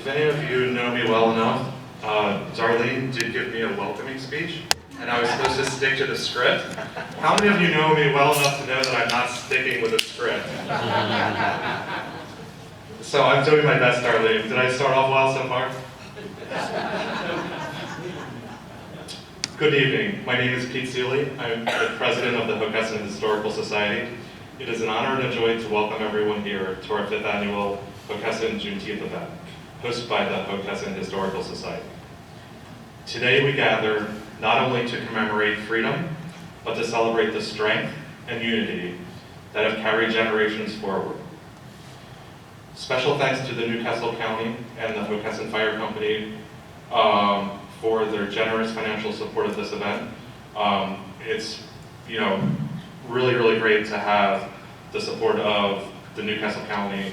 If any of you know me well enough, Darlene did give me a welcoming speech, and I was supposed to stick to the script. How many of you know me well enough to know that I'm not sticking with a script? So I'm doing my best, Darlene. Did I start off well so far? Good evening. My name is Pete Seeley. I'm the president of the Hockessin Historical Society. It is an honor and a joy to welcome everyone here to our 5th annual Hockessin Juneteenth event, hosted by the Hockessin Historical Society. Today we gather not only to commemorate freedom, but to celebrate the strength and unity that have carried generations forward. Special thanks to the Newcastle County and the Hockessin Fire Company for their generous financial support of this event. It's really, really great to have the support of the Newcastle County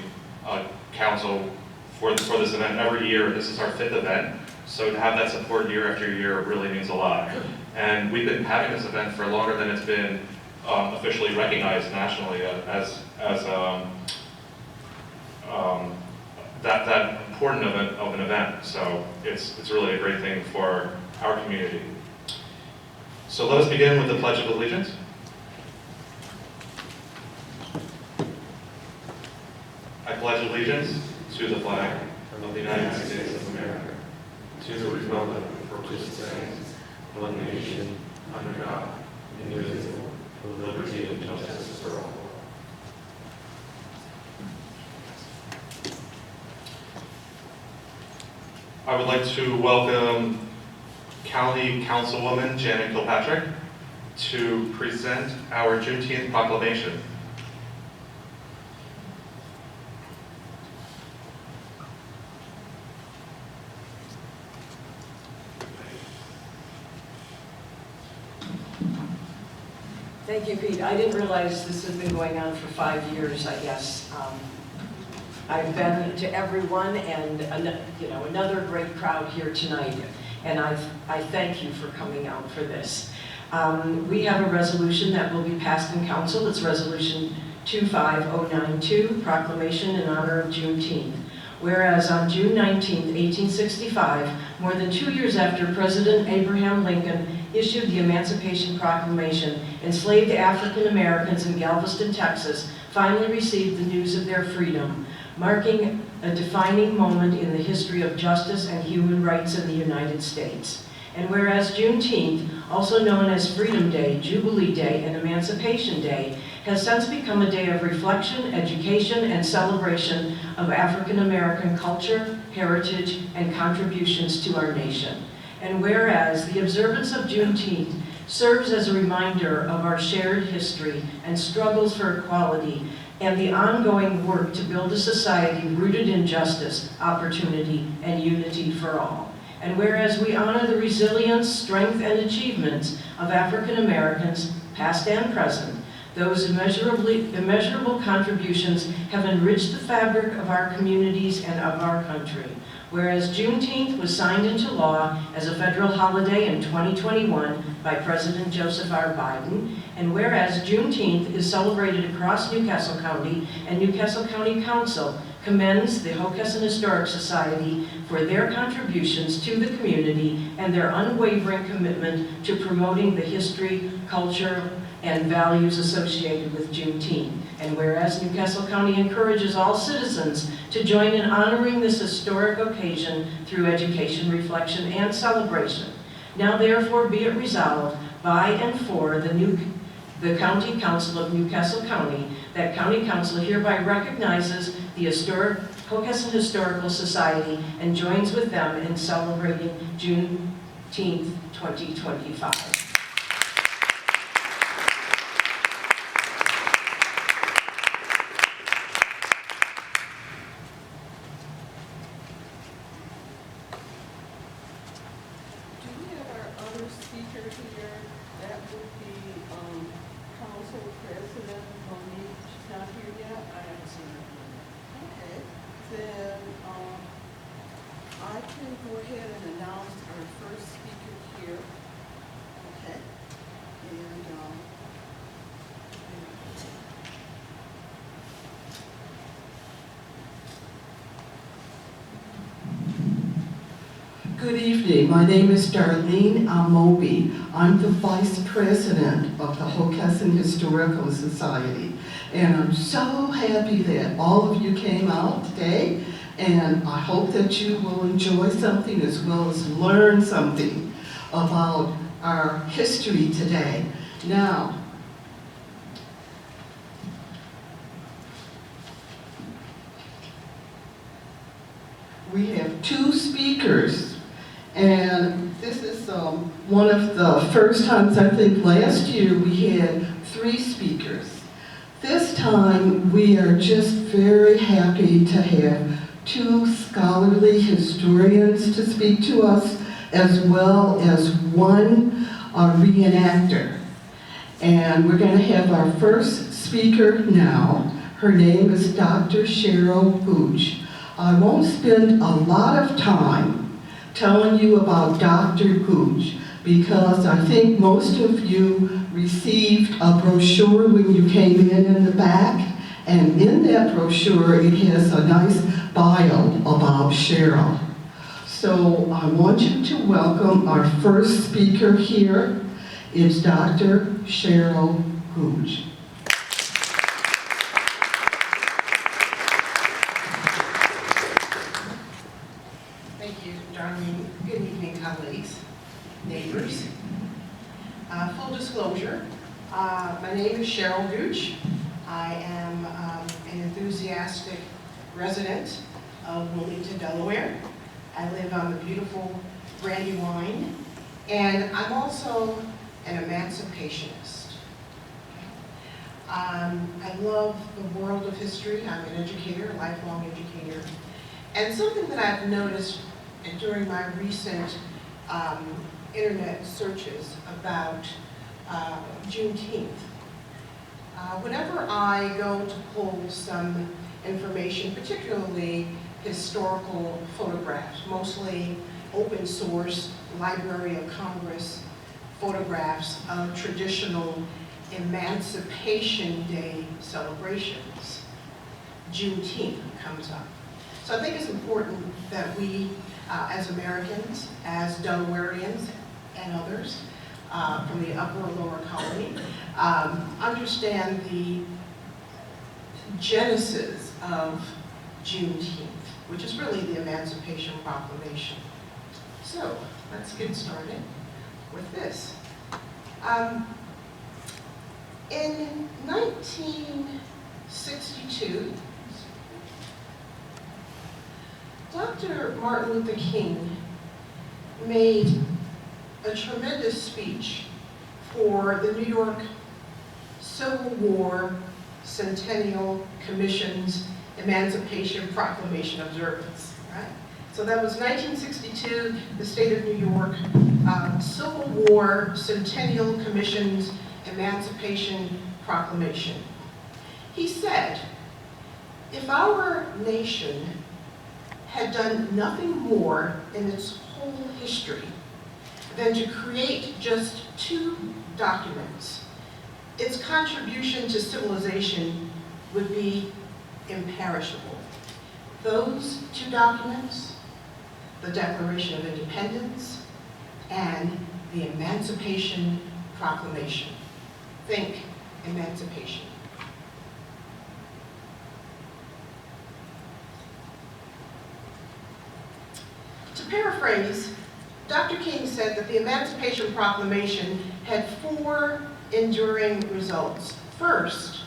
Council for this event every year. This is our 5th event, so to have that support year after year really means a lot. And we've been having this event for longer than it's been officially recognized nationally as that important of an event. So it's really a great thing for our community. So let us begin with the Pledge of Allegiance. I pledge allegiance to the flag of the United States of America, to the republic for which it stands, one nation, under God, indivisible, with liberty and justice for all. I would like to welcome County Councilwoman Janet Kilpatrick to present our Juneteenth proclamation. Thank you, Pete. I didn't realize this had been going on for 5 years, I guess. I've been to every one, and another great crowd here tonight, and I thank you for coming out for this. We have a resolution that will be passed in council. It's Resolution 25092, Proclamation in honor of Juneteenth. Whereas on June 19, 1865, more than 2 years after President Abraham Lincoln issued the Emancipation Proclamation, enslaved African Americans in Galveston, Texas, finally received the news of their freedom, marking a defining moment in the history of justice and human rights in the United States. And whereas Juneteenth, also known as Freedom Day, Jubilee Day, and Emancipation Day, has since become a day of reflection, education, and celebration of African American culture, heritage, and contributions to our nation. And whereas the observance of Juneteenth serves as a reminder of our shared history and struggles for equality and the ongoing work to build a society rooted in justice, opportunity, and unity for all. And whereas we honor the resilience, strength, and achievements of African Americans, past and present, those immeasurable contributions have enriched the fabric of our communities and of our country. Whereas Juneteenth was signed into law as a federal holiday in 2021 by President Joseph R. Biden, and whereas Juneteenth is celebrated across Newcastle County, and Newcastle County Council commends the Hockessin Historic Society for their contributions to the community and their unwavering commitment to promoting the history, culture, and values associated with Juneteenth. And whereas Newcastle County encourages all citizens to join in honoring this historic occasion through education, reflection, and celebration, now therefore be it resolved by and for the County Council of Newcastle County that County Council hereby recognizes the Hockessin Historical Society and joins with them in celebrating Juneteenth 2025. Go ahead and announce our first speaker here. Okay. And Good evening. My name is Darlene Amobi. I'm the Vice President of the Hockessin Historical Society. And I'm so happy that all of you came out today. And I hope that you will enjoy something as well as learn something about our history today. Now, we have two speakers, and this is one of the first times, I think last year we had 3 speakers. This time we are just very happy to have 2 scholarly historians to speak to us, as well as 1 reenactor. And we're going to have our first speaker now. Her name is Dr. Cheryl Gooch. I won't spend a lot of time telling you about Dr. Gooch because I think most of you received a brochure when you came in the back, and in that brochure it has a nice bio about Cheryl. So I want you to welcome our first speaker here. It's Dr. Cheryl Gooch. Thank you, Darlene. Good evening, colleagues, neighbors. Full disclosure, my name is Cheryl Gooch. I am an enthusiastic resident of Wilmington, Delaware. I live on the beautiful Brandywine, and I'm also an emancipationist. I love the world of history. I'm an educator, a lifelong educator. And something that I've noticed during my recent internet searches about Juneteenth, whenever I go to pull some information, particularly historical photographs, mostly open source Library of Congress photographs of traditional Emancipation Day celebrations, Juneteenth comes up. So I think it's important that we, as Americans, as Delawareans and others from the upper or lower colony, understand the genesis of Juneteenth, which is really the Emancipation Proclamation. So let's get started with this. In 1962, Dr. Martin Luther King made a tremendous speech for the New York Civil War Centennial Commission's Emancipation Proclamation observance, right? So that was 1962, the state of New York, Civil War Centennial Commission's Emancipation Proclamation. He said, if our nation had done nothing more in its whole history than to create just 2 documents, its contribution to civilization would be imperishable. Those 2 documents, the Declaration of Independence and the Emancipation Proclamation. Think emancipation. To paraphrase, Dr. King said that the Emancipation Proclamation had 4 enduring results. First,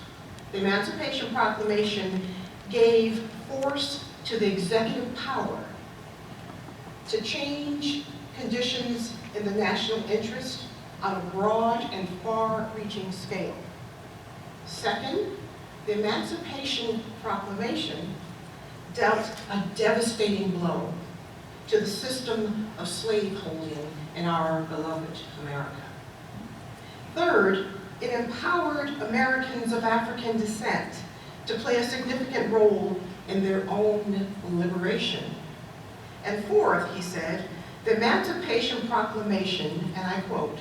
the Emancipation Proclamation gave force to the executive power to change conditions in the national interest on a broad and far-reaching scale. Second, the Emancipation Proclamation dealt a devastating blow to the system of slaveholding in our beloved America. Third, it empowered Americans of African descent to play a significant role in their own liberation. And fourth, he said, the Emancipation Proclamation, and I quote,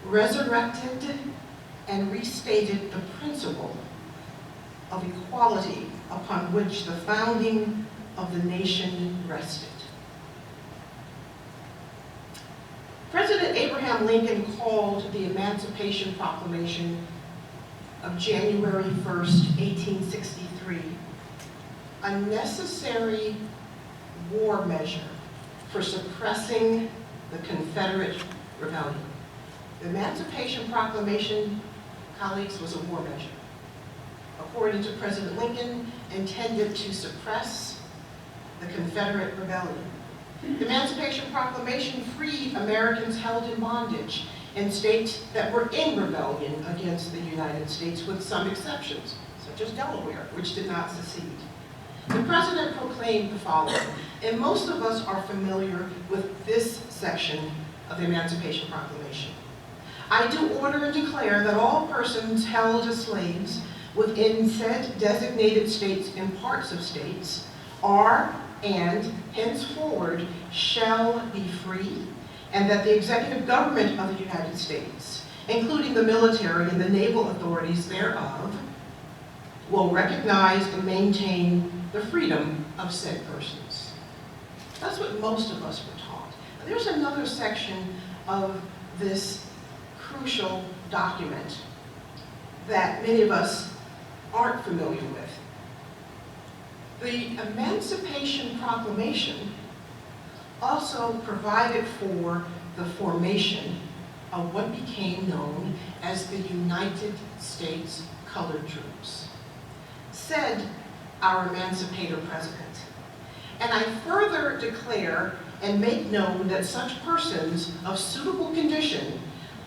resurrected and restated the principle of equality upon which the founding of the nation rested. Abraham Lincoln called the Emancipation Proclamation of January 1st, 1863, a necessary war measure for suppressing the Confederate rebellion. The Emancipation Proclamation, colleagues, was a war measure. According to President Lincoln, intended to suppress the Confederate rebellion. The Emancipation Proclamation freed Americans held in bondage in states that were in rebellion against the United States, with some exceptions, such as Delaware, which did not secede. The President proclaimed the following, and most of us are familiar with this section of the Emancipation Proclamation. I do order and declare that all persons held as slaves within said designated states and parts of states are and henceforward shall be free, and that the executive government of the United States, including the military and the naval authorities thereof, will recognize and maintain the freedom of said persons. That's what most of us were taught. There's another section of this crucial document that many of us aren't familiar with. The Emancipation Proclamation also provided for the formation of what became known as the United States Colored Troops, said our emancipator president. And I further declare and make known that such persons of suitable condition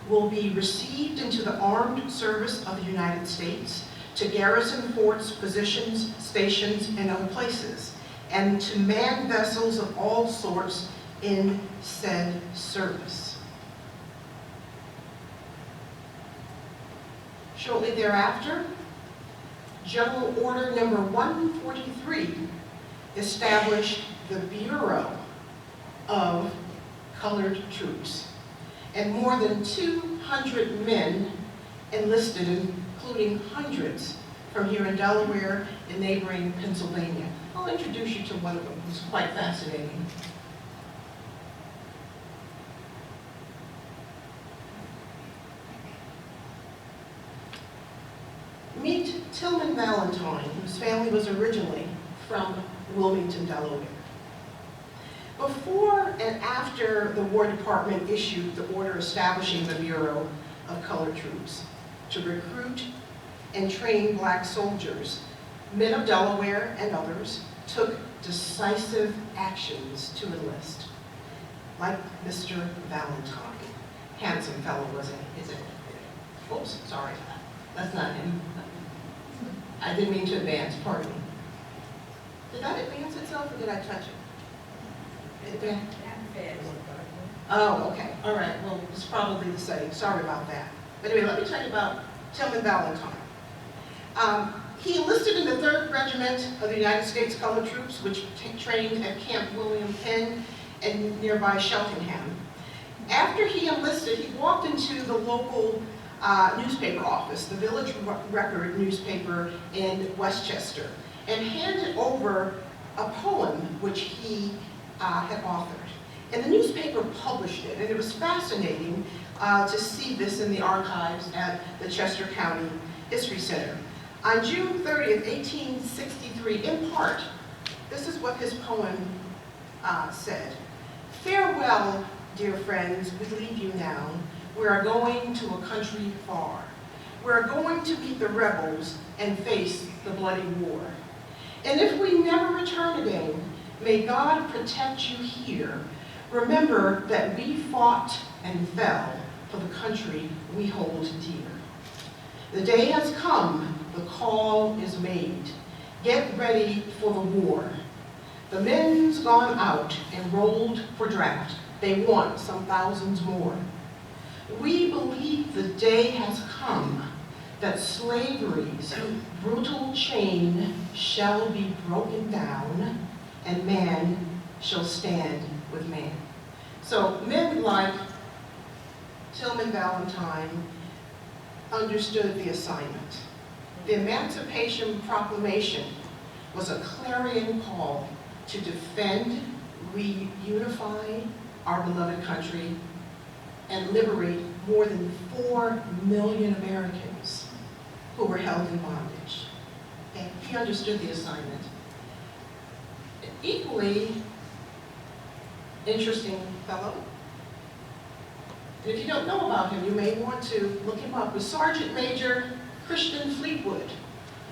will be received into the armed service of the United States to garrison forts, positions, stations, and other places, and to man vessels of all sorts in said service. Shortly thereafter, General Order Number 143 established the Bureau of Colored Troops, and more than 200 men enlisted, including hundreds from here in Delaware and neighboring Pennsylvania. I'll introduce you to one of them, who's quite fascinating. Meet Tillman Valentine, whose family was originally from Wilmington, Delaware. Before and after the War Department issued the order establishing the Bureau of Colored Troops to recruit and train black soldiers, men of Delaware and others took decisive actions to enlist, like Mr. Valentine. Handsome fellow, wasn't he? Is it? Oops, sorry. That's not him. I didn't mean to advance, pardon me. Did that advance itself, or did I touch it? It advanced? Oh, okay, all right, well, it's probably the same, sorry about that. But anyway, let me tell you about Tillman Valentine. He enlisted in the 3rd Regiment of the United States Colored Troops, which trained at Camp William Penn and nearby Cheltenham. After he enlisted, he walked into the local newspaper office, the Village Record newspaper in Westchester, and handed over a poem which he had authored. And the newspaper published it, and it was fascinating to see this in the archives at the Chester County History Center. On June 30th, 1863, in part, this is what his poem said. Farewell, dear friends, we leave you now. We are going to a country far. We are going to meet the rebels and face the bloody war. And if we never return again, may God protect you here. Remember that we fought and fell for the country we hold dear. The day has come, the call is made. Get ready for the war. The men's gone out and rolled for draft. They want some thousands more. We believe the day has come that slavery's brutal chain shall be broken down and man shall stand with man. So men like Tillman Valentine understood the assignment. The Emancipation Proclamation was a clarion call to defend, reunify our beloved country, and liberate more than 4 million Americans who were held in bondage. Okay? He understood the assignment. An equally interesting fellow, and if you don't know about him, you may want to look him up, was Sergeant Major Christian Fleetwood,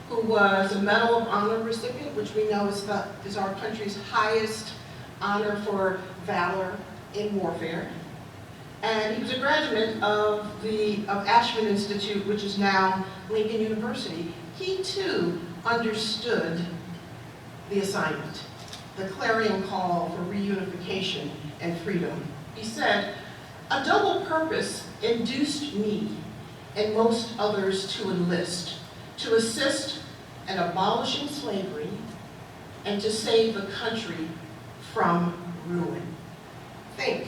who was a Medal of Honor recipient, which we know is our country's highest honor for valor in warfare. And he was a graduate of Ashman Institute, which is now Lincoln University. He too understood the assignment, the clarion call for reunification and freedom. He said, "A double purpose induced me and most others to enlist, to assist in abolishing slavery and to save the country from ruin." Think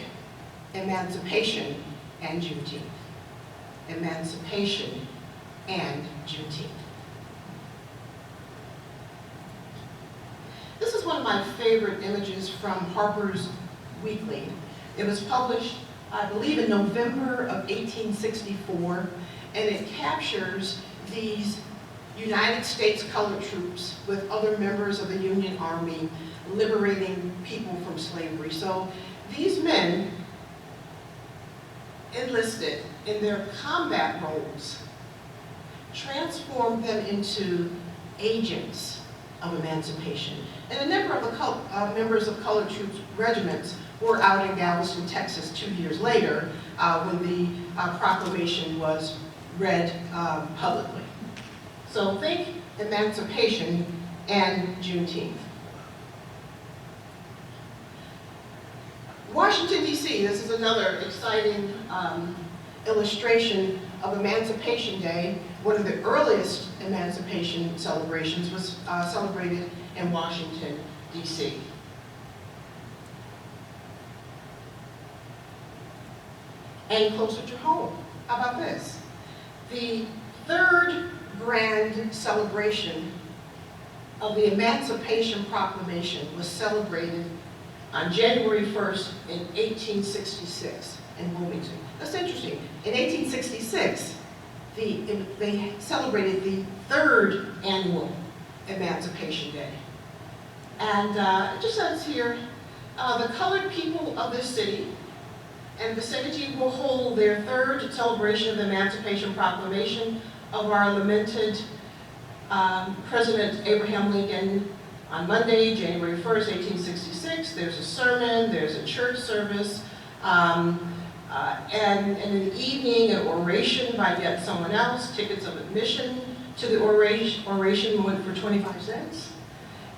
emancipation and Juneteenth. Emancipation and Juneteenth. This is one of my favorite images from Harper's Weekly. It was published, I believe, in November of 1864, and it captures these United States colored troops with other members of the Union Army liberating people from slavery. So these men enlisted in their combat roles, transformed them into agents of emancipation. And a number of the members of colored troops regiments were out in Galveston, Texas 2 years later when the proclamation was read publicly. So think emancipation and Juneteenth. Washington, D.C., this is another exciting illustration of Emancipation Day. One of the earliest emancipation celebrations was celebrated in Washington, D.C. And closer to home, how about this? The third grand celebration of the Emancipation Proclamation was celebrated on January 1st in 1866 in Wilmington. That's interesting. In 1866, they celebrated the third annual Emancipation Day. And it just says here, the colored people of this city and vicinity will hold their third celebration of the Emancipation Proclamation of our lamented President Abraham Lincoln on Monday, January 1st, 1866. There's a sermon, there's a church service, and in the evening, an oration by yet someone else. Tickets of admission to the oration went for 25 cents.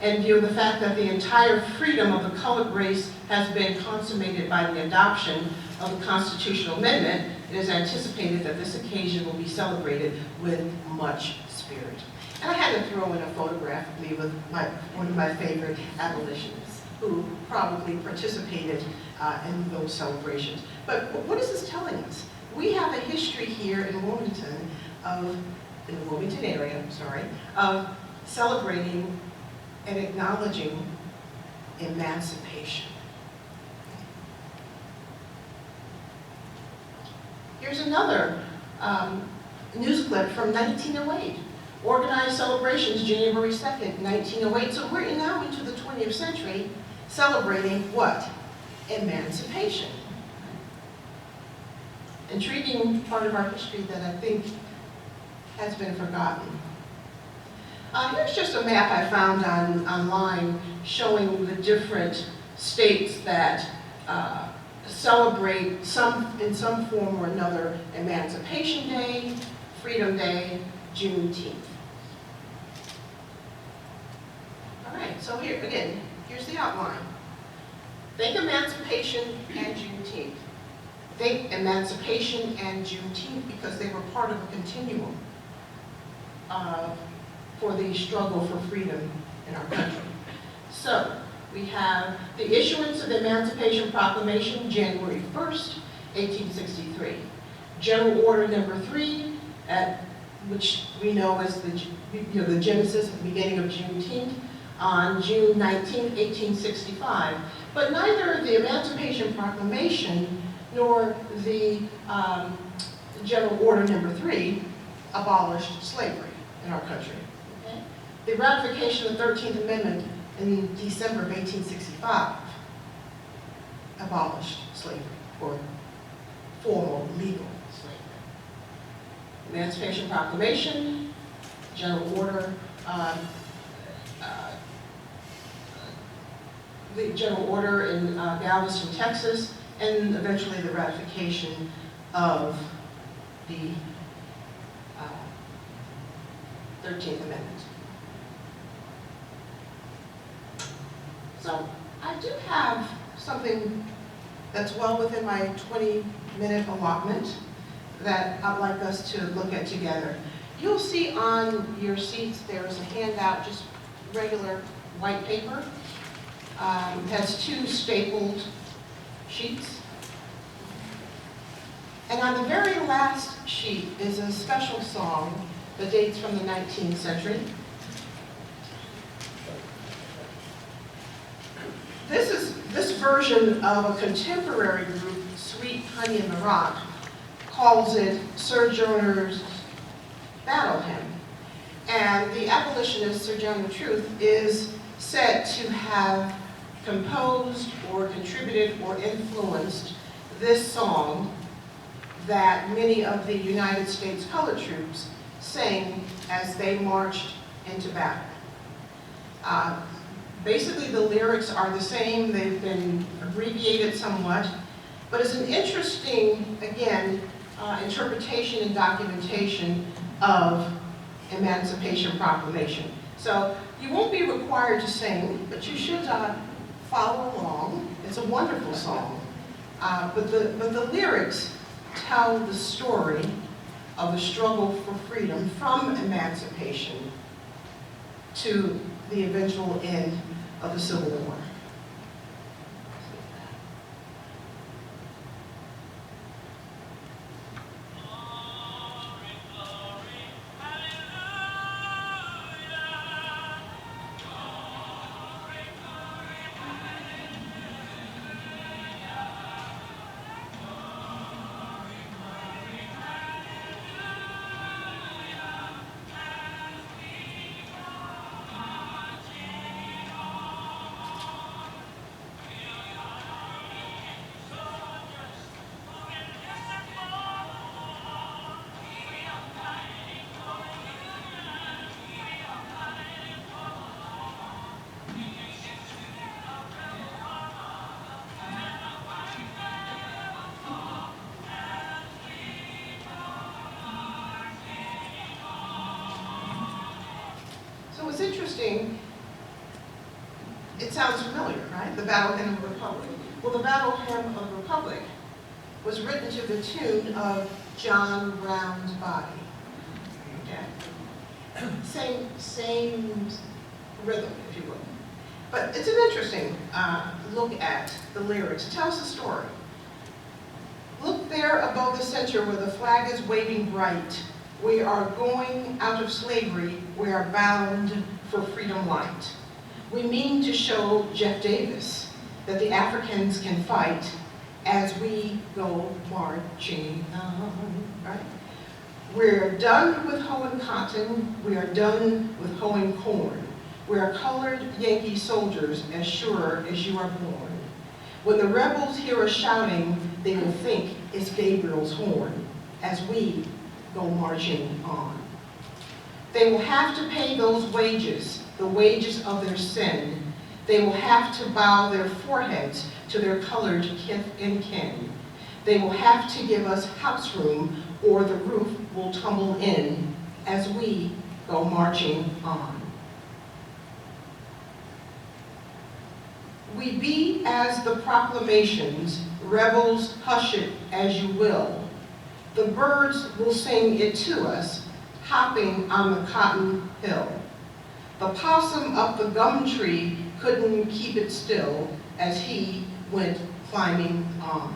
In view of the fact that the entire freedom of the colored race has been consummated by the adoption of the constitutional amendment, it is anticipated that this occasion will be celebrated with much spirit. And I had to throw in a photograph of me with one of my favorite abolitionists who probably participated in those celebrations. But what is this telling us? We have a history here in Wilmington, in the Wilmington area, of celebrating and acknowledging emancipation. Here's another news clip from 1908. Organized celebrations, January 2nd, 1908. So we're now into the 20th century celebrating what? Emancipation. Intriguing part of our history that I think has been forgotten. Here's just a map I found online showing the different states that celebrate in some form or another Emancipation Day, Freedom Day, Juneteenth. All right, so here again, here's the outline. Think emancipation and Juneteenth. Think emancipation and Juneteenth because they were part of a continuum for the struggle for freedom in our country. So, we have the issuance of the Emancipation Proclamation, January 1st, 1863. General Order Number 3, which we know as the genesis, the beginning of Juneteenth, on June 19, 1865. But neither the Emancipation Proclamation nor the General Order Number 3 abolished slavery in our country. Okay? The ratification of the 13th Amendment in December of 1865 abolished slavery, or formal legal slavery. Emancipation Proclamation, General Order, the General Order in Galveston, Texas, and eventually the ratification of the 13th Amendment. So I do have something that's well within my 20-minute allotment that I'd like us to look at together. You'll see on your seats there's a handout, just regular white paper. It has 2 stapled sheets. And on the very last sheet is a special song that dates from the 19th century. This version of a contemporary group, Sweet Honey in the Rock, calls it Sojourner's Battle Hymn. And the abolitionist Sojourner Truth is said to have composed or contributed or influenced this song that many of the United States colored troops sang as they marched into battle. Basically, the lyrics are the same. They've been abbreviated somewhat, but it's an interesting, again, interpretation and documentation of Emancipation Proclamation. So you won't be required to sing, but you should follow along. It's a wonderful song. But the lyrics tell the story of the struggle for freedom from emancipation to the eventual end of the Civil War. So it's interesting, it sounds familiar, right? The Battle Hymn of the Republic. Well, the Battle Hymn of the Republic was written to the tune of John Brown's Body. Okay? Same rhythm, if you will. But it's an interesting look at the lyrics. It tells the story. Look there above the center where the flag is waving bright. We are going out of slavery. We are bound for freedom light. We mean to show Jeff Davis that the Africans can fight as we go marching on, right? We're done with hoeing cotton. We are done with hoeing corn. We are colored Yankee soldiers as sure as you are born. When the rebels hear us shouting, they will think it's Gabriel's horn as we go marching on. They will have to pay those wages, the wages of their sin. They will have to bow their foreheads to their colored kith and kin. They will have to give us house room or the roof will tumble in as we go marching on. We be as the proclamations, rebels, hush it as you will. The birds will sing it to us, hopping on the cotton hill. The possum up the gum tree couldn't keep it still as he went climbing on.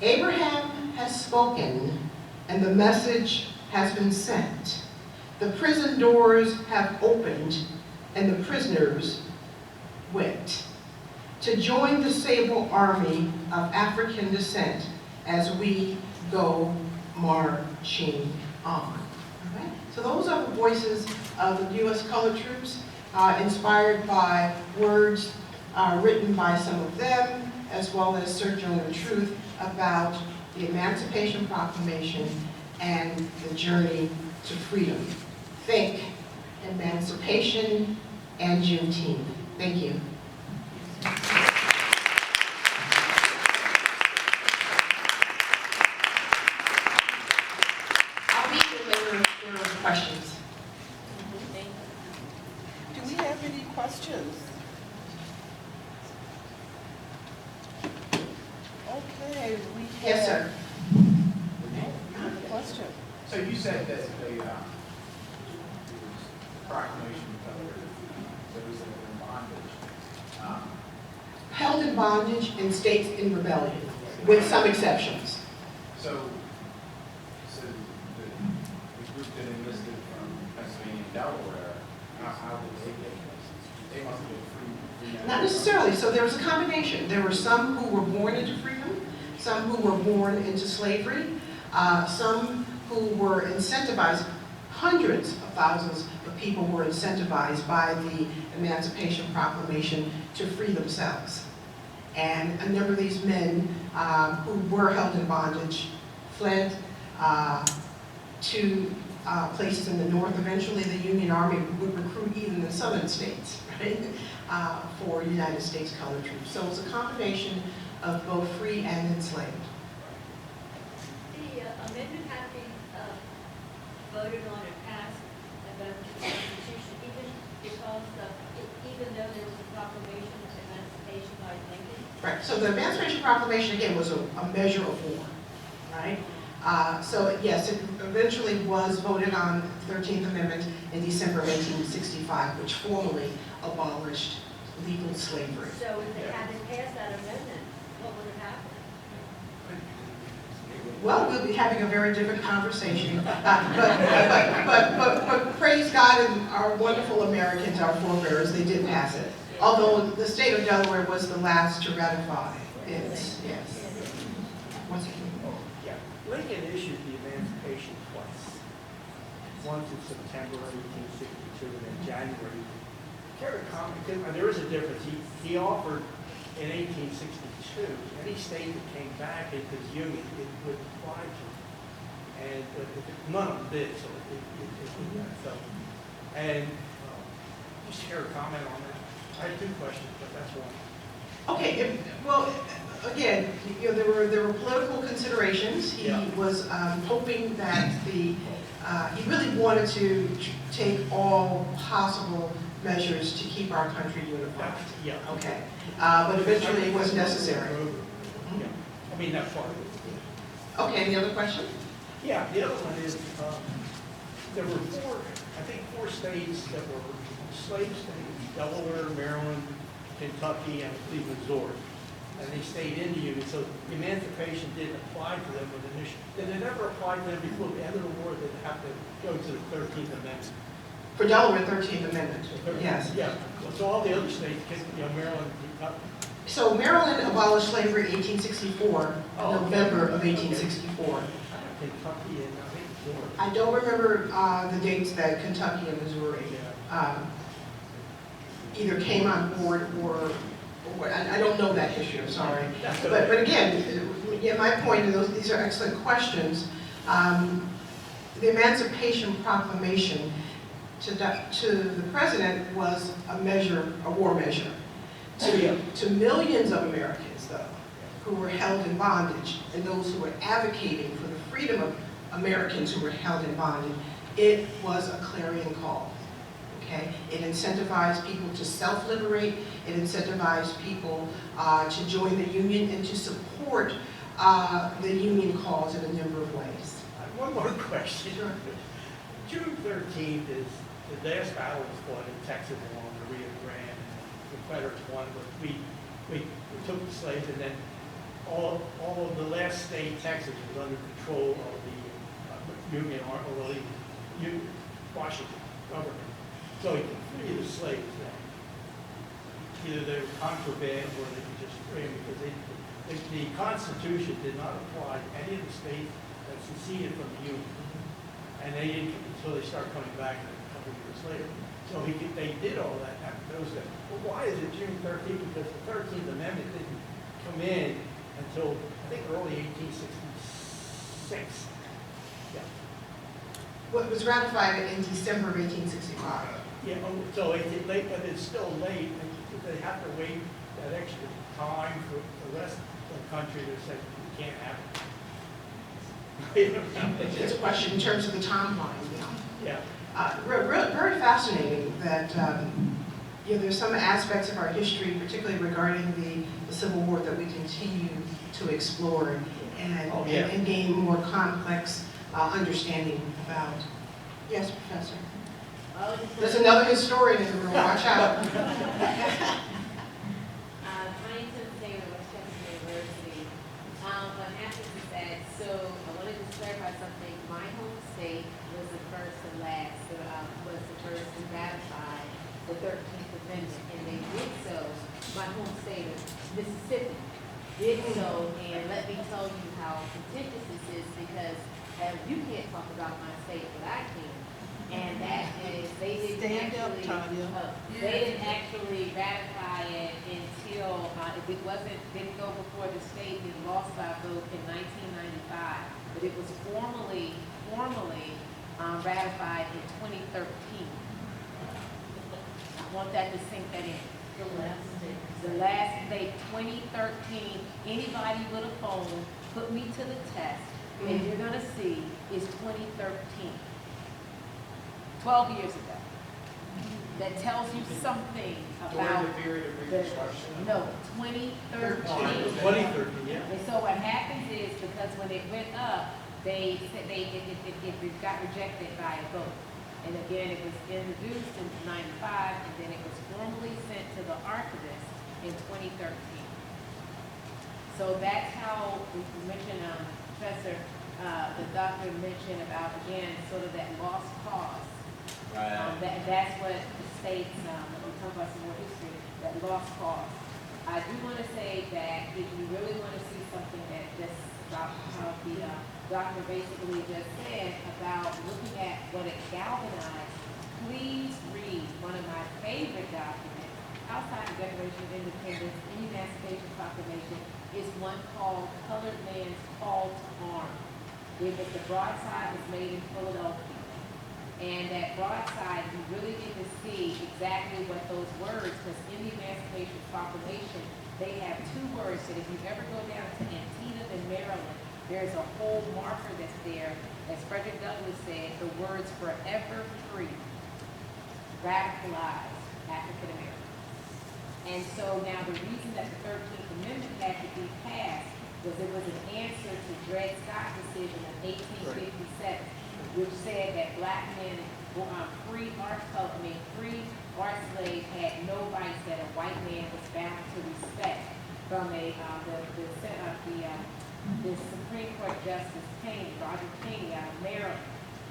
Abraham has spoken, and the message has been sent. The prison doors have opened, and the prisoners went to join the sable army of African descent as we go marching on. All right? So those are the voices of the U.S. colored troops, inspired by words written by some of them, as well as searching the truth about the Emancipation Proclamation and the journey to freedom. Think emancipation and Juneteenth. Thank you. I'll be here later if there are questions. Do we have any questions? Okay, we have. Yes, sir. A question. So you said that the proclamation covered those that were in bondage. Held in bondage in states in rebellion, with some exceptions. So the group that enlisted from Pennsylvania and Delaware, how did they get this? They must have been free. Not necessarily. So there was a combination. There were some who were born into freedom, some who were born into slavery, some who were incentivized. Hundreds of thousands of people were incentivized by the Emancipation Proclamation to free themselves. And a number of these men who were held in bondage fled to places in the north. Eventually, the Union Army would recruit even the southern states, right, for United States colored troops. So it's a combination of both free and enslaved. The amendment had to be voted on and passed and voted to the Constitution, even though there was a proclamation of emancipation by Lincoln. Right, so the Emancipation Proclamation, again, was a measure of war, right? So yes, it eventually was voted on, the 13th Amendment, in December of 1865, which formally abolished legal slavery. So if they hadn't passed that amendment, what would have happened? Well, we'll be having a very different conversation, but praise God and our wonderful Americans, our forebears, they did pass it. Although the state of Delaware was the last to ratify it, yes. Once again. Lincoln issued the Emancipation twice. Once in September 1862 and then January. Care to comment? Because there is a difference. He offered in 1862 any state that came back into the Union, it would apply to. And none of them did, so so. And just care to comment on that. I have two questions, but that's one. Okay, well, again, you know, there were political considerations. He was hoping that he really wanted to take all possible measures to keep our country unified. Yeah. Okay, but eventually it was necessary. Yeah. I mean, that's part of it. Okay, any other question? Yeah, the other one is, there were four states that were slave states: Delaware, Maryland, Kentucky, and I believe Missouri. And they stayed in the Union, so emancipation didn't apply to them with initial. Did it ever apply to them before the end of the war? Did it have to go to the 13th Amendment? For Delaware, 13th Amendment, yes. Yeah, so all the other states, Maryland, Kentucky. So Maryland abolished slavery in 1864, November of 1864. Kentucky and I think Missouri. I don't remember the dates that Kentucky and Missouri either came on board or I don't know that history, I'm sorry. But again, my point is these are excellent questions. The Emancipation Proclamation to the President was a war measure. To millions of Americans, though, who were held in bondage, and those who were advocating for the freedom of Americans who were held in bondage, it was a clarion call. Okay? It incentivized people to self-liberate. It incentivized people to join the Union and to support the Union cause in a number of ways. One more question. Sure. June 13th is the last battle was fought in Texas along the Rio Grande. The Confederates won, but we took the slaves, and then all of the last state, Texas, was under control of the Union Army, or the Washington government. So he could free the slaves then. either they were contraband or they were just free, because the Constitution did not apply to any of the states that seceded from the Union. And they didn't until they started coming back a couple of years later. So they did all that. Well, why is it June 13th? Because the 13th Amendment didn't come in until, I think, early 1866. Yeah. Well, it was ratified in December of 1865. Yeah, so it's late, but it's still late, and they have to wait that extra time for the rest of the country to say, we can't have it. It's a question in terms of the timeline, Yeah. Very fascinating that, there's some aspects of our history, particularly regarding the Civil War, that we continue to explore and gain more complex understanding about. Yes, Professor? There's another historian in the room, watch out. What happens is that, so I wanted to clarify something. My home state was the first and last, was the first to ratify the 13th Amendment, and they did so. My home state of Mississippi did so, and let me tell you how contentious this is, because you can't talk about my state, but I can. And that is, they didn't actually ratify it until, didn't go before the state and lost by a vote in 1995. But it was formally ratified in 2013. I want that to sink that in. The last date, 2013. Anybody with a phone, put me to the test, and you're gonna see is 2013. 12 years ago. That tells you something about During the period of Reconstruction? No, 2013. 2013, yeah. And so what happens is, because when it went up, it got rejected by a vote. And again, it was introduced in 95, and then it was formally sent to the archivist in 2013. So that's how we mentioned, Professor, the doctor mentioned about, again, sort of that lost cause. Right. That's what the states, when we talk about some more history, that lost cause. I do want to say that if you really want to see something that just about how the doctor basically just said about looking at what it galvanized, please read one of my favorite documents outside the Declaration of Independence and Emancipation Proclamation is one called Colored Man's Call to Arms. The broadside was made in Philadelphia. And that broadside, you really get to see exactly what those words, because in the Emancipation Proclamation, they have two words that if you ever go down to Antietam in Maryland, there's a whole marker that's there, as Frederick Douglass said, the words forever free, radicalized African Americans. And so now the reason that the 13th Amendment had to be passed was it was an answer to Dred Scott's decision of 1857. Which said that black men, free art slaves had no rights that a white man was bound to respect from the Supreme Court Justice Roger Taney out of Maryland.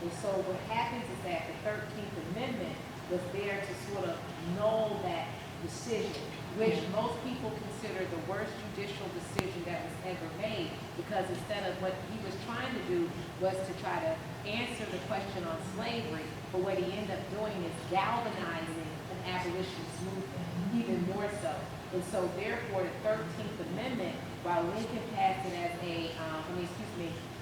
And so what happens is that the 13th Amendment was there to sort of null that decision, which most people consider the worst judicial decision that was ever made, because instead of what he was trying to do was to try to answer the question on slavery, but what he ended up doing is galvanizing an abolitionist movement, even more so. And so therefore the 13th Amendment, while Lincoln passed it as the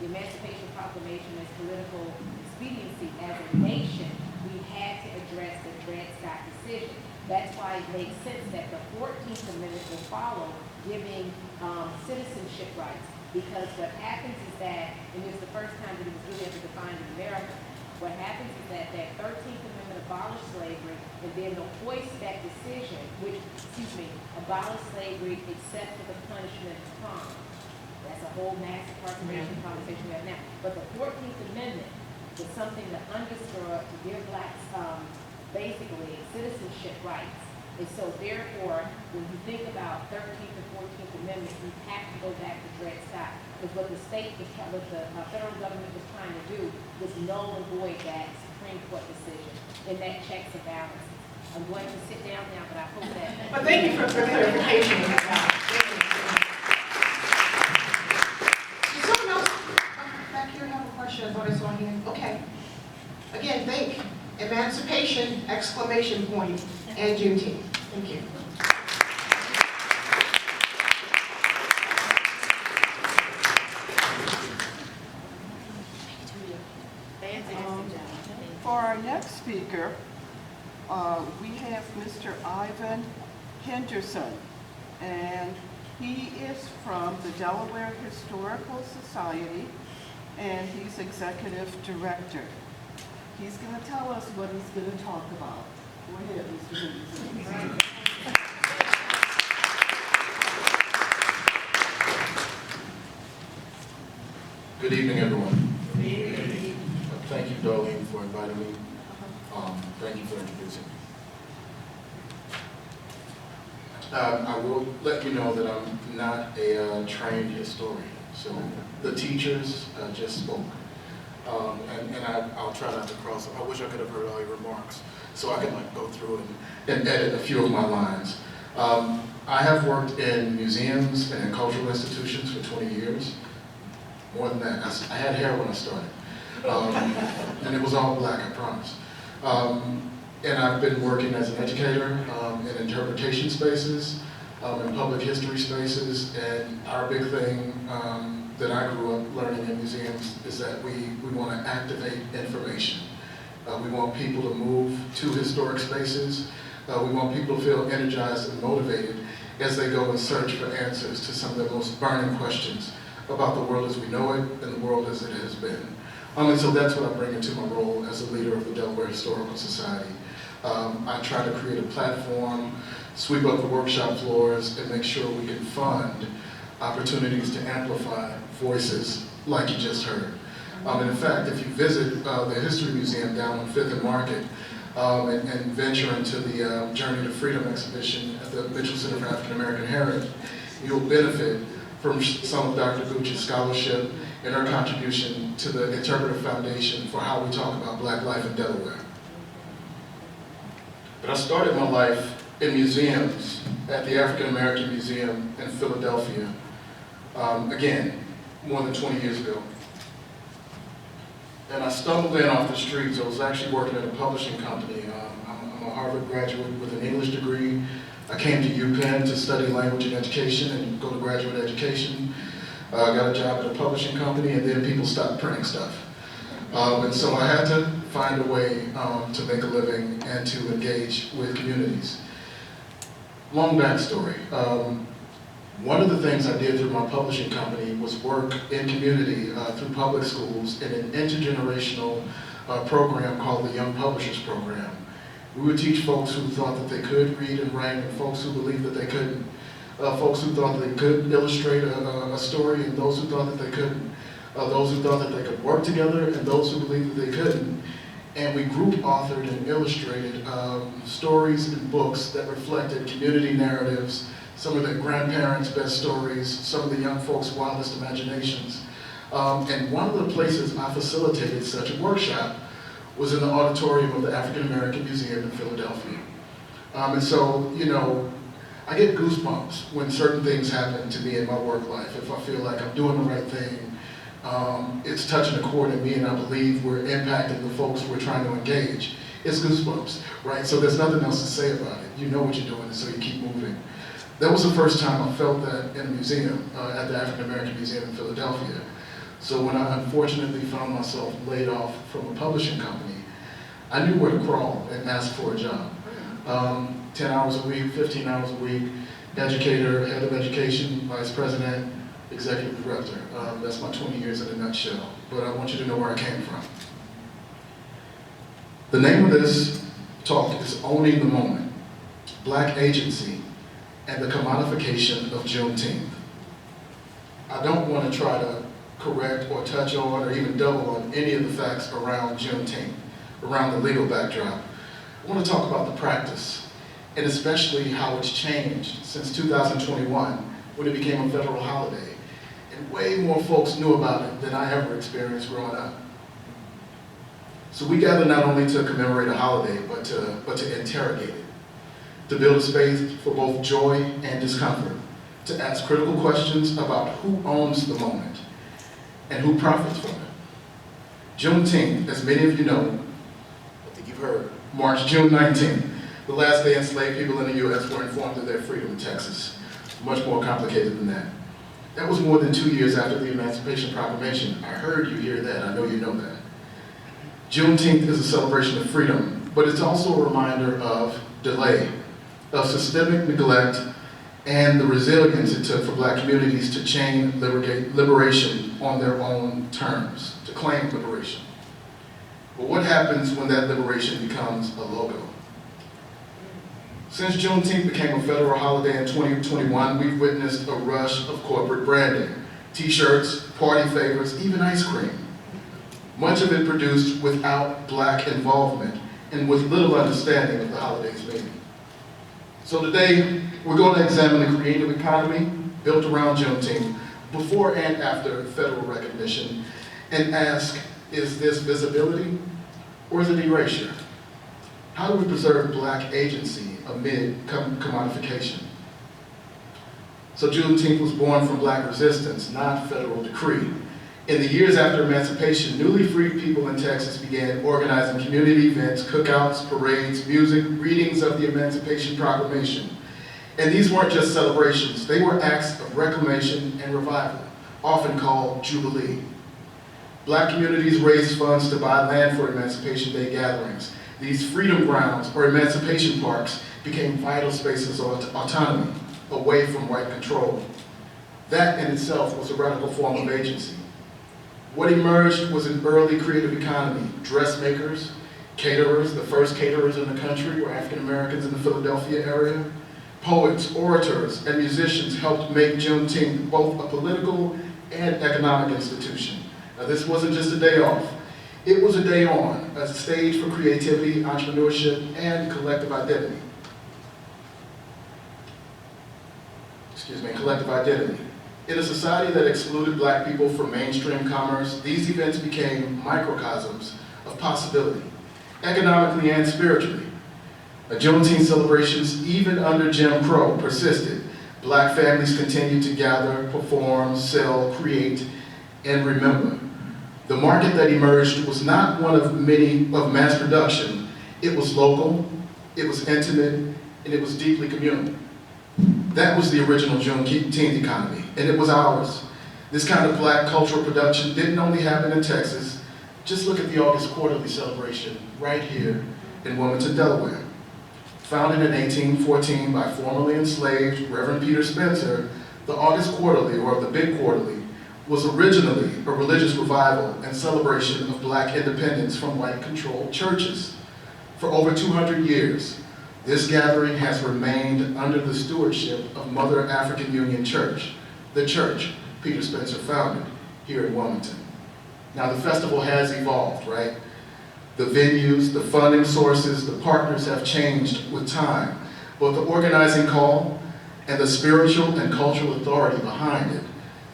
Emancipation Proclamation as political expediency, as a nation, we had to address the Dred Scott decision. That's why it makes sense that the 14th Amendment will follow, giving citizenship rights. Because what happens is that, and it's the first time that it was really ever defined in America, what happens is that that 13th Amendment abolished slavery, and then the Hoysack decision, which, abolished slavery except for the punishment of crime. That's a whole mass incarceration conversation we have now. But the 14th Amendment was something to underscore, to give blacks basically citizenship rights. And so therefore, when you think about 13th and 14th Amendment, you have to go back to Dred Scott. Because what the federal government was trying to do was null and void that Supreme Court decision and that checks and balances. I'm going to sit down now, but I hope that. But thank you for the clarification. Does someone else back here have a question? I thought I saw a hand. Okay. Again, think emancipation, exclamation point, and Juneteenth. Thank you. For our next speaker, we have Mr. Ivan Henderson, and he is from the Delaware Historical Society, and he's executive director. He's going to tell us what he's going to talk about. Go ahead, Mr. Henderson. Good evening, everyone. Good evening. Thank you, Darlene, for inviting me. Thank you for introducing me. I will let you know that I'm not a trained historian, so the teachers just spoke. I'll try not to cross. I wish I could have heard all your remarks, so I can go through and edit a few of my lines. I have worked in museums and in cultural institutions for 20 years. More than that, I had hair when I started. And it was all black, I promise. And I've been working as an educator in interpretation spaces, in public history spaces, and our big thing that I grew up learning in museums is that we want to activate information. We want people to move to historic spaces. We want people to feel energized and motivated as they go and search for answers to some of the most burning questions about the world as we know it and the world as it has been. And so that's what I bring into my role as a leader of the Delaware Historical Society. I try to create a platform, sweep up the workshop floors, and make sure we can fund opportunities to amplify voices like you just heard. And in fact, if you visit the History Museum down on 5th and Market and venture into the Journey to Freedom exhibition at the Mitchell Center for African American Heritage, you'll benefit from some of Dr. Gooch's scholarship and her contribution to the interpretive foundation for how we talk about Black life in Delaware. But I started my life in museums at the African American Museum in Philadelphia, again, more than 20 years ago. And I stumbled in off the streets. I was actually working at a publishing company. I'm a Harvard graduate with an English degree. I came to UPenn to study language and education and go to graduate education. I got a job at a publishing company, and then people stopped printing stuff. And so I had to find a way to make a living and to engage with communities. Long backstory. One of the things I did through my publishing company was work in community through public schools in an intergenerational program called the Young Publishers Program. We would teach folks who thought that they could read and write and folks who believed that they couldn't. Folks who thought they could illustrate a story and those who thought that they couldn't. Those who thought that they could work together and those who believed that they couldn't. And we group authored and illustrated stories and books that reflected community narratives, some of their grandparents' best stories, some of the young folks' wildest imaginations. And one of the places I facilitated such a workshop was in the auditorium of the African American Museum in Philadelphia. And so, you know, I get goosebumps when certain things happen to me in my work life. If I feel like I'm doing the right thing, it's touching a chord in me and I believe we're impacting the folks we're trying to engage. It's goosebumps, right? So there's nothing else to say about it. You know what you're doing and so you keep moving. That was the first time I felt that in a museum, at the African American Museum in Philadelphia. So when I unfortunately found myself laid off from a publishing company, I knew where to crawl and ask for a job. 10 hours a week, 15 hours a week, educator, head of education, vice president, executive director. That's my 20 years in a nutshell, but I want you to know where I came from. The name of this talk is Owning the Moment, Black Agency and the Commodification of Juneteenth. I don't want to try to correct or touch on or even double on any of the facts around Juneteenth, around the legal backdrop. I want to talk about the practice and especially how it's changed since 2021 when it became a federal holiday. And way more folks knew about it than I ever experienced growing up. So we gather not only to commemorate a holiday, but to interrogate it, to build a space for both joy and discomfort, to ask critical questions about who owns the moment and who profits from it. Juneteenth, as many of you know, I think you've heard, marks June 19th, the last day enslaved people in the U.S. were informed of their freedom in Texas. Much more complicated than that. That was more than 2 years after the Emancipation Proclamation. I heard you hear that, I know you know that. Juneteenth is a celebration of freedom, but it's also a reminder of delay, of systemic neglect, and the resilience it took for Black communities to chain liberation on their own terms, to claim liberation. But what happens when that liberation becomes a logo? Since Juneteenth became a federal holiday in 2021, we've witnessed a rush of corporate branding, t-shirts, party favors, even ice cream. Much of it produced without Black involvement and with little understanding of the holiday's meaning. So today, we're going to examine the creative economy built around Juneteenth before and after federal recognition and ask, is this visibility or is it erasure? How do we preserve Black agency amid commodification? So Juneteenth was born from Black resistance, not federal decree. In the years after emancipation, newly freed people in Texas began organizing community events, cookouts, parades, music, readings of the Emancipation Proclamation. And these weren't just celebrations, they were acts of reclamation and revival, often called Jubilee. Black communities raised funds to buy land for Emancipation Day gatherings. These freedom grounds, or emancipation parks, became vital spaces of autonomy, away from white control. That in itself was a radical form of agency. What emerged was an early creative economy. Dressmakers, caterers, the first caterers in the country were African Americans in the Philadelphia area. Poets, orators, and musicians helped make Juneteenth both a political and economic institution. Now this wasn't just a day off. It was a day on, a stage for creativity, entrepreneurship, and collective identity. Collective identity. In a society that excluded Black people from mainstream commerce, these events became microcosms of possibility, economically and spiritually. Juneteenth celebrations, even under Jim Crow, persisted. Black families continued to gather, perform, sell, create, and remember. The market that emerged was not one of many of mass production. It was local, it was intimate, and it was deeply communal. That was the original Juneteenth economy, and it was ours. This kind of Black cultural production didn't only happen in Texas. Just look at the August Quarterly celebration right here in Wilmington, Delaware. Founded in 1814 by formerly enslaved Reverend Peter Spencer, the August Quarterly, or the Big Quarterly, was originally a religious revival and celebration of Black independence from white-controlled churches. For over 200 years, this gathering has remained under the stewardship of Mother African Union Church, the church Peter Spencer founded here in Wilmington. Now the festival has evolved, right? The venues, the funding sources, the partners have changed with time, but the organizing call and the spiritual and cultural authority behind it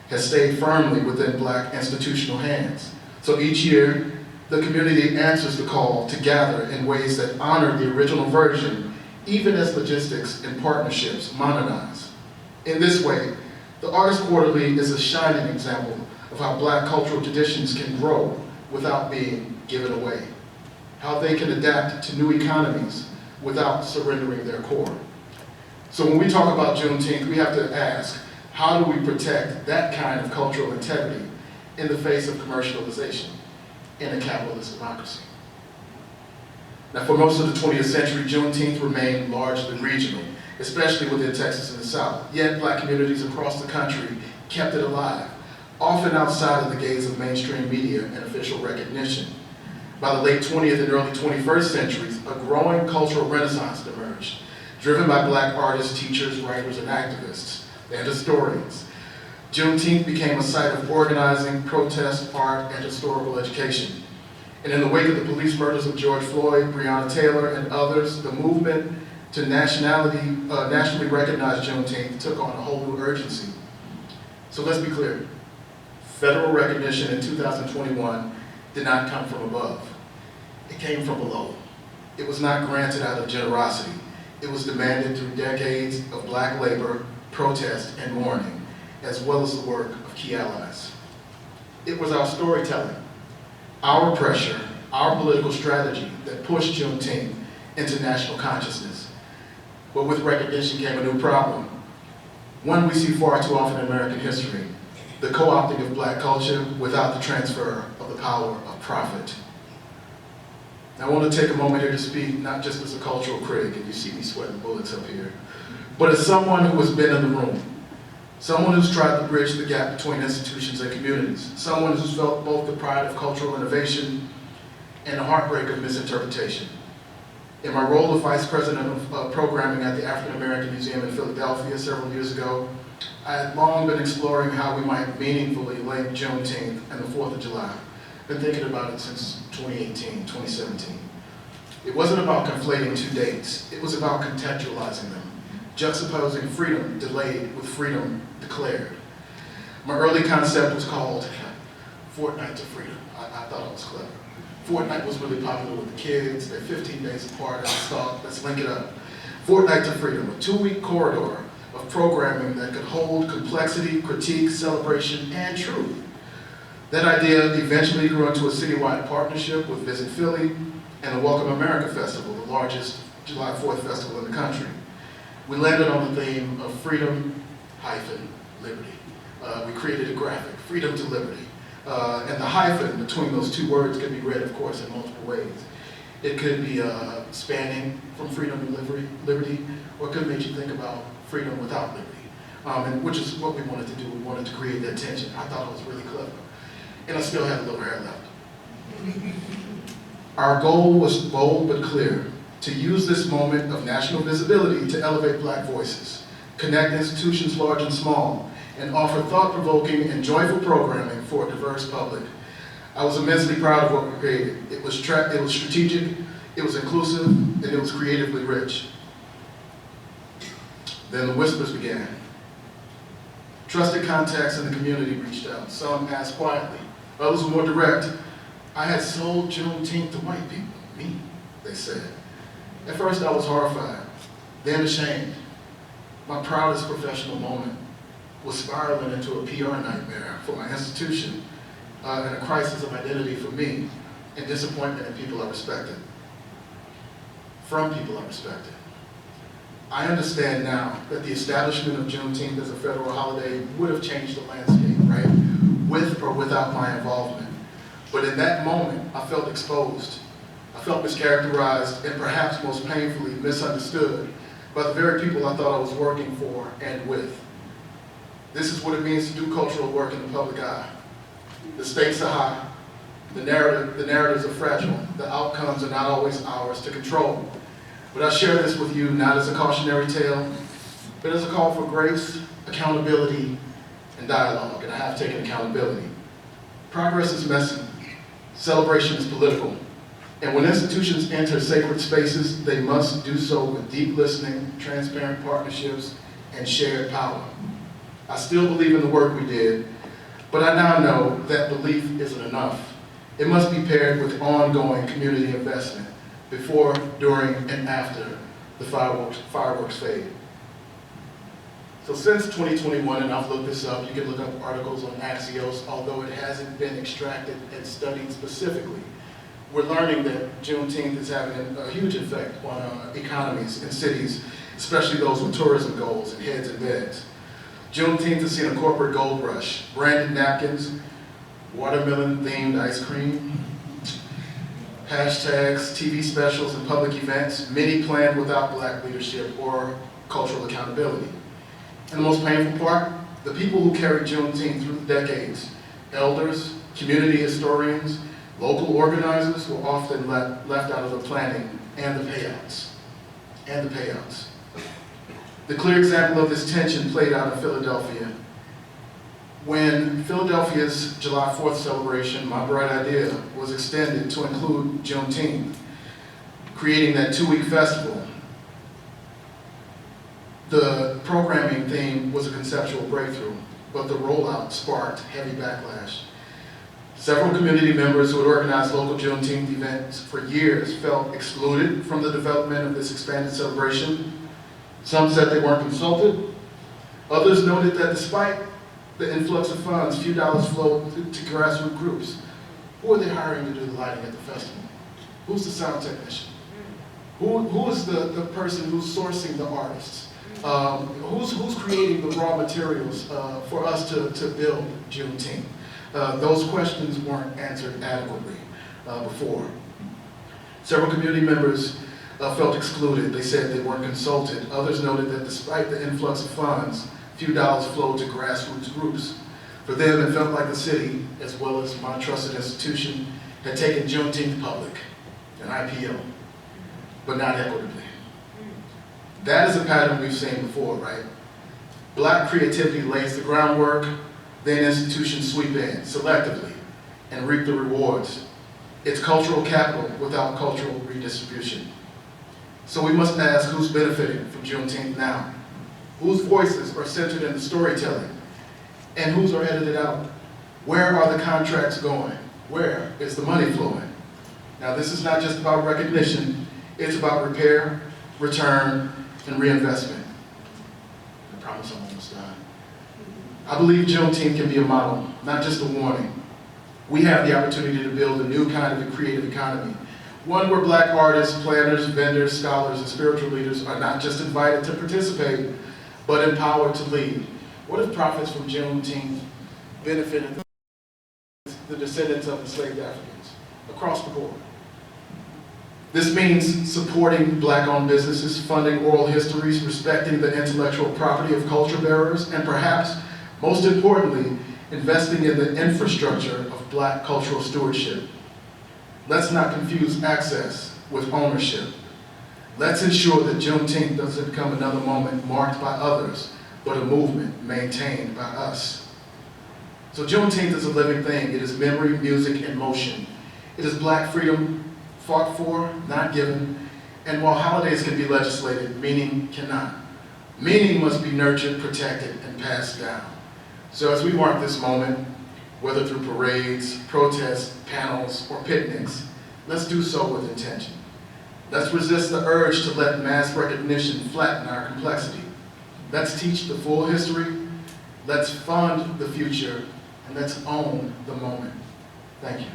has stayed firmly within Black institutional hands. So each year, the community answers the call to gather in ways that honor the original version, even as logistics and partnerships modernize. In this way, the August Quarterly is a shining example of how Black cultural traditions can grow without being given away, how they can adapt to new economies without surrendering their core. So when we talk about Juneteenth, we have to ask, how do we protect that kind of cultural integrity in the face of commercialization in a capitalist democracy? Now, for most of the 20th century, Juneteenth remained largely regional, especially within Texas and the South. Yet, Black communities across the country kept it alive, often outside of the gaze of mainstream media and official recognition. By the late 20th and early 21st centuries, a growing cultural renaissance emerged, driven by Black artists, teachers, writers, and activists, and historians. Juneteenth became a site of organizing, protest, art, and historical education. And in the wake of the police murders of George Floyd, Breonna Taylor, and others, the movement to nationally recognize Juneteenth took on a whole new urgency. So let's be clear. Federal recognition in 2021 did not come from above. It came from below. It was not granted out of generosity. It was demanded through decades of Black labor, protest, and mourning, as well as the work of key allies. It was our storytelling, our pressure, our political strategy that pushed Juneteenth into national consciousness. But with recognition came a new problem, one we see far too often in American history, the co-opting of Black culture without the transfer of the power of profit. Now, I want to take a moment here to speak not just as a cultural critic, and you see me sweating bullets up here, but as someone who has been in the room, someone who's tried to bridge the gap between institutions and communities, someone who's felt both the pride of cultural innovation and the heartbreak of misinterpretation. In my role of Vice President of Programming at the African American Museum in Philadelphia several years ago, I had long been exploring how we might meaningfully link Juneteenth and the 4th of July. Been thinking about it since 2018, 2017. It wasn't about conflating two dates. It was about contextualizing them, juxtaposing freedom delayed with freedom declared. My early concept was called Fortnight to Freedom. I thought it was clever. Fortnight was really popular with the kids. They're 15 days apart. I thought, let's link it up. Fortnight to Freedom, a 2-week corridor of programming that could hold complexity, critique, celebration, and truth. That idea eventually grew into a citywide partnership with Visit Philly and the Welcome America Festival, the largest July 4th festival in the country. We landed on the theme of freedom-liberty. We created a graphic, freedom to liberty. And the hyphen between those two words can be read, of course, in multiple ways. It could be spanning from freedom and liberty, or it could make you think about freedom without liberty, and which is what we wanted to do. We wanted to create that tension. I thought it was really clever. And I still had a little hair left. Our goal was bold but clear, to use this moment of national visibility to elevate Black voices, connect institutions large and small, and offer thought-provoking and joyful programming for a diverse public. I was immensely proud of what we created. It was strategic, it was inclusive, and it was creatively rich. Then the whispers began. Trusted contacts in the community reached out. Some asked quietly, others were more direct. I had sold Juneteenth to white people. Me, they said. At first I was horrified, then ashamed. My proudest professional moment was spiraling into a PR nightmare for my institution, and a crisis of identity for me, and disappointment in people I respected. From people I respected. I understand now that the establishment of Juneteenth as a federal holiday would have changed the landscape, right? With or without my involvement. But in that moment, I felt exposed. I felt mischaracterized and perhaps most painfully misunderstood by the very people I thought I was working for and with. This is what it means to do cultural work in the public eye. The stakes are high, the narratives are fragile, the outcomes are not always ours to control. But I share this with you not as a cautionary tale, but as a call for grace, accountability, and dialogue, and I have taken accountability. Progress is messy, celebration is political, and when institutions enter sacred spaces, they must do so with deep listening, transparent partnerships, and shared power. I still believe in the work we did, but I now know that belief isn't enough. It must be paired with ongoing community investment before, during, and after the fireworks fade. So since 2021, and I've looked this up, you can look up articles on Axios, although it hasn't been extracted and studied specifically, we're learning that Juneteenth is having a huge effect on economies in cities, especially those with tourism goals and heads and beds. Juneteenth has seen a corporate gold rush, branded napkins, watermelon-themed ice cream, hashtags, TV specials, and public events, many planned without Black leadership or cultural accountability. And the most painful part, the people who carried Juneteenth through the decades, elders, community historians, local organizers, were often left out of the planning and the payouts. The clear example of this tension played out in Philadelphia. When Philadelphia's July 4th celebration, my bright idea, was extended to include Juneteenth, creating that 2-week festival. The programming theme was a conceptual breakthrough, but the rollout sparked heavy backlash. Several community members who had organized local Juneteenth events for years felt excluded from the development of this expanded celebration. Some said they weren't consulted. Others noted that despite the influx of funds, few dollars flowed to grassroots groups. Who are they hiring to do the lighting at the festival? Who's the sound technician? Who is the person who's sourcing the artists? Who's creating the raw materials for us to build Juneteenth? Those questions weren't answered adequately before. Several community members felt excluded. They said they weren't consulted. Others noted that despite the influx of funds, few dollars flowed to grassroots groups. For them, it felt like the city, as well as my trusted institution, had taken Juneteenth public, an IPO, but not equitably. That is a pattern we've seen before, right? Black creativity lays the groundwork, then institutions sweep in selectively and reap the rewards. It's cultural capital without cultural redistribution. So we must ask who's benefiting from Juneteenth now? Whose voices are centered in the storytelling? And whose are edited out? Where are the contracts going? Where is the money flowing? Now, this is not just about recognition, it's about repair, return, and reinvestment. I promise I'm almost done. I believe Juneteenth can be a model, not just a warning. We have the opportunity to build a new kind of a creative economy, one where Black artists, planners, vendors, scholars, and spiritual leaders are not just invited to participate, but empowered to lead. What if profits from Juneteenth benefited the descendants of enslaved Africans across the board? This means supporting Black-owned businesses, funding oral histories, respecting the intellectual property of culture bearers, and perhaps, most importantly, investing in the infrastructure of Black cultural stewardship. Let's not confuse access with ownership. Let's ensure that Juneteenth doesn't become another moment marked by others, but a movement maintained by us. So Juneteenth is a living thing. It is memory, music, and motion. It is Black freedom fought for, not given. And while holidays can be legislated, meaning cannot. Meaning must be nurtured, protected, and passed down. So as we mark this moment, whether through parades, protests, panels, or picnics, let's do so with intention. Let's resist the urge to let mass recognition flatten our complexity. Let's teach the full history, let's fund the future, and let's own the moment. Thank you.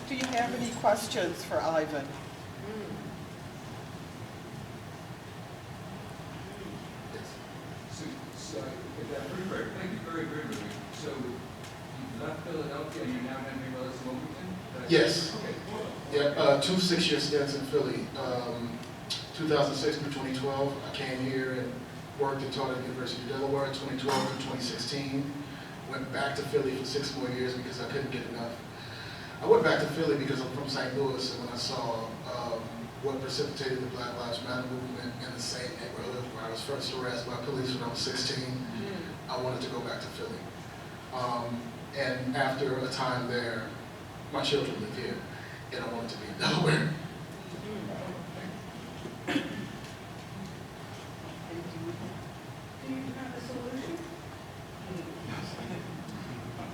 Do you have any questions for Ivan? So, thank you very briefly. So, you left Philadelphia and you're now Henry Willis Wilmington? Yes. Okay. Yeah, 2 6-year stints in Philly. 2006 through 2012, I came here and worked and taught at the University of Delaware. 2012 through 2016, went back to Philly for 6 more years because I couldn't get enough. I went back to Philly because I'm from St. Louis, and when I saw what precipitated the Black Lives Matter movement in the same neighborhood where I was first harassed by police when I was 16, I wanted to go back to Philly. And after a time there, my children live here, and I wanted to be in Delaware. Do you have a solution?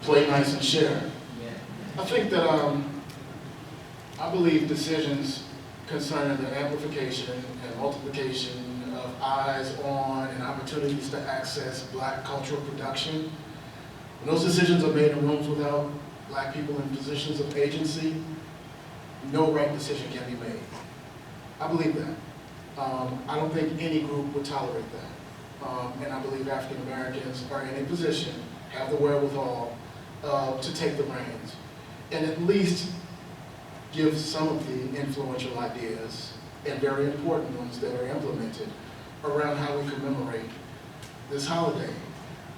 Play nice and share. I think that I believe decisions concerning the amplification and multiplication of eyes on and opportunities to access Black cultural production, when those decisions are made in rooms without Black people in positions of agency, no right decision can be made. I believe that. I don't think any group would tolerate that. And I believe African Americans are in a position, have the wherewithal to take the reins and at least give some of the influential ideas and very important ones that are implemented around how we commemorate this holiday.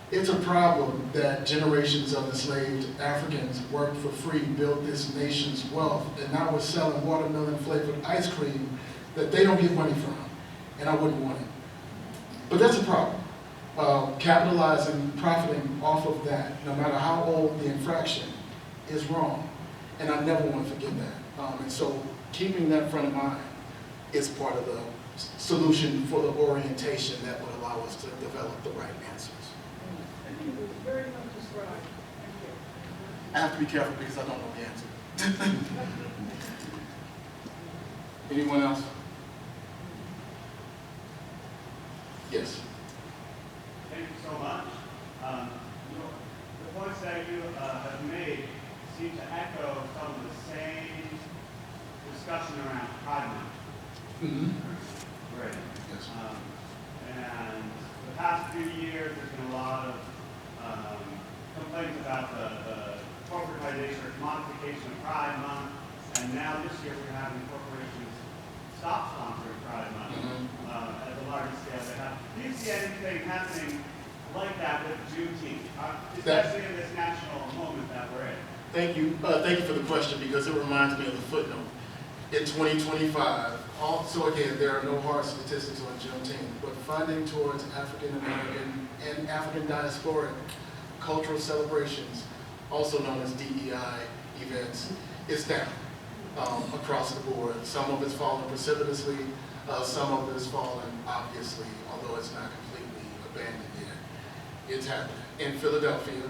It's a problem that generations of enslaved Africans worked for free, built this nation's wealth, and now we're selling watermelon flavored ice cream that they don't get money from, and I wouldn't want it. But that's a problem. Capitalizing, profiting off of that, no matter how old the infraction, is wrong. And I never want to forget that. And so keeping that front of mind is part of the solution for the orientation that would allow us to develop the right answers. Thank you. Very much described. Thank you. I have to be careful because I don't know the answer. Anyone else? Yes. Thank you so much. The points that you have made seem to echo some of the same discussion around Pride Month. Mm-hmm. Great. Yes. And the past few years, there's been a lot of complaints about the corporatization or commodification of Pride Month. And now this year, we're having corporations stop sponsoring Pride Month at the largest scale they have. Do you see anything happening like that with Juneteenth, especially in this national moment that we're in? Thank you. Thank you for the question because it reminds me of the footnote. In 2025, also again, there are no hard statistics on Juneteenth, but funding towards African American and African diasporic cultural celebrations, also known as DEI events, is down across the board. Some of it's fallen precipitously, some of it has fallen obviously, although it's not completely abandoned yet. It's happening. In Philadelphia,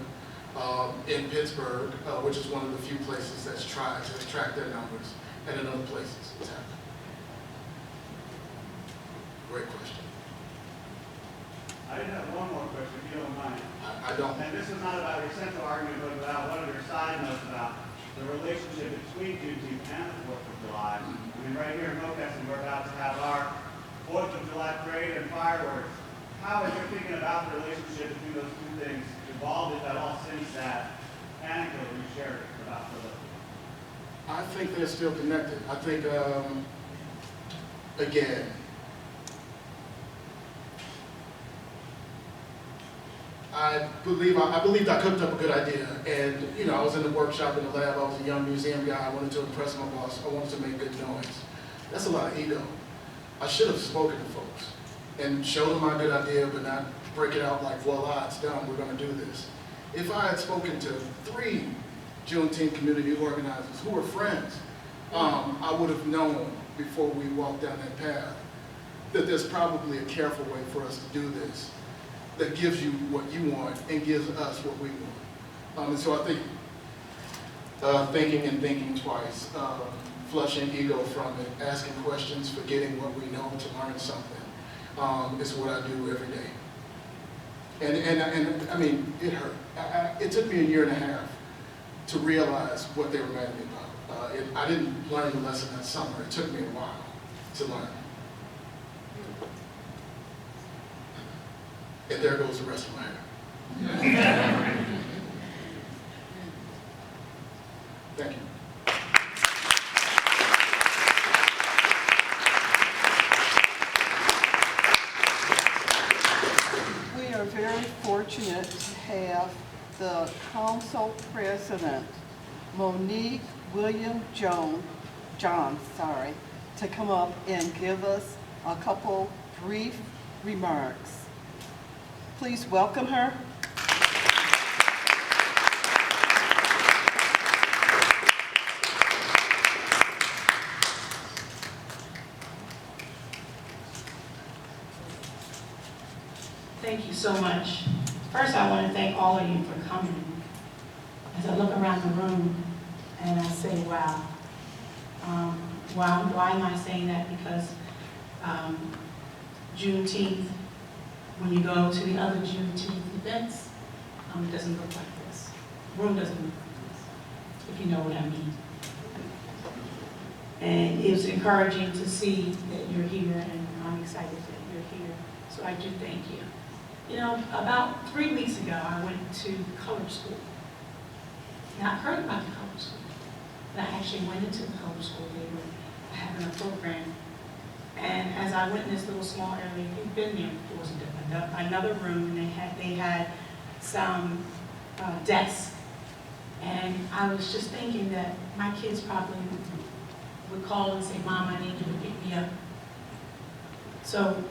in Pittsburgh, which is one of the few places that's tried to track their numbers, and in other places it's happening. Great question. I did have one more question, if you don't mind. I don't. And this is not about your central argument, but about one of your side notes about the relationship between Juneteenth and the 4th of July. I mean, right here in Hockessin, we're about to have our 4th of July parade and fireworks. How has your thinking about the relationship between those two things evolved, if at all, since that anecdote you shared about Philadelphia? I think they're still connected. I think, again, I believed I cooked up a good idea, and I was in the workshop in the lab. I was a young museum guy. I wanted to impress my boss. I wanted to make good noise. That's a lot of ego. I should have spoken to folks and showed them my good idea, but not break it out like, voila, it's done. We're going to do this. If I had spoken to 3 Juneteenth community organizers who were friends, I would have known before we walked down that path that there's probably a careful way for us to do this that gives you what you want and gives us what we want. And so I think thinking twice, flushing ego from it, asking questions, forgetting what we know to learn something, is what I do every day. And I mean, it hurt. It took me a year and a half to realize what they were mad at me about. I didn't learn the lesson that summer. It took me a while to learn. And there goes the rest of my hair. Thank you. We are very fortunate to have the council president, Monique William John, to come up and give us a couple brief remarks. Please welcome her. Thank you so much. First, I want to thank all of you for coming. As I look around the room and I say, wow. Why am I saying that? Because Juneteenth, when you go to the other Juneteenth events, it doesn't look like this. The room doesn't look like this, if you know what I mean. And it's encouraging to see that you're here, and I'm excited that you're here. So I do thank you. About 3 weeks ago, I went to color school. And I heard about the color school. And I actually went into the color school. They were having a program. And as I went in this little small area, if you've been there, there was another room, and they had some desks. And I was just thinking that my kids probably would call and say, Mom, I need you to pick me up. So,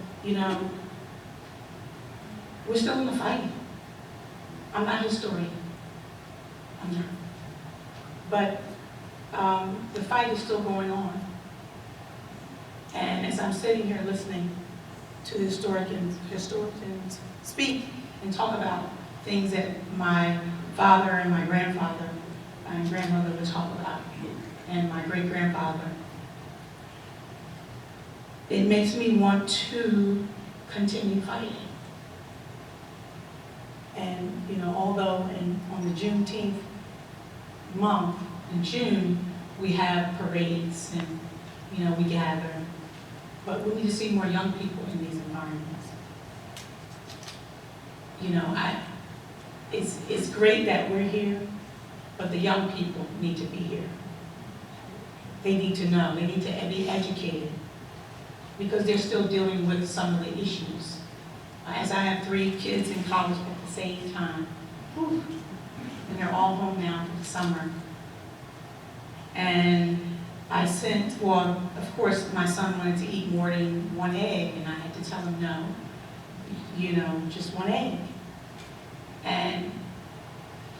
we're still in the fight. I'm not a historian. I'm not. But the fight is still going on. And as I'm sitting here listening to the historians speak and talk about things that my father and my grandfather and grandmother would talk about, and my great-grandfather, it makes me want to continue fighting. And, you know, although on the Juneteenth month in June, we have parades and, you know, we gather, but we need to see more young people in these environments. You know, it's great that we're here, but the young people need to be here. They need to know, they need to be educated, because they're still dealing with some of the issues. As I have 3 kids in college at the same time, and they're all home now for the summer. And I sent, well, of course, my son wanted to eat more than 1 egg, and I had to tell him no, you know, just 1 egg. And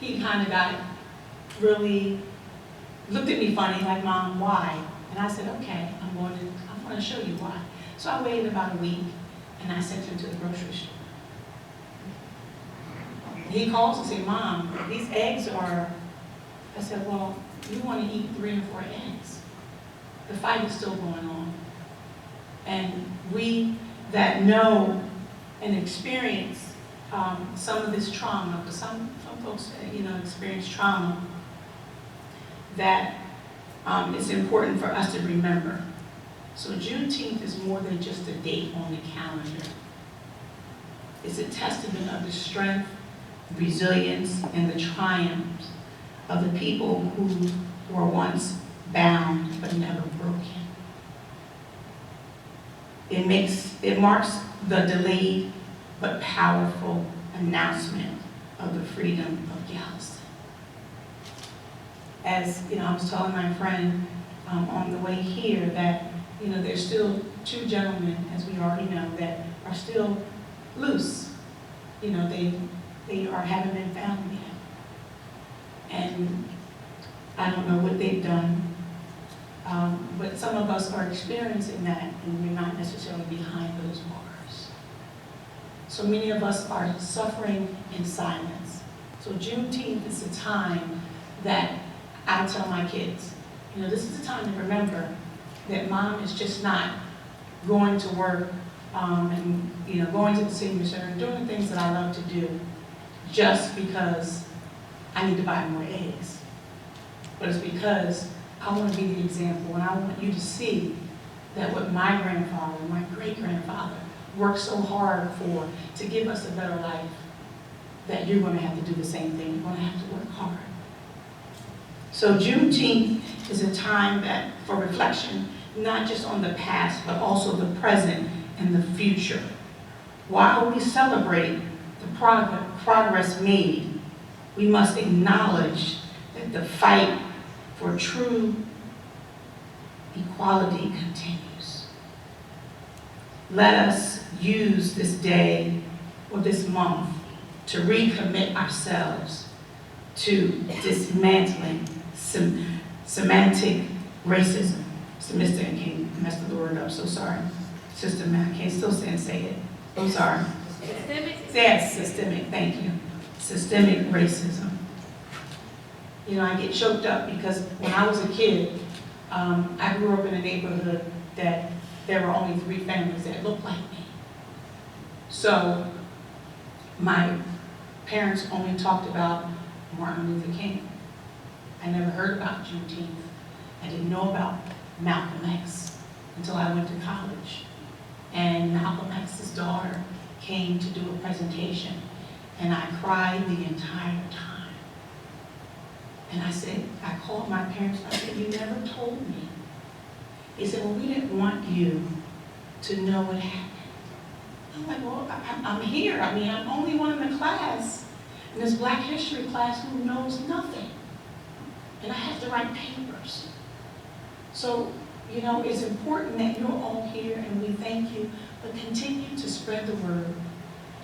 he kind of got really, looked at me funny, like, Mom, why? And I said, okay, I'm going to show you why. So I waited about a week, and I sent him to the grocery store. He calls and said, Mom, these eggs are, I said, well, you want to eat 3 or 4 eggs. The fight is still going on. And we that know and experience some of this trauma, but some folks, you know, experience trauma, that it's important for us to remember. So Juneteenth is more than just a date on the calendar. It's a testament of the strength, resilience, and the triumphs of the people who were once bound but never broken. It marks the delayed but powerful announcement of the freedom of Galveston. As you know, I was telling my friend on the way here that, you know, there's still 2 gentlemen, as we already know, that are still loose. You know, they haven't been found yet. And I don't know what they've done, but some of us are experiencing that, and we're not necessarily behind those bars. So many of us are suffering in silence. So Juneteenth is a time that I tell my kids, you know, this is the time to remember that Mom is just not going to work and, you know, going to the senior center and doing the things that I love to do just because I need to buy more eggs. But it's because I want to be the example, and I want you to see that what my grandfather, my great-grandfather worked so hard for to give us a better life, that you're going to have to do the same thing. You're going to have to work hard. So Juneteenth is a time for reflection, not just on the past, but also the present and the future. While we celebrate the progress made, we must acknowledge that the fight for true equality continues. Let us use this day or this month to recommit ourselves to dismantling semantic racism. Mr. I can't mess the word up, so sorry. Sister, I can't still say it. I'm sorry. Systemic? Yes, systemic, thank you. Systemic racism. You know, I get choked up because when I was a kid, I grew up in a neighborhood that there were only 3 families that looked like me. So my parents only talked about Martin Luther King. I never heard about Juneteenth. I didn't know about Malcolm X until I went to college. And Malcolm X's daughter came to do a presentation, and I cried the entire time. And I called my parents, and I said, you never told me. He said, well, we didn't want you to know what happened. I'm like, well, I'm here. I mean, I'm only one in the class, in this Black History class, who knows nothing. And I have to write papers. So, you know, it's important that you're all here, and we thank you, but continue to spread the word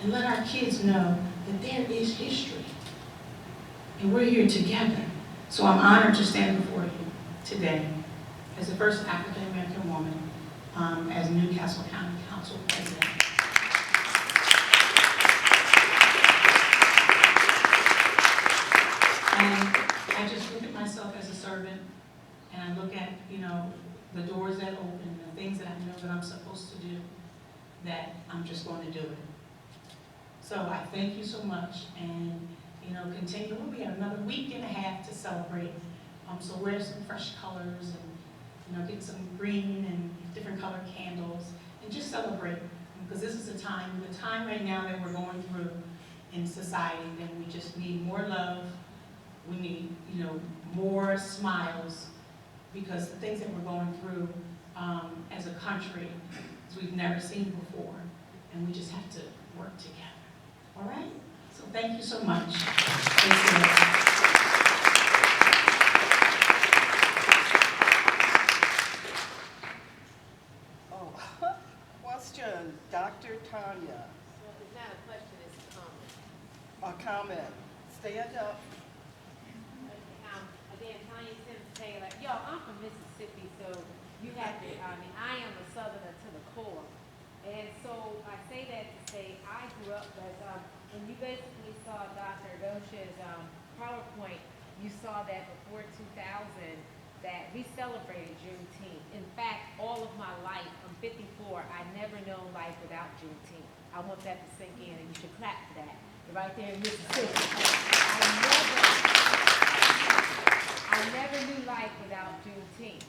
and let our kids know that there is history. And we're here together. So I'm honored to stand before you today as the first African-American woman as Newcastle County Council President. And I just look at myself as a servant, and I look at, the doors that open, the things that I know that I'm supposed to do, that I'm just going to do it. So I thank you so much, and, continue. We have another week and a half to celebrate. So wear some fresh colors and, get some green and different colored candles, and just celebrate. Because this is the time right now that we're going through in society, that we just need more love. We need, more smiles, because the things that we're going through as a country, as we've never seen before, and we just have to work together. All right? So thank you so much. Thank you. Question, Dr. Tanya. Well, it's not a question, it's a comment. A comment. Stand up. Again, Tanya Sims Taylor. Yo, I'm from Mississippi, so you have to, I am a Southerner to the core. And so I say that to say I grew up as, when you basically saw Dr. Dosha's PowerPoint, you saw that before 2000, that we celebrated Juneteenth. In fact, all of my life, I'm 54, I never known life without Juneteenth. I want that to sink in, and you should clap for that. You're right there in Mississippi. I never knew life without Juneteenth.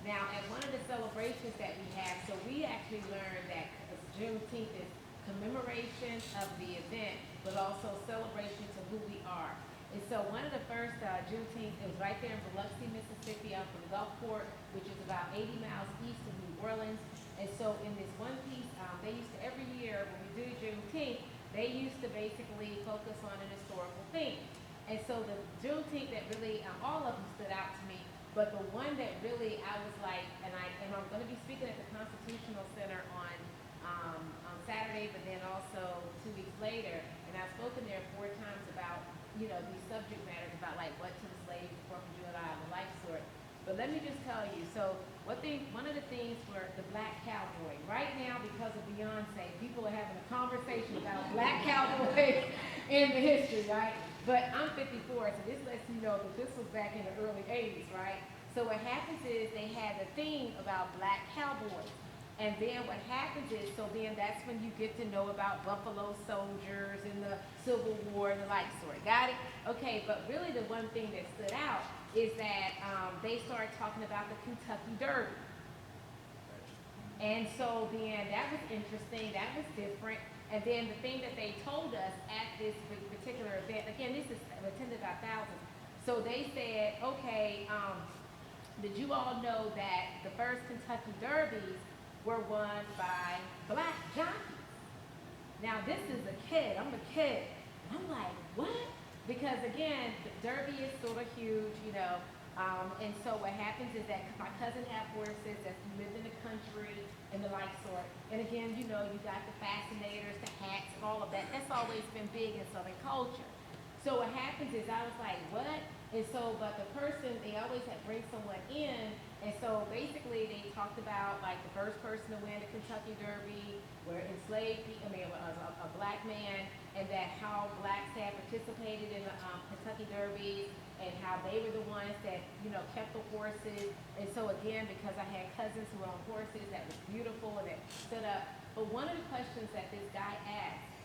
Now, at one of the celebrations that we have, so we actually learned that Juneteenth is commemoration of the event, but also celebration to who we are. And so one of the first Juneteenth, it was right there in Biloxi, Mississippi, out from the Gulfport, which is about 80 miles east of New Orleans. And so in this one piece, they used to, every year when we do Juneteenth, they used to basically focus on an historical theme. And so the Juneteenth that really, all of them stood out to me, but the one that really I was like, and I'm going to be speaking at the Constitutional Center on Saturday, but then also 2 weeks later, and I've spoken there 4 times about, these subject matters about like what to the slaves, from July, and the like sort. But let me just tell you, so one of the things for the black cowboy, right now because of Beyonce, people are having a conversation about black cowboys in the history, right? But I'm 54, so this lets you know that this was back in the early 80s, right? So what happens is they had a theme about black cowboys. And then what happens is, so then that's when you get to know about Buffalo Soldiers and the Civil War and the like sort. Got it? Okay, but really the one thing that stood out is that they started talking about the Kentucky Derby. And so then that was interesting, that was different. And then the thing that they told us at this particular event, again, this is attended by thousands. So they said, okay, did you all know that the first Kentucky Derbies were won by black jockeys? Now this is a kid, I'm a kid. And I'm like, what? Because again, the Derby is sort of huge, and so what happens is that my cousin had horses that lived in the country and the like sort. And again, you got the fascinators, the hats, and all of that. That's always been big in Southern culture. So what happens is I was like, what? And so, but the person, they always had bring someone in, and so basically they talked about like the first person to win the Kentucky Derby, where enslaved people, a black man, and that how blacks had participated in the Kentucky Derby, and how they were the ones that, kept the horses. And so again, because I had cousins who were on horses, that was beautiful and that stood up. But one of the questions that this guy asked,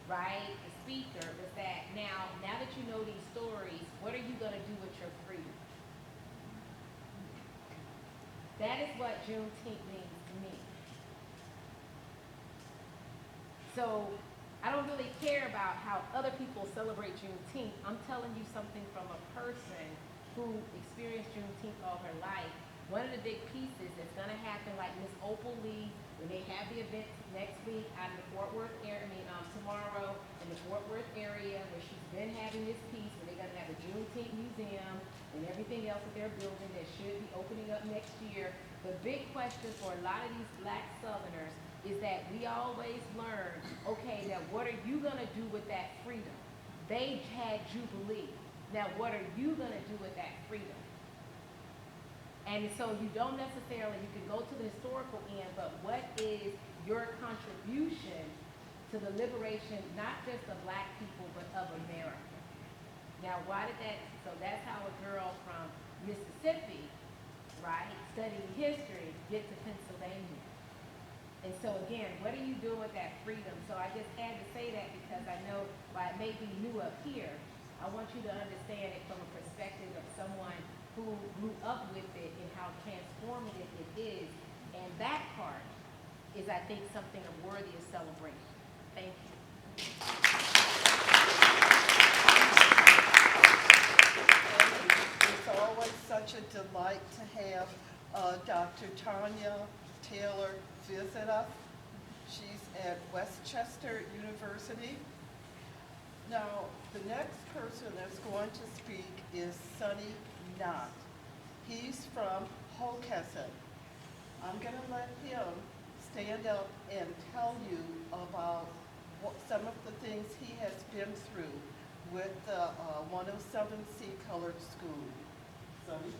right, the speaker, was that now that you know these stories, what are you going to do with your freedom? That is what Juneteenth means to me. So I don't really care about how other people celebrate Juneteenth. I'm telling you something from a person who experienced Juneteenth all her life. One of the big pieces that's going to happen, like Miss Opal Lee, when they have the event next week out in the Fort Worth area, tomorrow in the Fort Worth area, where she's been having this piece, where they're going to have a Juneteenth museum and everything else that they're building that should be opening up next year. The big question for a lot of these black Southerners is that we always learn, okay, now what are you going to do with that freedom? They had Jubilee. Now what are you going to do with that freedom? And so you don't necessarily, you can go to the historical end, but what is your contribution to the liberation, not just of black people, but of America? Now, why did that, so that's how a girl from Mississippi, right, studying history, get to Pennsylvania. And so again, what are you doing with that freedom? So I just had to say that because I know while it may be new up here, I want you to understand it from a perspective of someone who grew up with it and how transformative it is. And that part is, I think, something worthy of celebration. Thank you. It's always such a delight to have Dr. Tanya Taylor visit us. She's at Westchester University. Now, the next person that's going to speak is Sonny Knott. He's from Hockessin. I'm going to let him stand up and tell you about some of the things he has been through with the 107C Colored School. Sonny?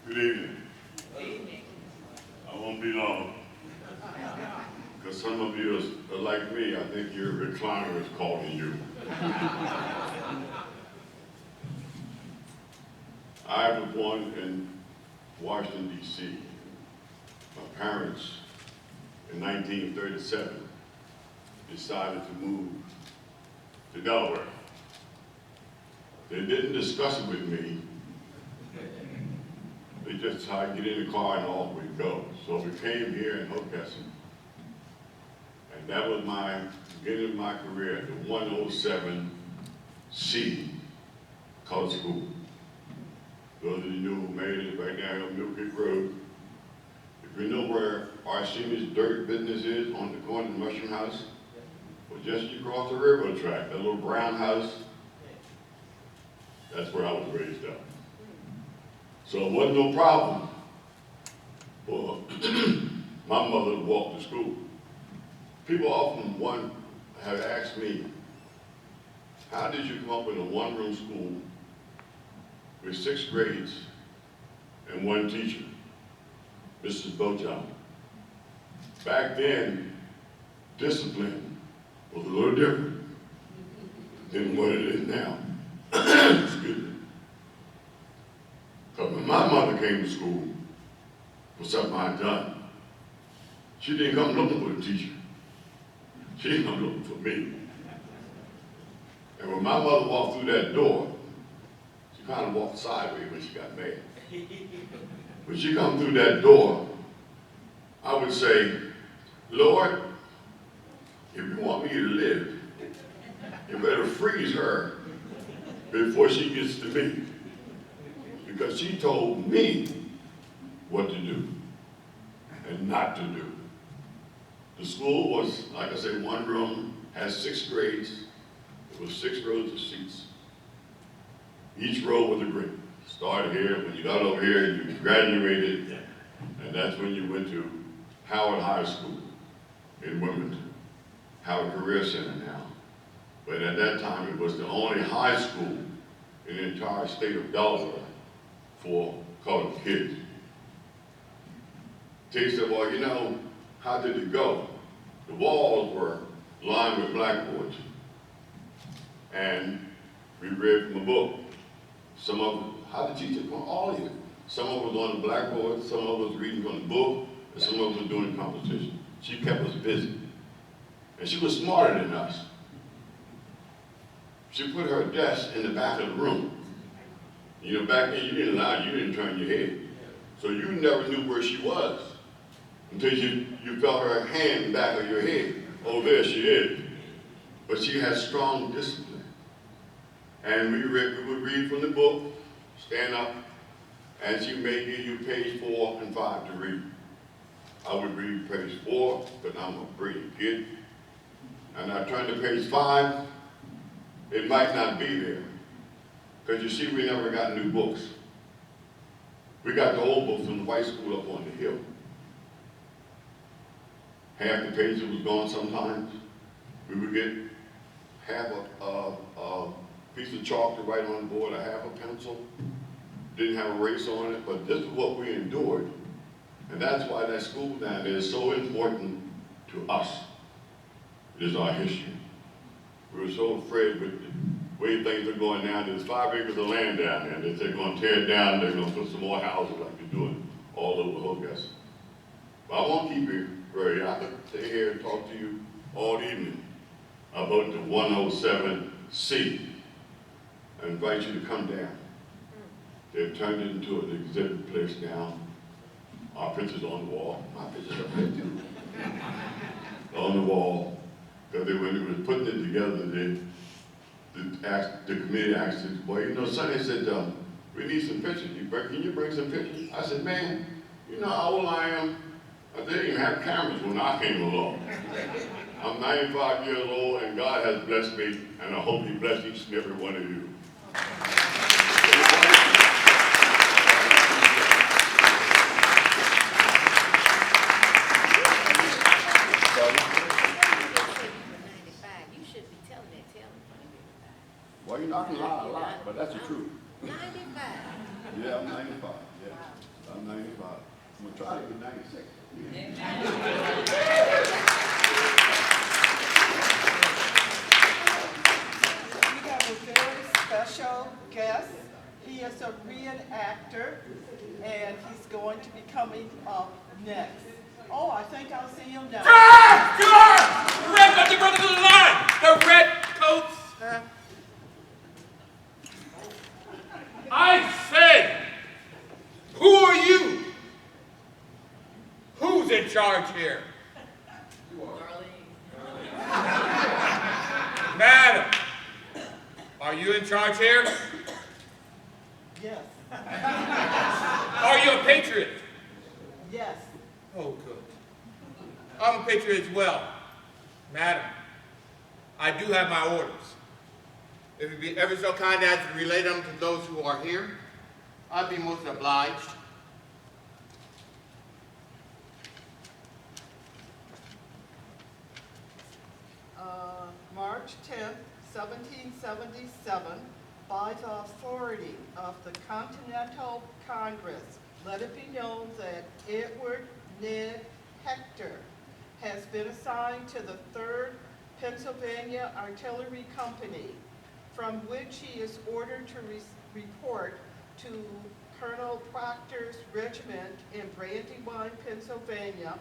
Good evening. I won't be long. Because some of you are like me, I think your recliner is calling you. I was born in Washington, D.C. My parents, in 1937, decided to move to Delaware. They didn't discuss it with me. They just decided to get in the car and off we go. So we came here in Hockessin. And that was my beginning of my career at the 107C Colored School. Those of you who made it right now on Mill Creek Road. If you know where our senior's dirt business is on the corner of the Mushroom House, or just across the railroad track, that little brown house, that's where I was raised up. So it wasn't no problem for my mother to walk to school. People often have asked me, how did you come up with a one-room school with 6 grades and 1 teacher, Mrs. Bojown? Back then, discipline was a little different than what it is now. Excuse me. Because when my mother came to school for something I'd done, she didn't come looking for a teacher. She didn't come looking for me. And when my mother walked through that door, she kind of walked sideways when she got mad. When she come through that door, I would say, Lord, if you want me to live, you better freeze her before she gets to me. Because she told me what to do and not to do. The school was, like I said, 1 room, has 6 grades. It was 6 rows of seats. Each row was a grade. Started here, when you got over here, you graduated, and that's when you went to Howard High School in Wilmington, Howard Career Center now. But at that time, it was the only high school in the entire state of Delaware for colored kids. They said, well, you know, how did it go? The walls were lined with blackboards. And we read from a book. Some of it, how the teacher, all of it. Some of it was on the blackboard, some of it was reading from the book, and some of it was doing competition. She kept us busy. And she was smarter than us. She put her desk in the back of the room. You know, back then you didn't turn your head. So you never knew where she was until you felt her hand in the back of your head. Oh, there she is. But she had strong discipline. And we would read from the book, stand up, and she may give you page 4 and 5 to read. I would read page 4, but I'm a brilliant kid. And I turned to page 5, it might not be there. Because you see, we never got new books. We got the old books from the white school up on the hill. Half the pages was gone sometimes, We would get half a piece of chalk to write on the board, a half a pencil. Didn't have a race on it, but this is what we endured. And that's why that school down there is so important to us. It is our history. We were so afraid with the way things are going down. There's 5 acres of land down there. They're going to tear it down. They're going to put some more houses like they're doing all over Hockessin. But I won't keep you very. I could stay here and talk to you all evening about the 107C. I invite you to come down. They've turned it into an exhibit place now. Our pictures on the wall. My pictures are right there. On the wall. Because when they were putting it together, the committee asked us, well, you know, Sonny said, we need some pictures. Can you bring some pictures? I said, man, you know how old I am? They didn't even have cameras when I came along. I'm 95 years old, and God has blessed me, and I hope He bless each and every one of you. Well, you're not gonna lie a lot, but that's the truth. 95. Yeah, I'm 95. Yeah, I'm 95. I'm gonna try to get 96. We have a very special guest. He is a reenactor, and he's going to be coming up next. Oh, I think I'll see him now. The red got the brothers of the line! The red coats! I said, who are you? Who's in charge here? You are. Madam, are you in charge here? Yes. Are you a patriot? Yes. Oh, good. I'm a patriot as well. Madam, I do have my orders. If you'd be ever so kind as to relay them to those who are here, I'd be most obliged. March 10th, 1777, by the authority of the Continental Congress, let it be known that Edward Ned Hector has been assigned to the 3rd Pennsylvania Artillery Company, from which he is ordered to report to Colonel Proctor's regiment in Brandywine, Pennsylvania,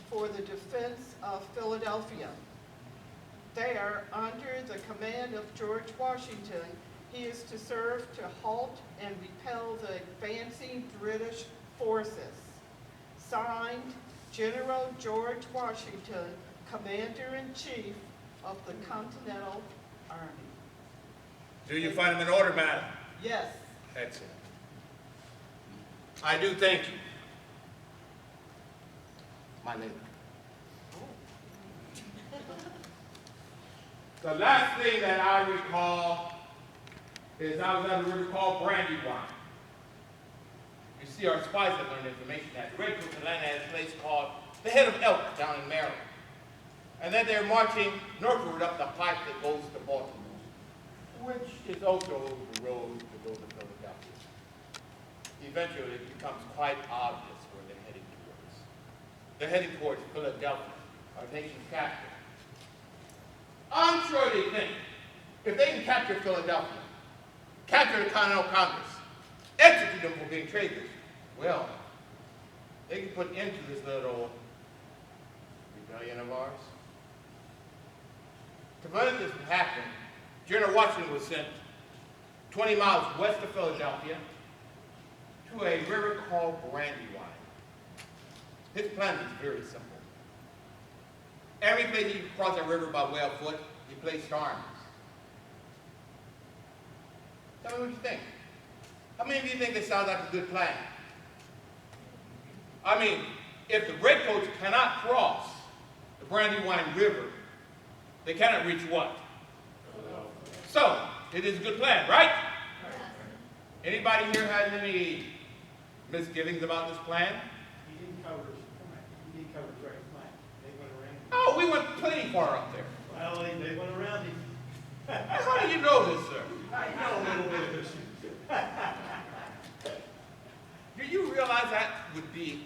for the defense of Philadelphia. There, under the command of George Washington, he is to serve to halt and repel the advancing British forces. Signed, General George Washington, Commander-in-Chief of the Continental Army. Do you find them in order, madam? Yes. Excellent. I do thank you. My neighbor. The last thing that I recall is I was at a river called Brandywine. You see, our spies have learned information that the Redcoats had landed at a place called the Head of Elk down in Maryland. And then they're marching northward up the pipe that goes to Baltimore, which is also the road to go to Philadelphia. Eventually, it becomes quite obvious where they're heading towards. They're heading towards Philadelphia, our nation's capital. I'm sure they think if they can capture Philadelphia, capture the Continental Congress, execute them for being traitors, well, they can put end to this little rebellion of ours. To prevent this from happening, General Washington was sent 20 miles west of Philadelphia to a river called Brandywine. His plan is very simple. Every place he could cross that river by way of foot, he placed armies. Tell me what you think. How many of you think this sounds like a good plan? I mean, if the Redcoats cannot cross the Brandywine River, they cannot reach what? So, it is a good plan, right? Anybody here has any misgivings about this plan? He didn't cover his direct plan. They went around. Oh, we went plenty far up there. Well, know, they went around him. How do you know this, sir? I know a little bit of history. Do you realize that would be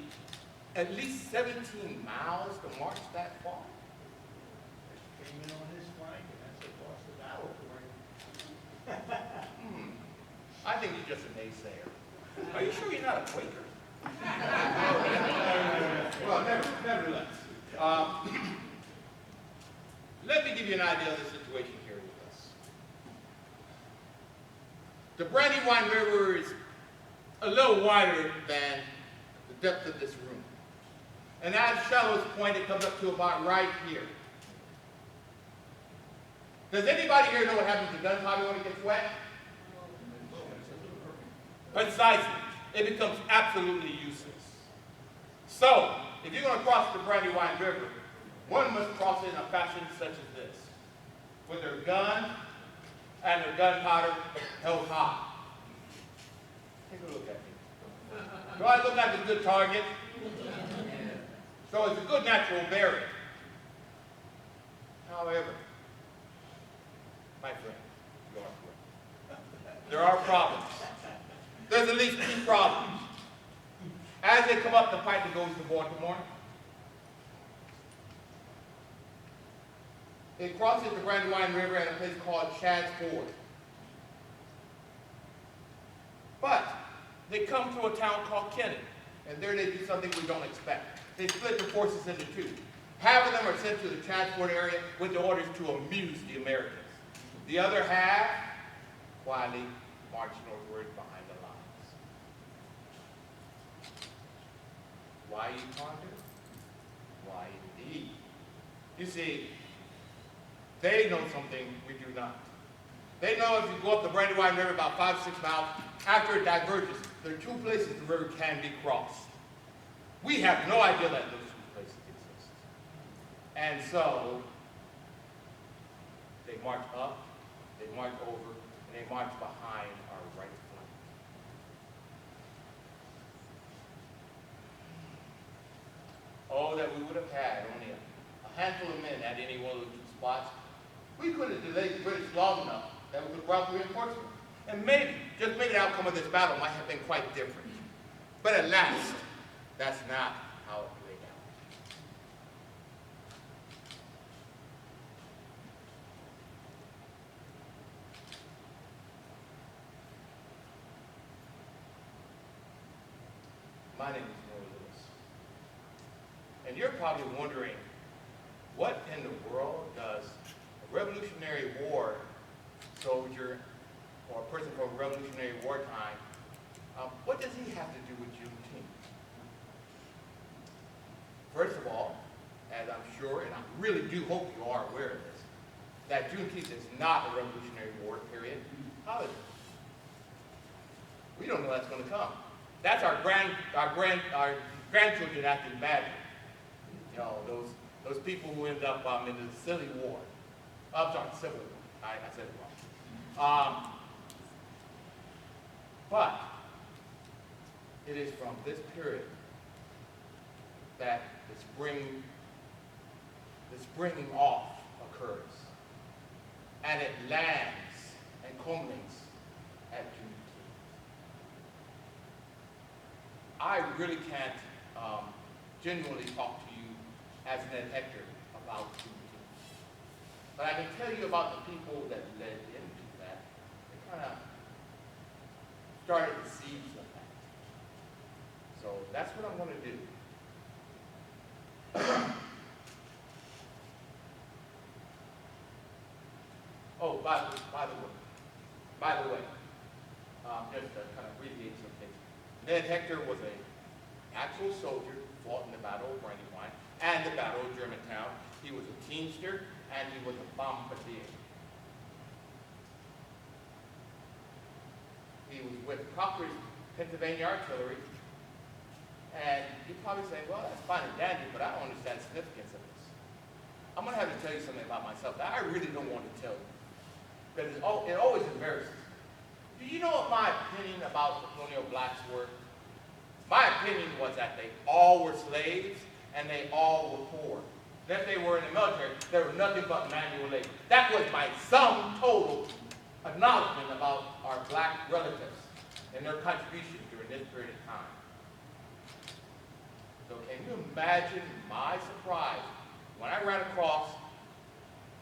at least 17 miles to march that far? Came in on his flank, and that's what lost the battle for him. I think you're just a naysayer. Are you sure you're not a Quaker? Well, nevertheless, let me give you an idea of the situation here with us. The Brandywine River is a little wider than the depth of this room. And as Shallow's Point, it comes up to about right here. Does anybody here know what happens to gunpowder when it gets wet? Precisely. It becomes absolutely useless. So, if you're going to cross the Brandywine River, one must cross it in a fashion such as this, with their gun and their gunpowder held high. Take a look at me. Do I look like a good target? So it's a good natural barrier. However, my friend, you are correct. There are problems. There's at least 2 problems. As they come up the pipe that goes to Baltimore, it crosses the Brandywine River at a place called Chad's Ford. But they come to a town called Kennet, and there they do something we don't expect. They split the forces into 2. Half of them are sent to the Chad's Ford area with the orders to amuse the Americans. The other half quietly march northward behind the lines. Why, you ponder? Why indeed? You see, they know something we do not. They know if you go up the Brandywine River about 5 or 6 miles, after it diverges, there are 2 places the river can be crossed. We have no idea that those 2 places exist. And so, they march up, they march over, and they march behind our right flank. Oh, that we would have had only a handful of men at any one of those 2 spots. We could have delayed the British long enough that we could route reinforcements. And maybe, just maybe the outcome of this battle might have been quite different. But at last, that's not how it played out. My name is Noah Lewis. And you're probably wondering, what in the world does a Revolutionary War soldier or a person from Revolutionary War time, what does he have to do with Juneteenth? First of all, as I'm sure, and I really do hope you are aware of this, that Juneteenth is not a Revolutionary War period holiday. We don't know that's going to come. That's our grandchildren acting badly. You know, those people who end up in the silly war. I'm sorry, Civil War. I said it wrong. But it is from this period that the springing off occurs. And it lands and culminates at Juneteenth. I really can't genuinely talk to you as an Hector about Juneteenth. But I can tell you about the people that led into that. They kind of started the seeds of that. So that's what I'm going to do. Oh, by the way, just to kind of abbreviate some things. Ned Hector was an actual soldier, fought in the Battle of Brandywine and the Battle of Germantown. He was a teamster and he was a bombardier. He was with Proctor's Pennsylvania Artillery, and you'd probably say, well, that's fine and dandy, but I don't understand the significance of this. I'm going to have to tell you something about myself that I really don't want to tell you, because it always embarrasses me. Do you know what my opinion about the colonial blacks were? My opinion was that they all were slaves and they all were poor. that they were in the military, they were nothing but manual labor. That was my sum total acknowledgement about our black relatives and their contribution during this period of time. So can you imagine my surprise when I ran across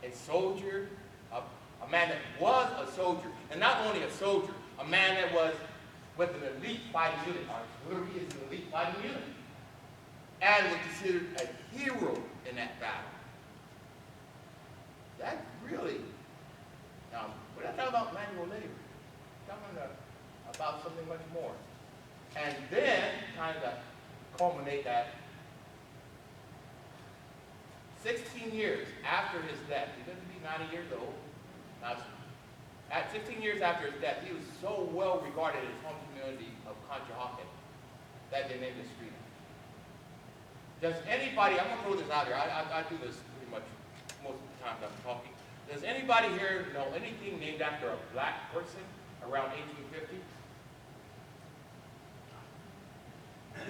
a soldier, a man that was a soldier, and not only a soldier, a man that was with an elite fighting unit. Artillery is an elite fighting unit, and was considered a hero in that battle. That really, now, we're not talking about manual labor. We're talking about something much more. And then, kind of culminate that, 16 years after his death, he lived to be 90 years old. Now, at 16 years after his death, he was so well regarded in his home community of Hockessin that they named the street. Does anybody, I'm going to throw this out here, I do this pretty much most of the time I'm talking. Does anybody here know anything named after a black person around 1850?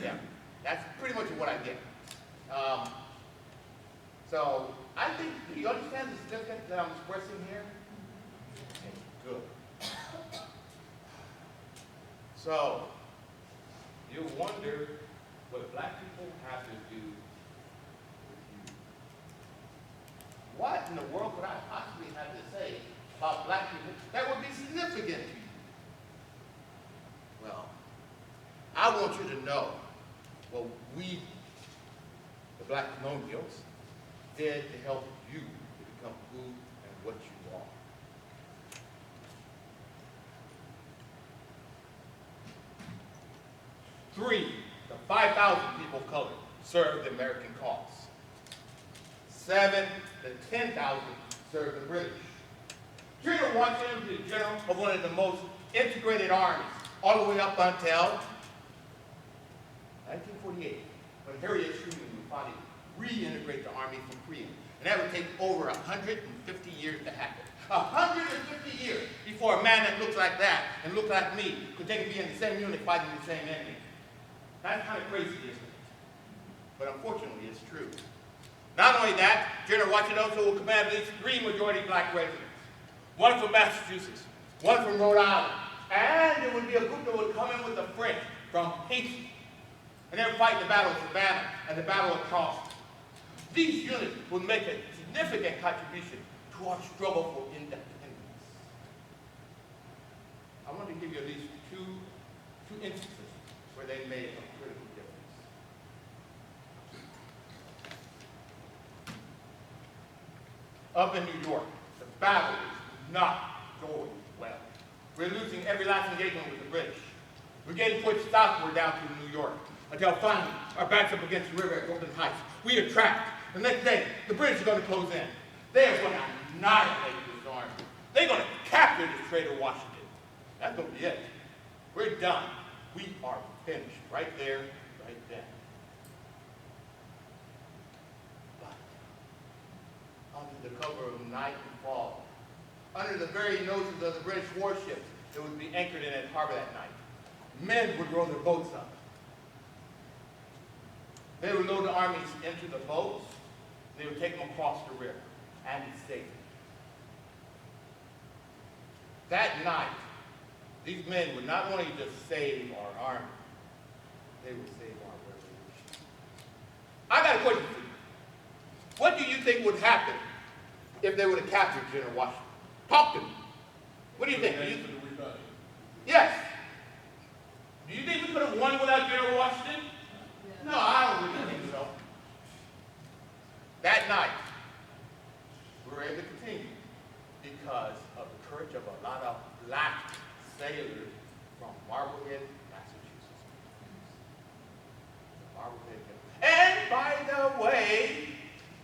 Yeah, that's pretty much what I get. So I think, do you understand the significance that I'm expressing here? Okay, good. So, you wonder what black people have to do with you. What in the world could I possibly have to say about black people that would be significant to you? Well, I want you to know what we, the black colonials, did to help you to become who and what you are. Three, the 5,000 people of color served the American cause. 7, the 10,000 served the British. General Washington was the general of one of the most integrated armies, all the way up until 1948, when Harry S. Truman would finally reintegrate the army from Korea. And that would take over 150 years to happen. 150 years before a man that looks like that and looks like me could take and be in the same unit fighting the same enemy. That's kind of crazy, isn't it? But unfortunately, it's true. Not only that, General Washington also will command at least 3 majority black regiments. One from Massachusetts, one from Rhode Island, and there would be a group that would come in with the French from Haiti. And they would fight the Battle of Savannah and the Battle of Charleston. These units would make a significant contribution to our struggle for independence. I want to give you at least two instances where they made a critical difference. Up in New York, the battle is not going well. We're losing every last engagement with the British. We're getting pushed southward down to New York until finally our backs up against the river at Golden Heights. We are trapped. The next day, the British are going to close in. They're going to annihilate this army. They're going to capture this traitor Washington. That's going to be it. We're done. We are finished. Right there, right then. But under the cover of night and fog, under the very noses of the British warships that would be anchored in that harbor that night, men would row their boats up. They would load the armies into the boats. They would take them across the river and be safe. That night, these men would not only just save our army, they would save our revolution. I got a question for you. What do you think would happen if they would have captured General Washington? Talk to me. What do you think? Yes. Do you think we could have won without General Washington? No, I don't really think so. That night, we were able to continue because of the courage of a lot of black sailors from Marblehead, Massachusetts. Marblehead. And by the way,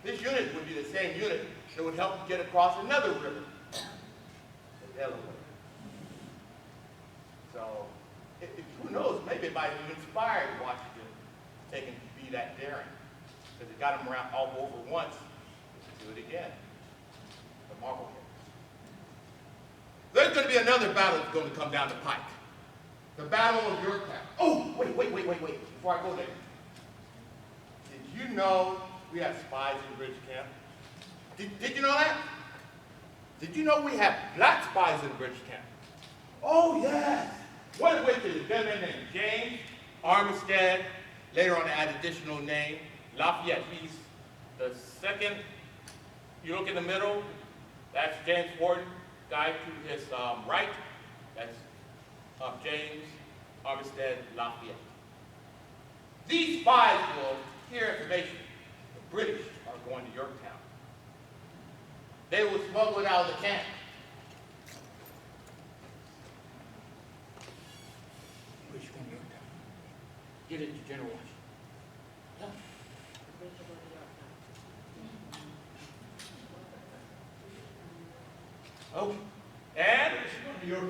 this unit would be the same unit that would help get across another river, the Delaware. So, who knows, maybe it might have inspired Washington to be that daring. Because it got him around all over once, let's do it again. The Marblehead. There's going to be another battle that's going to come down the pike. The Battle of Yorktown. Oh, wait. Before I go there. Did you know we have spies in British camp. Did you know that? Did you know we have black spies in British camp? Oh, yes. One of which is a gentleman named James Armistead. Later on, add additional name, Lafayette. He's the second. You look in the middle, that's James Warden. Guy to his right, that's James Armistead Lafayette. These spies will hear information. The British are going to Yorktown. They will smuggle it out of the camp. British going to Yorktown. Get it to General Washington. Yeah. Okay. And there it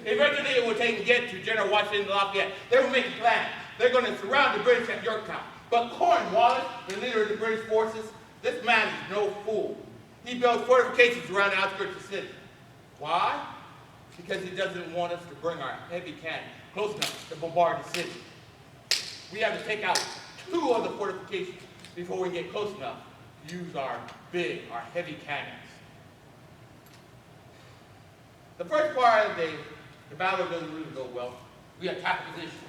is. Eventually it will take and get to General Washington Lafayette. They will make a plan. They're going to surround the British at Yorktown. But Cornwallis, the leader of the British forces, this man is no fool. He built fortifications around the outskirts of the city. Why? Because he doesn't want us to bring our heavy cannon close enough to bombard the city. We have to take out 2 of the fortifications before we get close enough to use our heavy cannons. The first part of the battle doesn't really go well. We attack a position.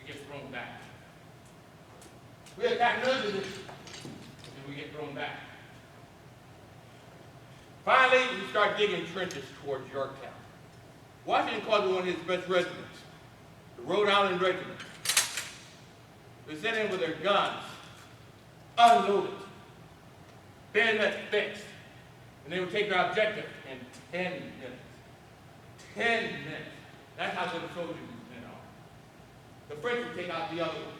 We get thrown back. We attack another position. And we get thrown back. Finally, we start digging trenches towards Yorktown. Washington calls it one of his best regiments, the Rhode Island Regiment. They sent in with their guns, unloaded, bayonets fixed, and they would take their objective in 10 minutes. 10 minutes. That's how good soldiers you know. The French would take out the other one.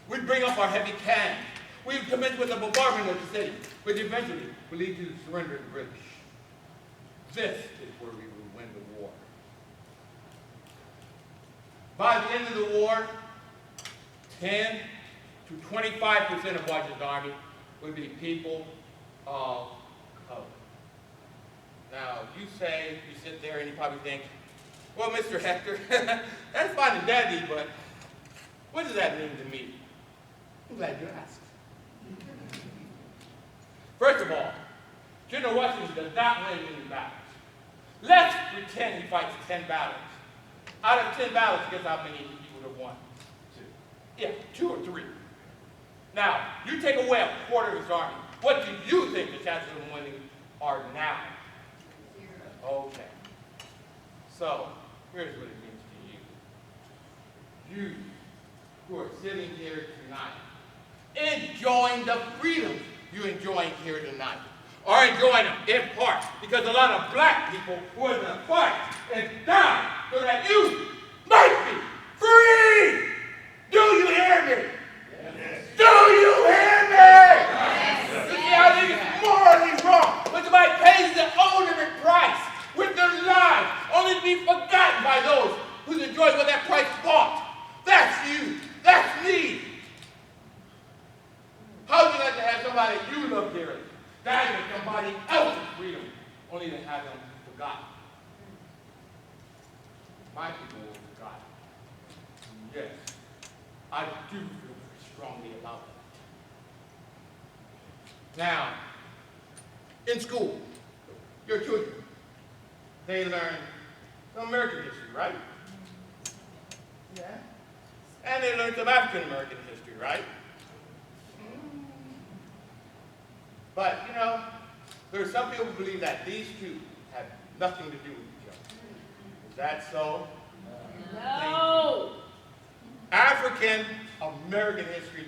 We'd bring up our heavy cannons. We'd commence with the bombardment of the city, which eventually would lead to the surrender of the British. This is where we would win the war. By the end of the war, 10 to 25% of Washington's army would be people of color. Now, you sit there and you probably think, well, Mr. Hector, that's fine and dandy, but what does that mean to me? I'm glad you asked. First of all, General Washington does not win many battles. Let's pretend he fights 10 battles. Out of 10 battles, guess how many he would have won? 2. Yeah, 2 or 3. Now, you take away a quarter of his army. What do you think the chances of him winning are now? 0. Okay. So, here's what it means to you. You who are sitting here tonight, enjoying the freedoms you're enjoying here tonight, are enjoying them in part because a lot of black people were going to fight and die so that you might be free. Do you hear me? Yes. Do you hear me? Yes. You see how this is morally wrong, but somebody pays the ultimate price with their lives, only to be forgotten by those who enjoy what that price bought. That's you. That's me. How would you like to have somebody you love dearly die for somebody else's freedom, only to have them forgotten? My people were forgotten. Yes, I do feel very strongly about that. Now, in school, your children, they learn some American history, right? Yeah. And they learn some African American history, right? But, you know, there are some people who believe that these two have nothing to do with each other. Is that so? No. African American history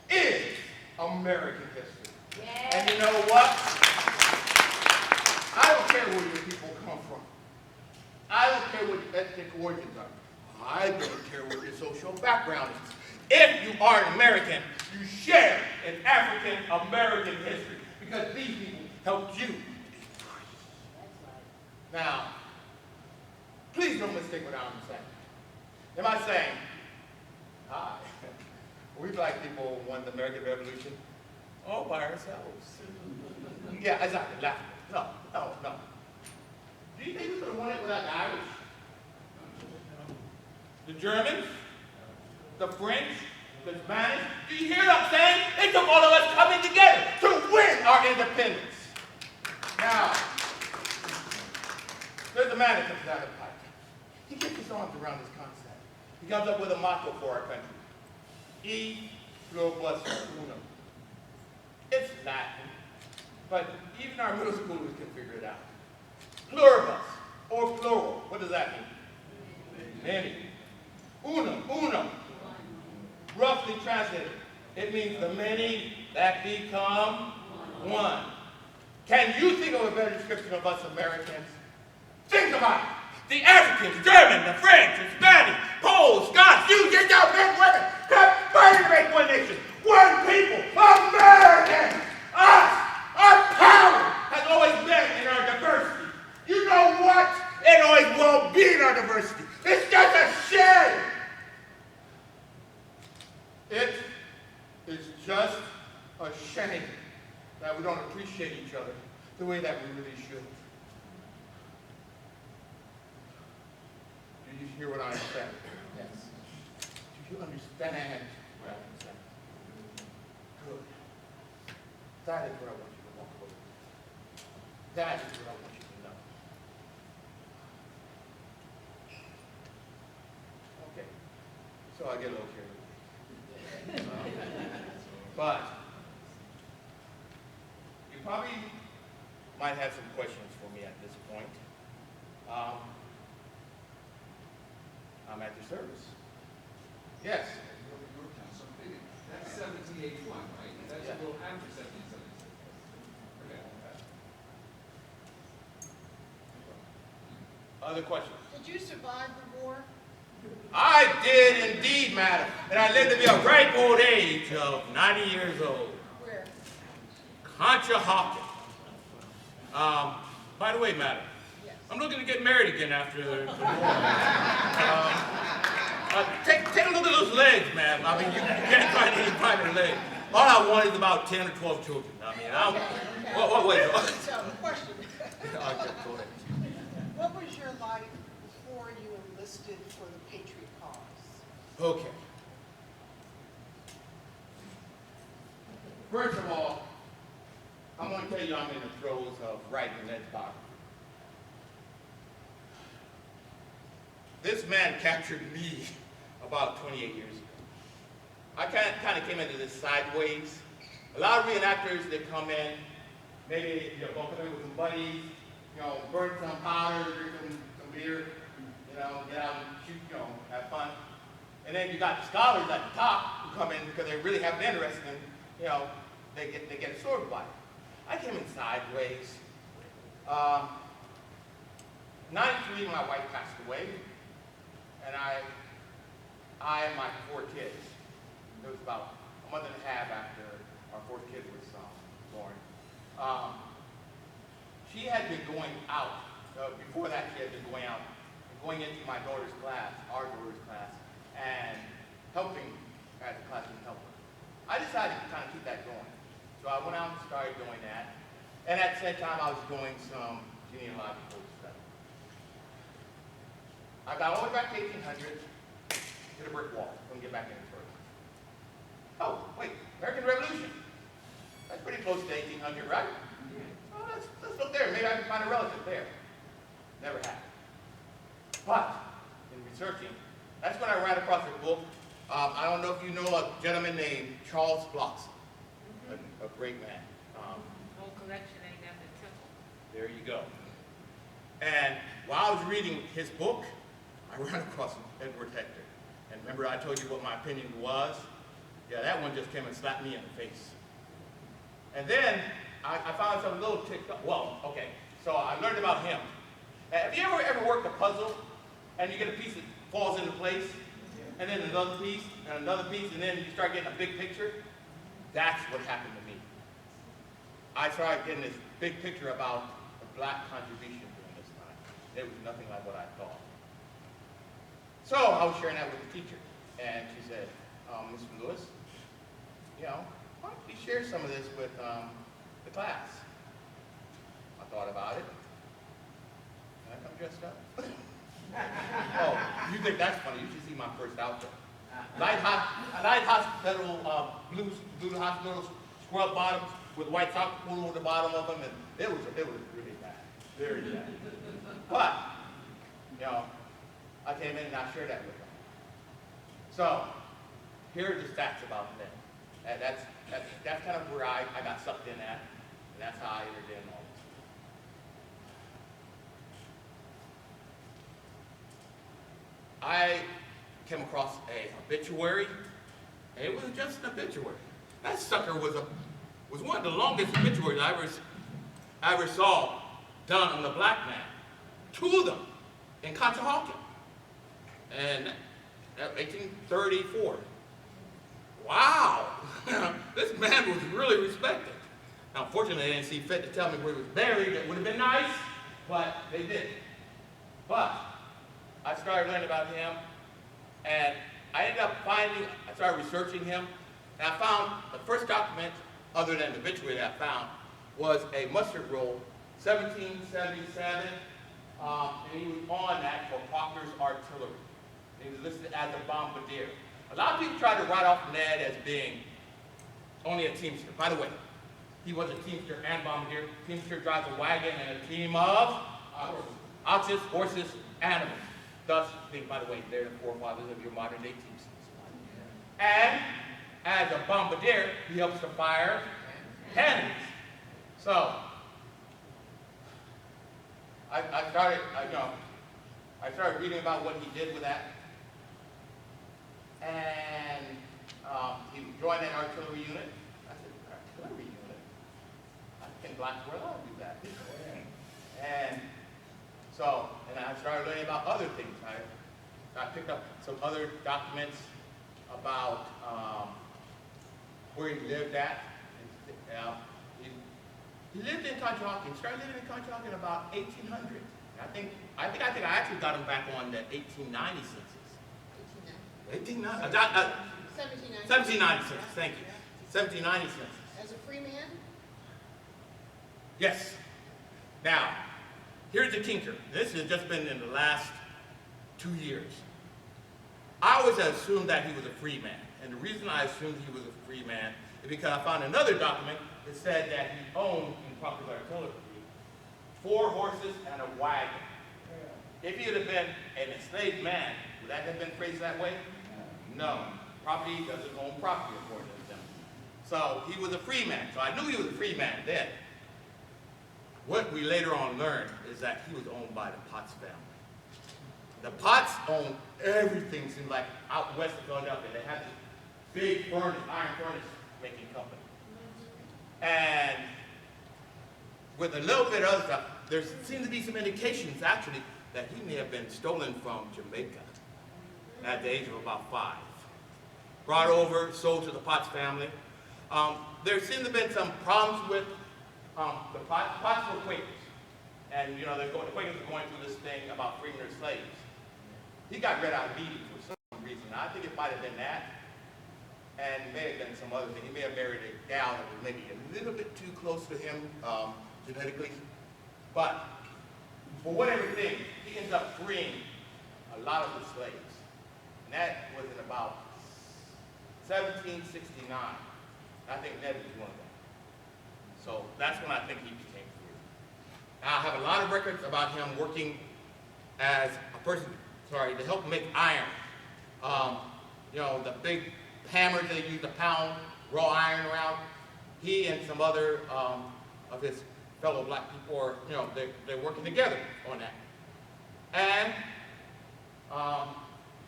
is American history. Yes. And you know what? I don't care where your people come from. I don't care what your ethnic origins are. I don't care what your social background is. If you are an American, you share in African American history because these people helped you. Now, please don't mistake what I'm saying. Am I saying, hi, we black people won the American Revolution all by ourselves? Yeah, exactly, laughing. No. Do you think we could have won it without the Irish? The Germans? The French? the Spanish. Do you hear what I'm saying? It took all of us coming together to win our independence. Now, there's a man that comes down the pipe. He gets his arms around this concept. He comes up with a motto for our country. E pluribus unum. It's Latin, but even our middle schoolers can figure it out. Pluribus, or plural, what does that mean? Many. Unum. Roughly translated, it means the many that become one. Can you think of a better description of us Americans? Think about it. The Africans, German, the French, the Spanish, Poles, Scots, you, men, women, combined to make one nation, one people, Americans. Us, our power has always been in our diversity. You know what? It always will be in our diversity. It's just a shame. It is just a shame that we don't appreciate each other the way that we really should. Do you hear what I'm saying? Yes. Do you understand what I'm saying? Good. That is what I want you to walk away with. That is what I want you to know. Okay. So I get a little carried away. But you probably might have some questions for me at this point. I'm at your service. Yes. That's 1781, right? That's a little after 1776. Okay. Other questions? Did you survive the war? I did indeed, madam. And I lived to be a ripe old age of 90 years old. Where? Concha Hockessin. By the way, madam, Yes. I'm looking to get married again after the war. Take a look at those legs, ma'am. I mean, you can't find any private legs. All I want is about 10 or 12 children. I mean, wait. So, question. Okay, go ahead. What was your life before you enlisted for the Patriot cause? Okay. First of all, I'm going to tell you I'm in the throes of writing an biography. This man captured me about 28 years ago. I kind of came into this sideways. A lot of reenactors that come in, maybe go come in with some buddies, burn some powder, drink some beer, get out and shoot, have fun. And then you got the scholars at the top who come in because they really have an interest in, they get absorbed by it. I came in sideways. 93, my wife passed away, and I and my 4 kids. It was about a month and a half after our 4th kid was born. She had been going out. Before that, she had been going out and going into my daughter's class, our daughter's class, and helping as a classroom helper. I decided to kind of keep that going. So I went out and started doing that. And at the same time, I was doing some genealogical stuff. I got all the way back to 1800, hit a brick wall, couldn't get back any further. Oh, wait, American Revolution. That's pretty close to 1800, right? Oh, let's look there. Maybe I can find a relative there. Never happened. But in researching, that's when I ran across a book. I don't know if you know a gentleman named Charles Blockson, a great man. Whole collection ain't got the temple. There you go. And while I was reading his book, I ran across Edward Hector. And remember I told you what my opinion was? Yeah, that one just came and slapped me in the face. And then I found some little ticked up. Well, okay, so I learned about him. Have you ever worked a puzzle and you get a piece that falls into place, and then another piece, and then you start getting a big picture? That's what happened to me. I started getting this big picture about the black contribution during this time. It was nothing like what I thought. So I was sharing that with the teacher, and she said, Mr. Lewis, why don't you share some of this with the class? I thought about it. Can I come dressed up? Oh, you think that's funny? You should see my first outfit. Light hospital, blue hospitals, scrub bottoms with white soccer pool on the bottom of them, and it was really bad, very bad. But, you know, I came in and I shared that with them. So, here are the stats about them. And that's kind of where I got sucked in at, and that's how I entered in all this. I came across a obituary, and it was just an obituary. That sucker was one of the longest obituaries I ever saw done on a black man. 2 of them in Hockessin, and 1834. Wow, this man was really respected. Now, unfortunately, they didn't see fit to tell me where he was buried. That would have been nice, but they didn't. But I started learning about him, and I ended up I started researching him, and I found the first document, other than the obituary that I found, was a mustard roll, 1777, and he was on that for Proctor's artillery. He was listed as a bombardier. A lot of people try to write off Ned as being only a teamster. By the way, he was a teamster and bombardier. Teamster drives a wagon and a team of oxes, horses, animals. Thus, by the way, they're the forefathers of your modern day teamsters. And as a bombardier, he helps to fire cannons. So, I started reading about what he did with that. And he joined an artillery unit. I said, artillery unit? I can Blacksburg, I'll do that. And so, and I started learning about other things. I picked up some other documents about where he lived at. He lived in Conshohocken. He started living in Conshohocken in about 1800. I think I actually got him back on the 1890 census. 1790 census, thank you. 1790 census. As a free man? Yes. Now, here's the tinker. This has just been in the last 2 years. I always assumed that he was a free man. And the reason I assumed he was a free man is because I found another document that said that he owned in Proctor's artillery 4 horses and a wagon. If he would have been an enslaved man, would that have been phrased that way? No. Property doesn't own property according to them. So he was a free man. So I knew he was a free man then. What we later on learned is that he was owned by the Potts family. The Potts owned everything, seemed like, out west of Philadelphia. They had this big furnace, iron furnace making company. And with a little bit of other stuff, there seems to be some indications, actually, that he may have been stolen from Jamaica at the age of about 5. Brought over, sold to the Potts family. There seemed to have been some problems with the Potts. Potts were Quakers. And, you know, the Quakers were going through this thing about freeing their slaves. He got read out immediately for some reason. I think it might have been that. And may have been some other thing. He may have married a gal that was maybe a little bit too close to him genetically. But for whatever thing, he ends up freeing a lot of the slaves. And that was in about 1769. I think Ned was one of them. So that's when I think he became free. Now, I have a lot of records about him working as a person, to help make iron. You know, the big hammers they used to pound raw iron around. He and some other of his fellow black people are, you know, they're working together on that. And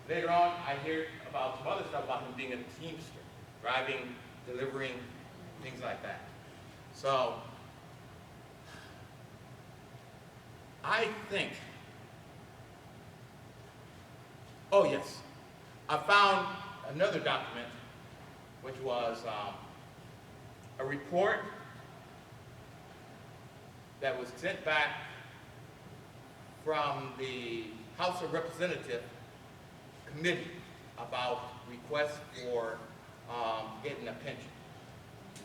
later on, I hear about some other stuff about him being a teamster, driving, delivering, things like that. So, I think, oh yes, I found another document, which was a report that was sent back from the House of Representatives committee about requests for getting a pension.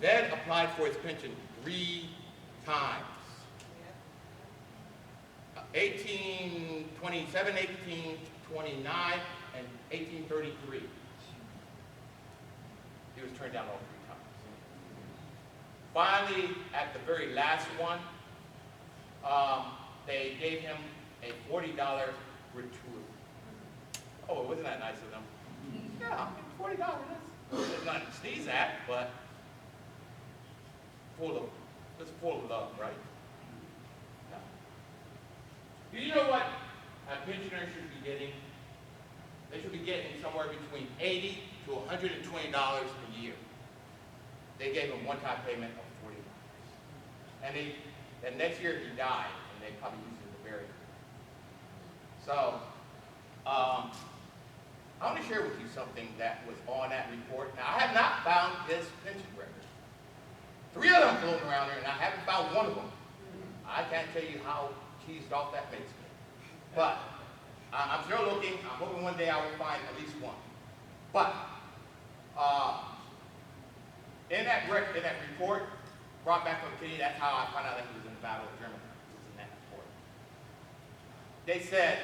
Ned applied for his pension 3 times. 1827, 1829, and 1833. he was turned down all 3 times. Finally, at the very last one, they gave him a $40 gratuity. Oh, wasn't that nice of them? Yeah, $40. That's not to sneeze at, but it's full of love, right? Yeah. Do you know what a pensioner should be getting? They should be getting somewhere between $80 to $120 a year. They gave him one-time payment of $40. And next year he died, and they probably used it to bury him. So, I want to share with you something that was on that report. Now, I have not found his pension record. 3 of them floating around there, and I haven't found one of them. I can't tell you how cheesed off that makes me. But I'm still looking. I'm hoping one day I will find at least one. But in that report, brought back from Kennedy, that's how I found out that he was in the Battle of Germany. It was in that report. They said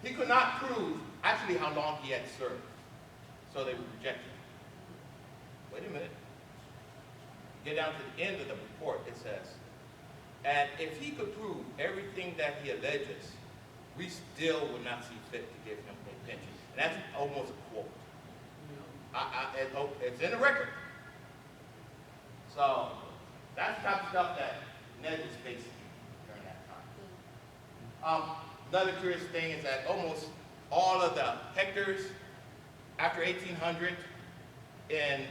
he could not prove actually how long he had served, so they would reject him. Wait a minute. Get down to the end of the report, it says, and if he could prove everything that he alleges, we still would not see fit to give him a pension. And that's almost a quote. It's in the record. So that's the type of stuff that Ned was facing during that time. Another curious thing is that almost all of the hectares after 1800 in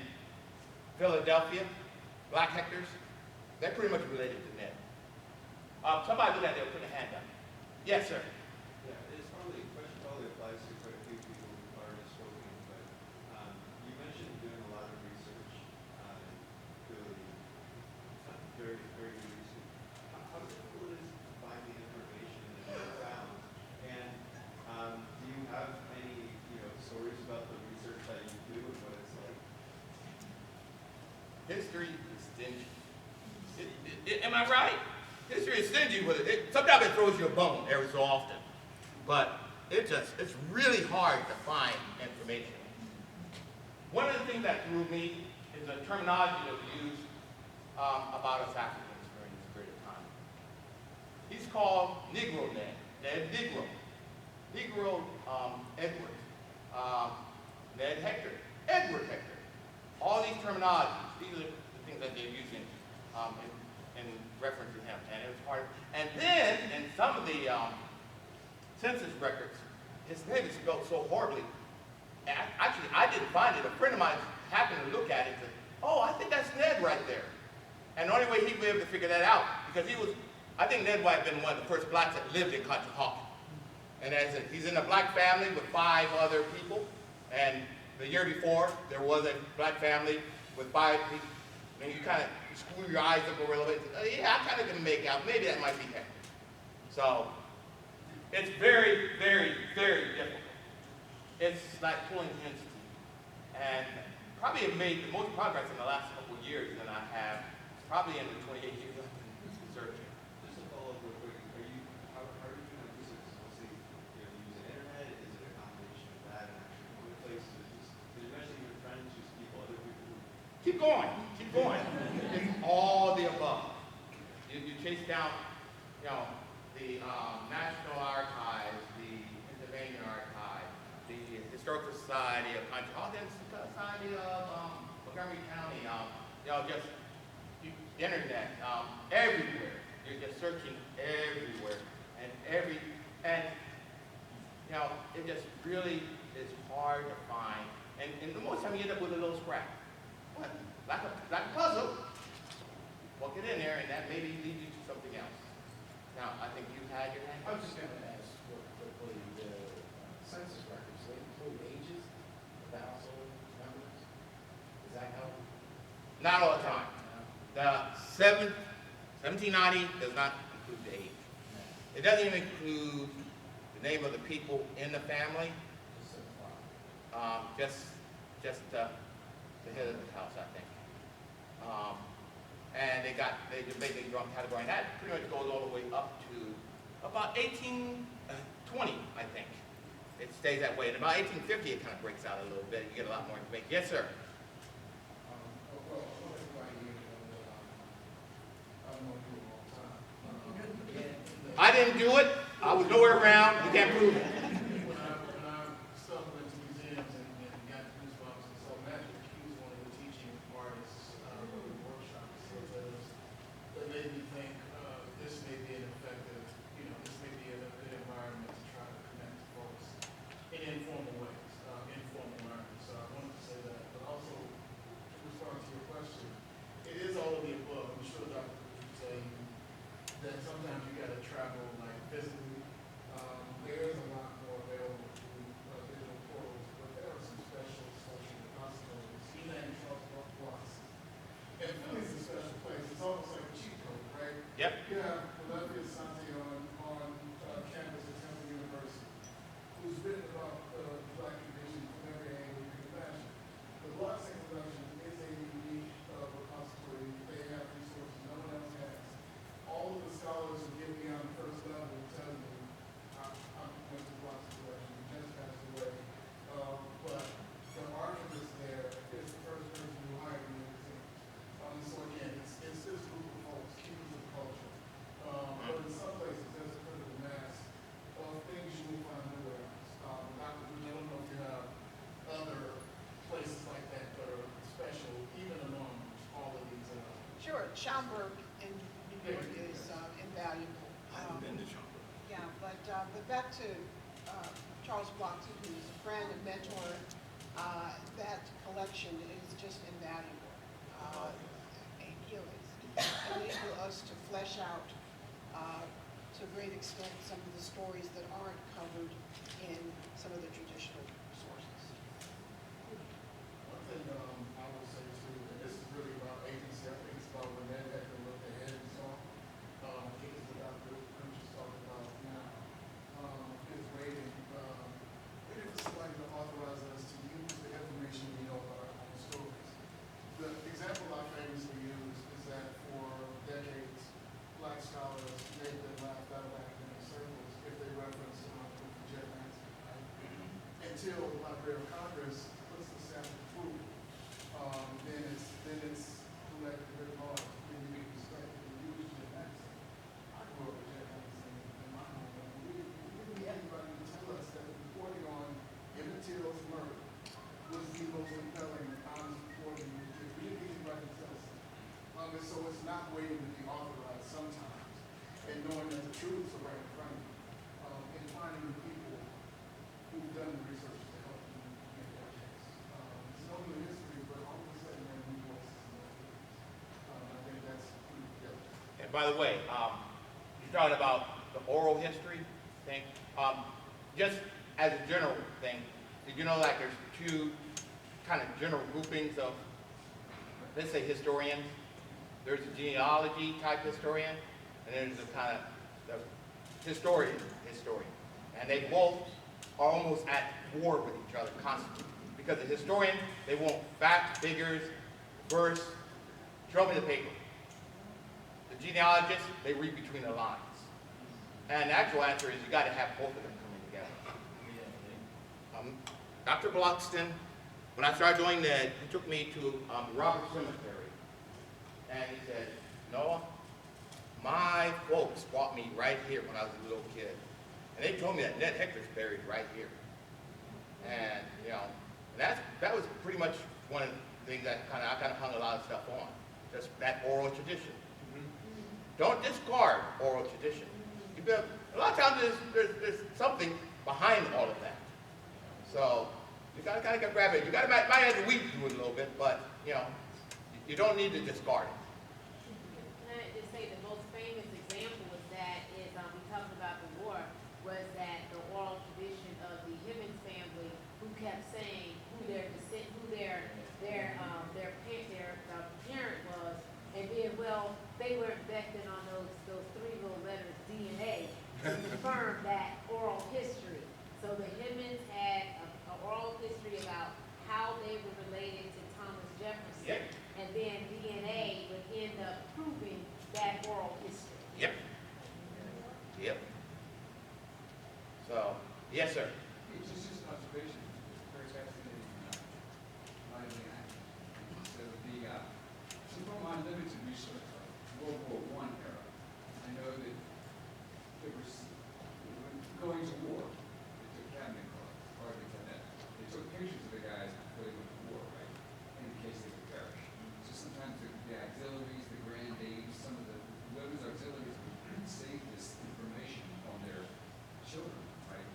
Philadelphia, black hectares, they're pretty much related to Ned. Somebody look at that, put a hand up. Yes, sir. Yeah, it's probably a question probably applies to quite a few people who've already spoken, but you mentioned doing a lot of research, really very, very good research. How difficult is it to find the information that you found? And do you have any, stories about the research that you do and what it's like? History is stingy. Am I right? History is stingy with it. Sometimes it throws you a bone every so often. But it's really hard to find information. One of the things that threw me is the terminology that we use about us Africans during this period of time. He's called Negro Ned Negro. Negro Edward. Ned Hector. Edward Hector. All these terminologies, these are the things that they're using in reference to him. And it was hard. And then, in some of the census records, his name is spelled so horribly. Actually, I didn't find it. A friend of mine happened to look at it and said, oh, I think that's Ned right there. And the only way he'd be able to figure that out, because I think Ned might have been one of the first blacks that lived in Conshohocken. And he's in a black family with 5 other people. And the year before, there was a black family with 5 people. And you kind of screw your eyes up a little bit. Yeah, I kind of can make out. Maybe that might be him. So it's very, very, very difficult. It's like pulling hen's teeth. And probably have made the most progress in the last couple of years than I have probably in the 28 years I've been researching. Just to follow up real quick, how are you doing research? Mostly, you use the internet? Is it a combination of that and actually going to places? Did you mention your friends, just people, other people? Keep going. Keep going. It's all the above. You chase down, the National Archives, the Pennsylvania Archive, the Historical Society of Conshohocken, Society of Montgomery County, just the internet, everywhere. You're just searching everywhere, and it just really is hard to find. And the most time you end up with a little scrap. What? Like a puzzle. Well, get in there, and that maybe leads you to something else. Now, I think you had your hand. I was just going to ask real quickly, the census records, they include ages of the household members? Does that help? Not all the time. The 1790 does not include the age. It doesn't even include the name of the people in the family. Just the head of the house, I think. And they basically drawn category, and that pretty much goes all the way up to about 1820, I think. It stays that way. And about 1850, it kind of breaks out a little bit. You get a lot more information. Yes, sir. I didn't do it. I was nowhere around. You can't prove it. When I stuff went to museums and got goosebumps and saw magic, he was one of the teaching artists for the workshops. So that made me think this may be an effective, this may be a good environment to try to connect folks in informal ways, informal learning. So I wanted to say that, but also to respond to your question, it is all of the above. I'm sure Dr. would say that sometimes you got to travel like physically. There is a lot more available through digital portals, but there are some special social possibilities. Elaine talks about blocks. And Philly's a special place. It's almost like a cheat code, right? Yep. You have Columbia Sante on campus at Temple University, who's written about the Black condition from every angle you can imagine. The Blocks introduction is a unique repository. They have resources no one else has. All of the scholars who get beyond the first level will tell you, I went to Blocks collection, just passed away. But the archivist there is the first person who hired me in the team. So again, it's this group of folks, keepers of culture. But in some places, there's a critical mass of things you will find nowhere else. Dr. Boone, I don't know if you have other places like that that are special, even among all of these. Sure, Schaumburg in New York is invaluable. I haven't been to Schaumburg. Yeah, but back to Charles Blockton, who's a friend and mentor, that collection is just invaluable. Enable us to flesh out to a great extent some of the stories that aren't covered in some of the traditional sources. One thing I will say too, and this is really about agency, I think it's about when Ned had to look ahead and saw. I think it's what Dr. Prince talking about now. Is waiting for somebody to authorize us to use the information we know about our own stories. The example I famously use is that for decades, Black scholars made them laughed out of academic circles if they referenced Jet Manson, right? Until the Library of Congress puts the sample through, then it's collected written on, then you can respect it and use Jet Manson. I grew up with Jet Manson in my home, and we didn't need anybody to tell us that reporting on Emmett Till's murder was the most compelling, honest reporting we did. We didn't need anybody to tell us that. And so it's not waiting to be authorized sometimes, and knowing that the truths are right in front of you, and finding the people who've done the research to help you make that case. It's known the history, but all of a sudden there are new voices in that case. I think that's pretty good. And by the way, you're talking about the oral history thing. Just as a general thing, did you know like there's two kind of general groupings of, let's say, historians? There's a genealogy type historian, and there's a kind of the historian. And they both are almost at war with each other constantly. Because the historian, they want facts, figures, verse, show me the paper. The genealogist, they read between the lines. And the actual answer is you got to have both of them coming together. Dr. Bloxton, when I started doing that, he took me to Robert Cemetery. And he said, Noah, my folks brought me right here when I was a little kid. And they told me that Ned Hector's buried right here. And, that was pretty much one of the things that I kind of hung a lot of stuff on. Just that oral tradition. Don't discard oral tradition. A lot of times there's something behind all of that. So you gotta kind of grab it. You gotta might have to weed through it a little bit, but you don't need to discard it. Can I just say the most famous example of that is we talked about the war, was that the oral tradition of the Hibbins family, who kept saying who their parent was, and then they were investing on those three little letters DNA to confirm that oral history. So the Hibbins had an oral history about how they were related to Thomas Jefferson. Yep. And then DNA would end up proving that oral history. Yep. Yep. So, yes, sir. It's just an observation. It's very fascinating. So from my limited research of World War I era, I know that the going to war. They took cabinet clubs, hardly cabinet. They took pictures of the guys before they went to war, right? In case they would perish. So sometimes the auxiliaries, the grand aides, some of the women's auxiliaries would save this information on their children, right?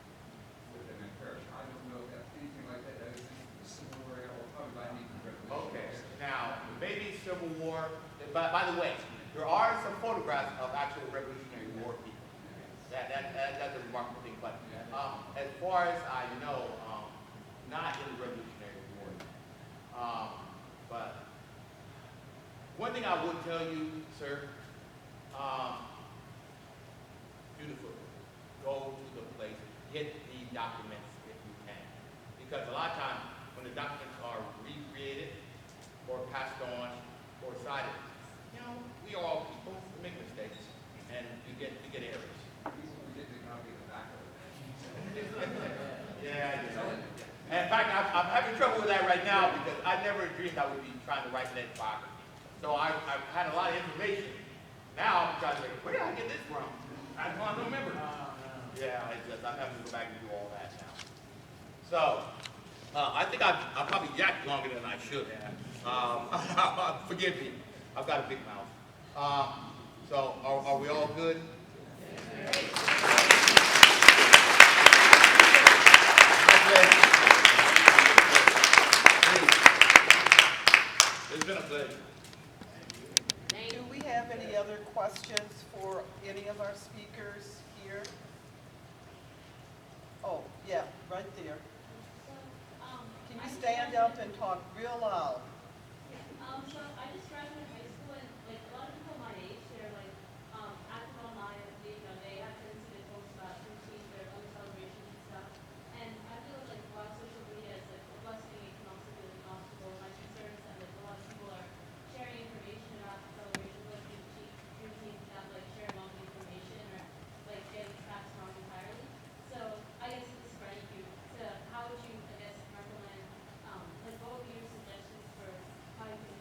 With them in perish. I don't know if anything like that. That is the Civil War era, or probably by any revolution. Okay, now, maybe Civil War, but by the way, there are some photographs of actual Revolutionary War people. That's a remarkable thing, but as far as I know, not in the Revolutionary War. But one thing I would tell you, sir, beautiful, go to the place, get the documents if you can. Because a lot of times, when the documents are recreated, or passed on, or cited, you know, we are all people, we make mistakes, and you get errors. We get the copy of the back of it. Yeah, you know. And in fact, I'm having trouble with that right now because I never dreamed I would be trying to write an biography. So I've had a lot of information. Now I'm trying to think, where did I get this from? I don't remember. Yeah, I'm having to go back and do all that now. So, I think I've probably yacked longer than I should have. Forgive me. I've got a big mouth. So, are we all good? It's been a pleasure. Do we have any other questions for any of our speakers here? Oh, yeah, right there. Can you stand up and talk real loud? So I just graduated high school, and like a lot of people my age, they're like active online, they have tendency to post about Juneteenth, their own celebrations and stuff. And I feel like while social media is like a blessing, it can also be like an obstacle. My concern is that like a lot of people are sharing information about the celebrations like Juneteenth, not like sharing all the information or like getting facts wrong entirely. So I guess this is for you. So how would you, I guess, recommend like what would be your suggestions for how you can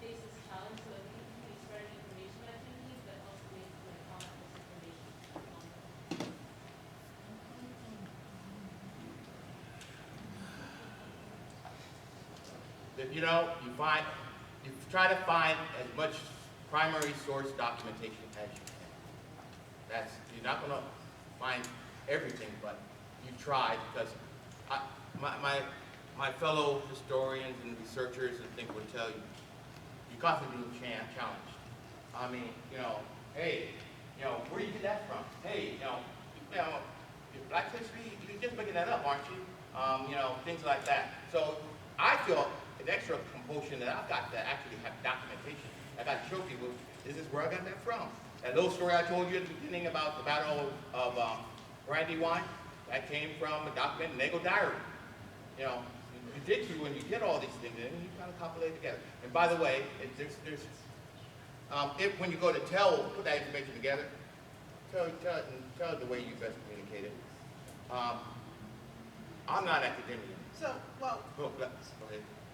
face this challenge so that we can continue spreading information about Juneteenth, but also make like contact this information longer? You know, you try to find as much primary source documentation as you can. You're not going to find everything, but you try because my fellow historians and researchers and things would tell you, you're constantly being challenged. I mean, you know, hey, you know, where do you get that from? Hey, you know, Black history, you're just making that up, aren't you? You know, things like that. So I feel an extra compulsion that I've got to actually have documentation. I got to show people, this is where I got that from. That little story I told you at the beginning about the Battle of Brandywine, that came from a document in Naval Diary. You know, you dig through and you get all these things and you kind of compilate it together. And by the way, when you go to put that information together, tell it the way you best communicate it. I'm not academic. So, well, Go ahead.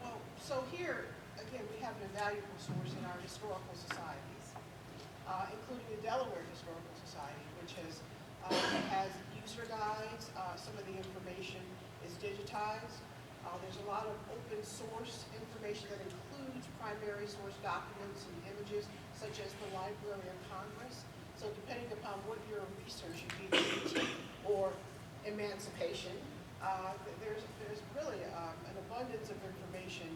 Well, so here, again, we have an invaluable source in our historical societies, including the Delaware Historical Society, which has user guides. Some of the information is digitized. There's a lot of open source information that includes primary source documents and images, such as the Library of Congress. So depending upon what your research, or emancipation, there's really an abundance of information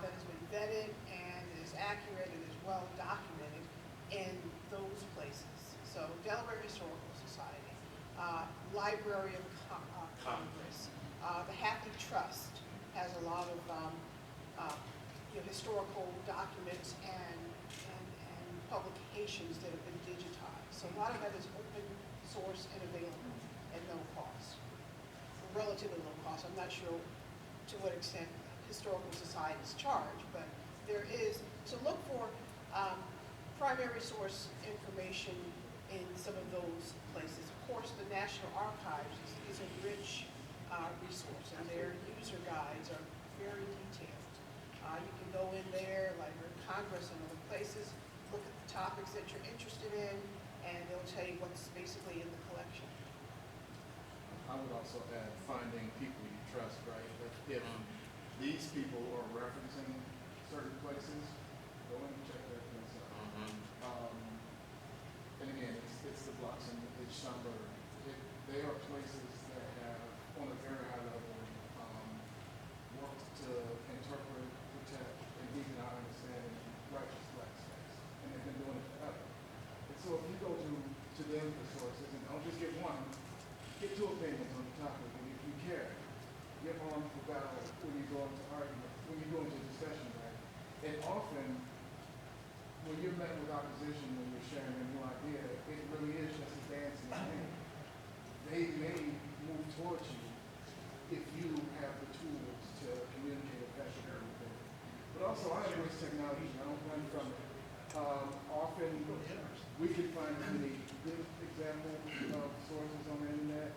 that has been vetted and is accurate and is well documented in those places. So Delaware Historical Society, Library of Congress, the Happy Trust has a lot of historical documents and publications that have been digitized. So a lot of that is open source and available at no cost, relatively low cost. I'm not sure to what extent historical societies charge, but there is. So look for primary source information in some of those places. Of course, the National Archives is a rich resource, and their user guides are very detailed. You can go in there, Library of Congress and other places, look at the topics that you're interested in, and they'll tell you what's basically in the collection. I would also add finding people you trust, right? If these people are referencing certain places, go and check that place out. And again, it's the blocks and it's Schomburg. They are places that have, on a very high level, worked to interpret, protect, and deepen our understanding of righteous black space. And they've been doing it forever. And so if you go to them for sources, and don't just get one, get two opinions on the topic, and if you care, get armed for battle when you go into argument, when you go into discussion, right? And often, when you're met with opposition, when you're sharing a new idea, it really is just a dance in the wind. They may move towards you if you have the tools to communicate effectively with them. But also, I embrace technology. I don't run from it. Often, we can find many good examples of sources on the internet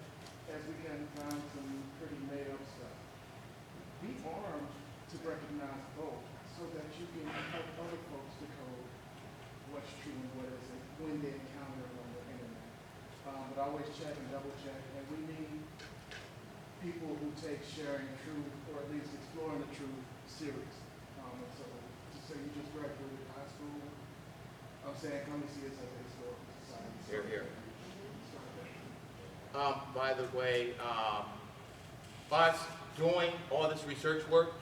as we can find some pretty made-up stuff. Be armed to recognize both so that you can help other folks decode what's true and what isn't when they encounter it on the internet. But always check and double check, and we need people who take sharing truth, or at least exploring the truth, serious. And so to say you just graduated high school, I'm saying come and see us at the Historical Society. Here, here. By the way, us doing all this research work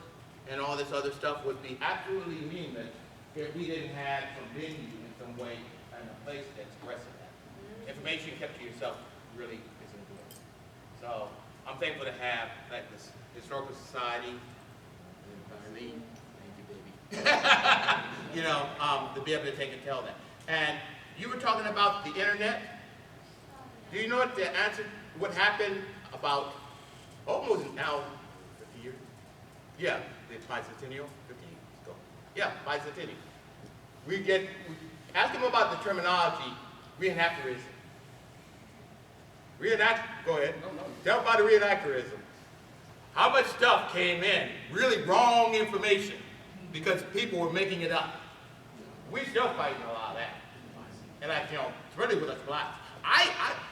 and all this other stuff would be absolutely meaningless if we didn't have some venue in some way and a place that's expressing that. Information kept to yourself really isn't good. So I'm thankful to have like this Historical Society, thank you, baby. You know, to be able to take and tell that. And you were talking about the internet. Do you know what the answer, what happened about almost now 50 years? Yeah, the bicentennial, 50 years ago. Yeah, bicentennial. Ask them about the terminology, reenactorism. Go ahead. Tell about the reenactorism. How much stuff came in, really wrong information, because people were making it up. We still fighting a lot of that. And especially with us blacks.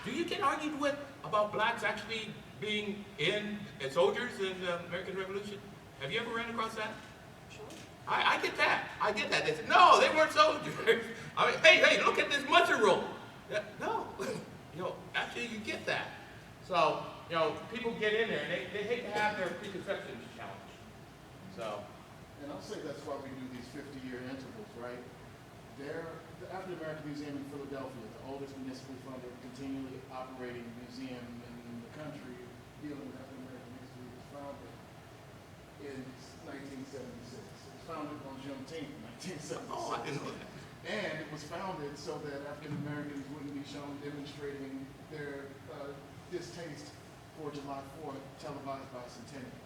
Do you get argued with about blacks actually being as soldiers in the American Revolution? Have you ever ran across that? Sure. I get that. I get that. They said, no, they weren't soldiers. I mean, hey, look at this mustard roll. No, actually you get that. So, people get in there and they hate to have their preconceptions challenged. So. And I'll say that's why we do these 50-year intervals, right? The African American Museum in Philadelphia, the oldest municipally funded, continually operating museum in the country dealing with African American history, was founded in 1976. It was founded on Juneteenth in 1976. Oh, I didn't know that. And it was founded so that African Americans wouldn't be shown demonstrating their distaste for July 4th televised bicentennial.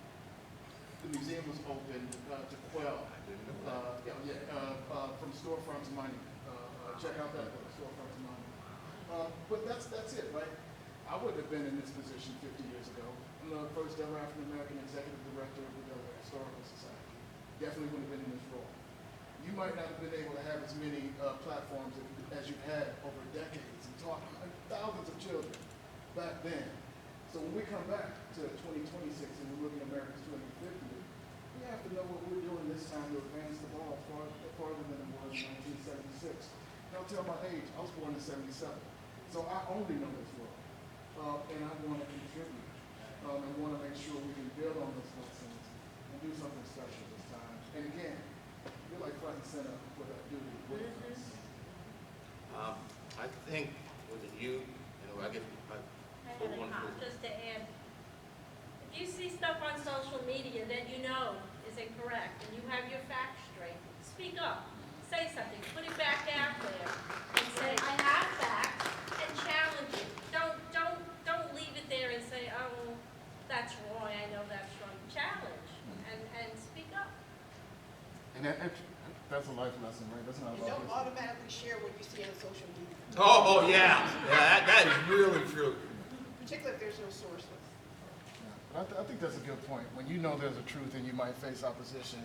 The museum was opened to quell from storefront to monument. Check out that book, Storefront to Monument. But that's it, right? I wouldn't have been in this position 50 years ago. I'm the first ever African American executive director of the Delaware Historical Society. Definitely wouldn't have been in this role. You might not have been able to have as many platforms as you've had over decades and talk to thousands of children back then. So when we come back to 2026 and we're looking at America's 250th, we have to know what we're doing this time to advance the ball farther than it was in 1976. Don't tell my age. I was born in 77. So I only know this world. And I want to contribute and want to make sure we can build on those lessons and do something special this time. And again, you're like front and center for that duty with us. I think, was it you? I guess I had a comment just to add. If you see stuff on social media that you know is incorrect and you have your facts straight, speak up. Say something. Put it back out there and say, I have facts, and challenge it. Don't leave it there and say, oh, that's wrong. I know that's wrong. Challenge and speak up. And that's a life lesson, right? That's not And don't automatically share what you see on social media. Oh yeah. That is really true. Particularly if there's no source. Yeah. But I think that's a good point. When you know there's a truth and you might face opposition,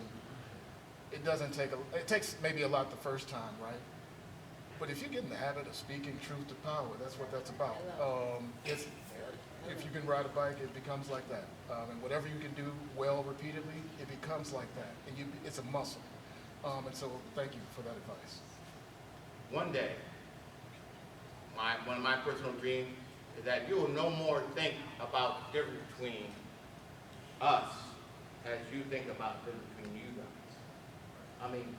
it takes maybe a lot the first time, right? But if you get in the habit of speaking truth to power, that's what that's about. If you can ride a bike, it becomes like that. And whatever you can do well repeatedly, it becomes like that. And it's a muscle. And so thank you for that advice. One day, one of my personal dreams is that you will no more think about the difference between us as you think about the difference between you guys. I mean,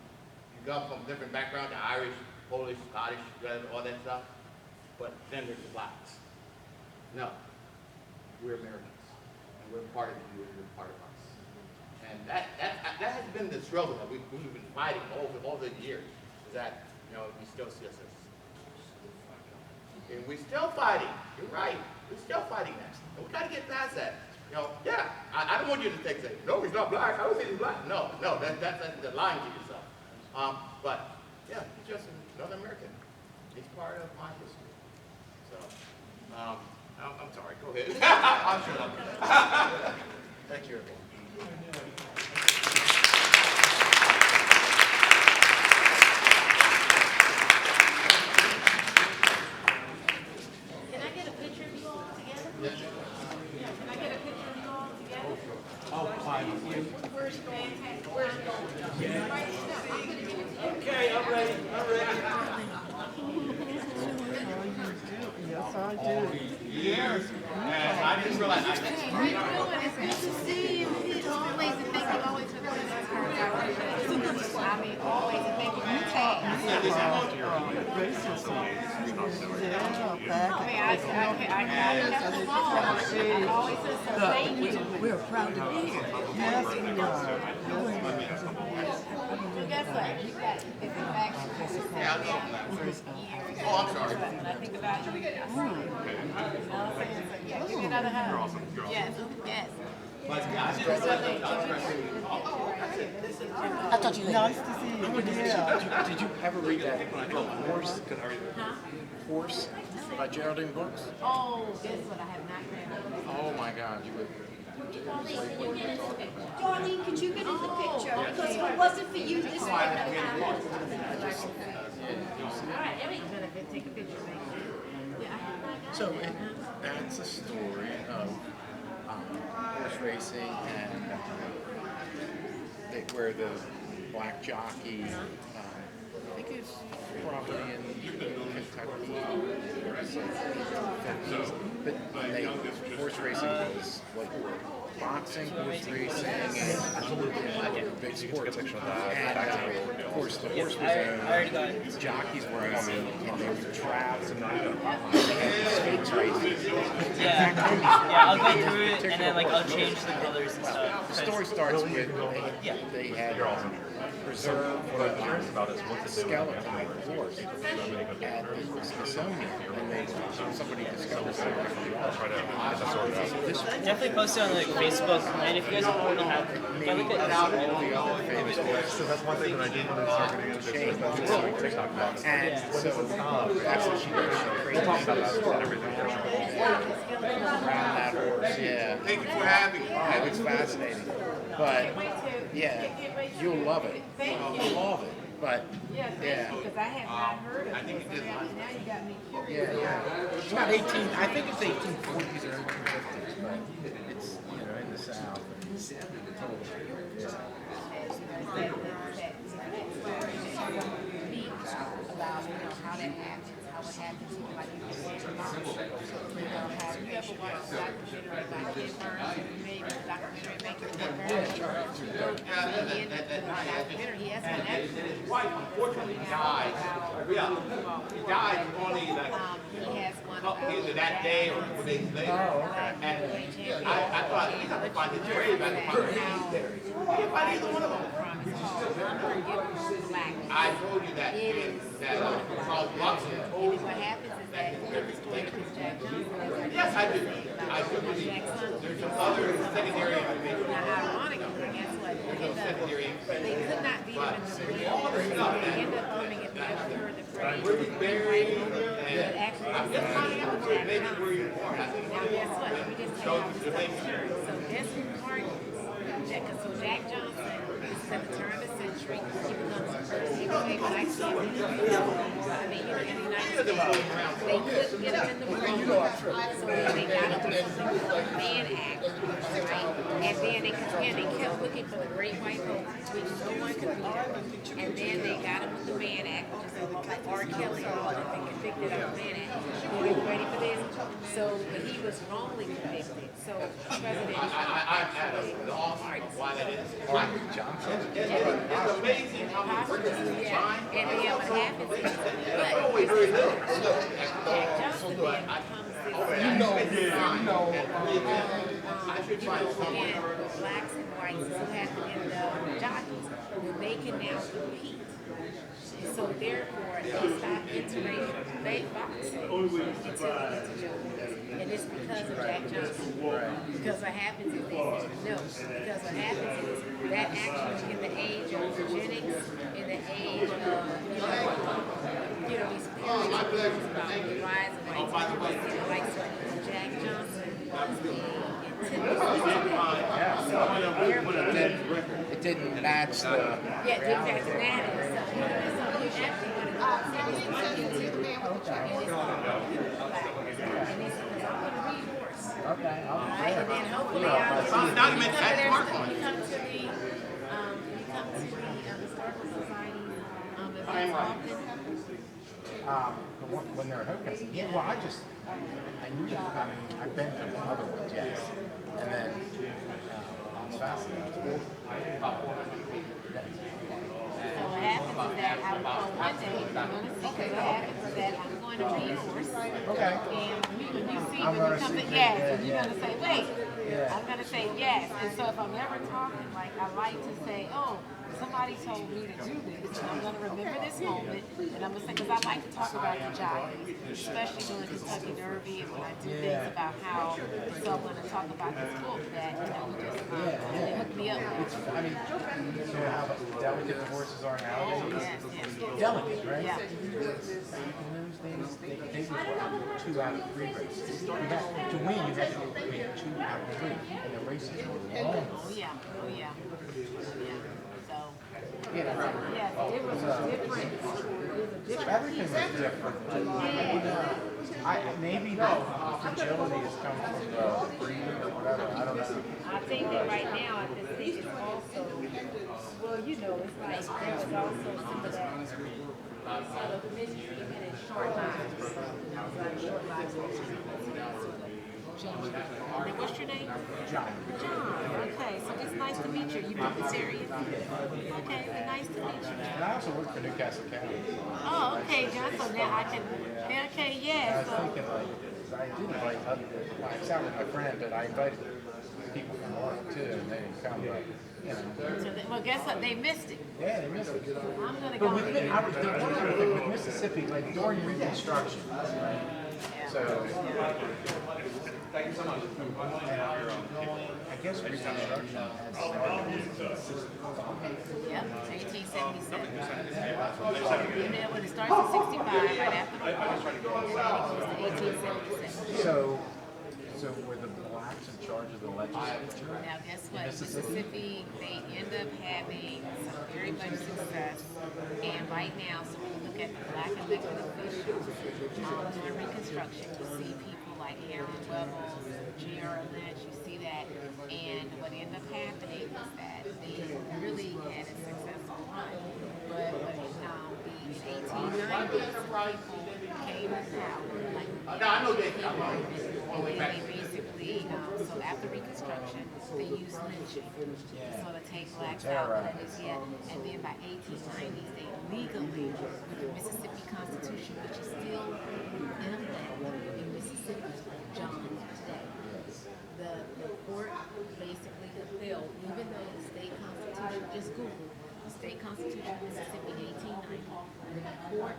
you come from different backgrounds, Irish, Polish, Scottish, all that stuff, but then there's the blacks. No, we're Americans, and we're part of you, and you're part of us. And that has been the struggle that we've been fighting all the years, is that, we still see us as, and we're still fighting. You're right. We're still fighting that. And we got to get past that. Yeah, I don't want you to think, say, no, he's not black. I don't think he's black. No, that's lying to yourself. But, yeah, he's just another American. He's part of my history. So, I'm sorry. Go ahead. I'm sure. Thank you, everyone. Can I get a picture of you all together? Yes. Can I get a picture of you all together? Oh, fine. Where's fantastic? Where's Okay, I'm ready. Yes, I do. Years. And I didn't realize How you doing? It's good to see you. It's always a thank you. Always for the I mean, always a thank you. You taught me about racism. I always said so. Thank you. We're proud to be here. Yes, we are. Guess what? You got it's actually Oh, I'm sorry. when I think about you, you know what I'm saying? So, yeah, give me another hug. Yes, yes. I thought you nice to see you. Yeah. Did you ever read that Horse? Horse by Geraldine Brooks? Oh, guess what? I have not read. Oh my God, you would. Darlene, could you get in the picture? Because if it wasn't for you, this wouldn't have happened. All right, Emmy, take a picture, man. Yeah, I have not got So that. that's a story of horse racing and where the black jockey, I think it's probably in Kentucky, it's like 50s, but horse racing was like boxing, horse racing, and big sports. And of course, the horse was owned, the jockeys were owned, and they would travel. They had the stakes races. Yeah, I'll go through it, and then I'll change the colors and stuff. The story starts with they had preserved the skeleton of the horse at the Smithsonian, and somebody discovered Definitely post it on Facebook, and if you guys want to have, if I look at all the other famous horses. So that's one thing that I did when I started getting into business. That's just like TikTok about it. And so that's what she We'll talk about that and everything. around that horse, yeah. Thank you for having me. Yeah, it's fascinating. But, yeah, you'll love it. You'll love it. But, Yeah, because I have not heard of it. So now you got me curious. yeah. It's not 18, I think it's 1840s or 1850s, but it's, in the South. About how that happens, how it happens, like you ever watch a documentary about Kid Burns? Maybe a documentary about Kid Burns. He has an accident. His wife unfortunately died. He died only either that day or 4 days later. And I thought, he's not find his grave. I didn't find either one of them. I told you that Charles Bronson told you that yes, I do. I do believe there's some other secondary information. Now, ironically, guess what? They could not beat him in the real. They ended up filming it after the parade. Where he's buried, and I'm just finding out maybe where you're born. Now, guess what? We just tell you so this part, so Jack Johnson, this is at the turn of the century. He becomes the first heavyweight black champion. I mean, in the United States. They couldn't get them in the room, so then they got them with something called the Mann Act, right? And then they kept looking for the Great White Hope, which no one could beat them. And then they got him with the Mann Act, which is like R. Kelly, been convicted of the Mann Act. You ready for this? So he was wrongly convicted. So President actually pardons Johnson. It's amazing how many posthumously, yeah. And then what happens is, Jack Johnson then becomes this blacks and whites who happen in the jockeys, they can now compete. And so therefore, they stop interracial boxing until and it's because of Jack Johnson. Because what happens is because what happens is that actually in the age of eugenics, in the age of these theories about the rise of white supremacy, like Jack Johnson was the It didn't match the. Yeah, it didn't match the narrative. So you actually want to Okay, right, and then hopefully historical society when they're at Hockessin. Yeah, well, I knew that. I mean, I've been to other ones, yes. And then I'm fascinated. So what happens is that I will go one day, you're going to see, what happens is that I'm going to be yours. Okay. And when you see, when you come to yes, and you're going to say, wait, I'm going to say yes. And so if I'm ever talking, like I like to say, oh, somebody told me to do this, and I'm going to remember this moment, and I'm going to say, because I like to talk about the jockeys, especially during Kentucky Derby, and when I do things about how, so I'm going to talk about this book that, we just, they hooked me up with. I mean, so how delicate the horses are nowadays? Yes. Delicate, right? Yeah. In those days, they were 2 out of 3 races. To win, you had to win 2 out of 3, and the races were long. Oh yeah. So Yeah, it was different. everything was different. Maybe the fragility has come from the breed or whatever. I don't know. I think that right now, I just think it's also, well, it's like there was also some of that. So the Mississippi in short lives. Short lives. And what's your name? John. Okay, so it's nice to meet you. You from this area? Okay, well, nice to meet you. And I also work for Newcastle County. Oh, okay, John. So now I can. Okay, yeah. I was thinking, I did invite I sat with my friend, but I invited people from work too, and they didn't come. But, So well, guess what? They missed it. Yeah, they missed it. I'm gonna But go. the one other thing with Mississippi, like during Reconstruction, right? So. Thank you so much. I guess Reconstruction has started in 1960. Yep, 1877. And then when it starts in 65, right after the war, and then it goes to 1877. So were the blacks in charge of the legislature? Now guess what? Mississippi, they end up having some very much success. And right now, so when you look at the black elected officials during Reconstruction, you see people like Harriet Webbles, J.R. Lynch, you see that. And what ended up happening was that they really had a successful run. But in the 1890s, people came to power. And they basically, so after Reconstruction, they used lynching. So to take blacks out, and then by 1890s, they legally, with the Mississippi Constitution, which is still in effect in Mississippi, John, today. The court basically upheld, even though the state constitution, just Google, the state constitution of Mississippi 1890, the court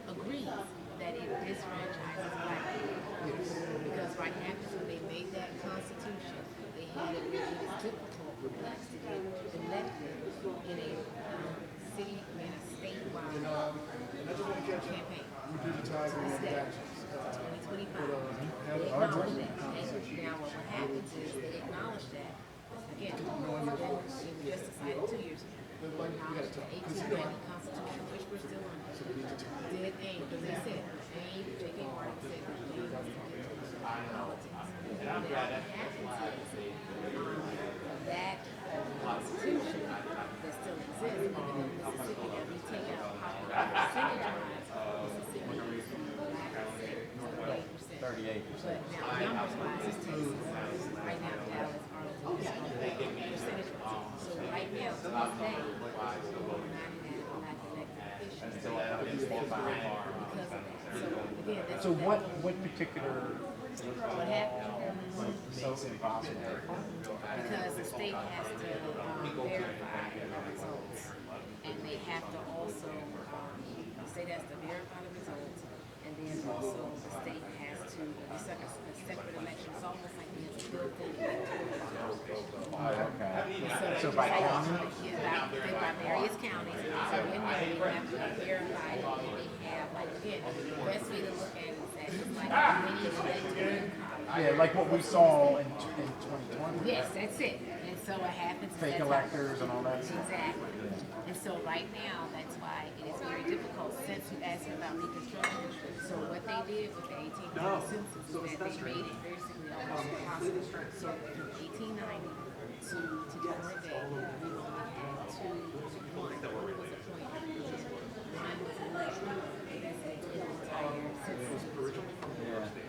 agrees that it disfranchises black people. Because what happens when they made that constitution, they had it difficult for blacks to get elected in a city, in a statewide campaign. To this day, 2025, they acknowledge that. And now what happens is they acknowledge that. Again, it was just decided 2 years ago. acknowledged the 1890 Constitution, which we're still under, did aim, because they said, aim, J.K. Martin said, the aim was to get to politics. Now, what happens is, that Constitution that still exists, even though Mississippi, that we take out percentage-wise, Mississippi is black percent, 38%. But now, numbers-wise, it's Texas. Right now, Dallas, Arlington, percentage-wise. So right now, to this day, we're not having black elected officials. Because of that. So again, that's So what particular what happened? makes it possible? Because the state has to verify the results, and they have to also, the state has to verify the results, and then also the state has to, it's like a separate election, it's almost like it's built-in electoral. Okay. So by county? Yeah, by various counties, so in there they have to verify it, and they have, like, again, the best way to look at it is that it's like many electoral college. Yeah, like what we saw in 2020. Yes, that's it. And so what happens is Fake that's electors and all that stuff. Exactly. And so right now, that's why it is very difficult since you asked about Reconstruction. So what they did with the 1890 census is that they made it basically almost impossible. So from 1890 to current day, we only had one was appointed. One was elected. And that's the entire census.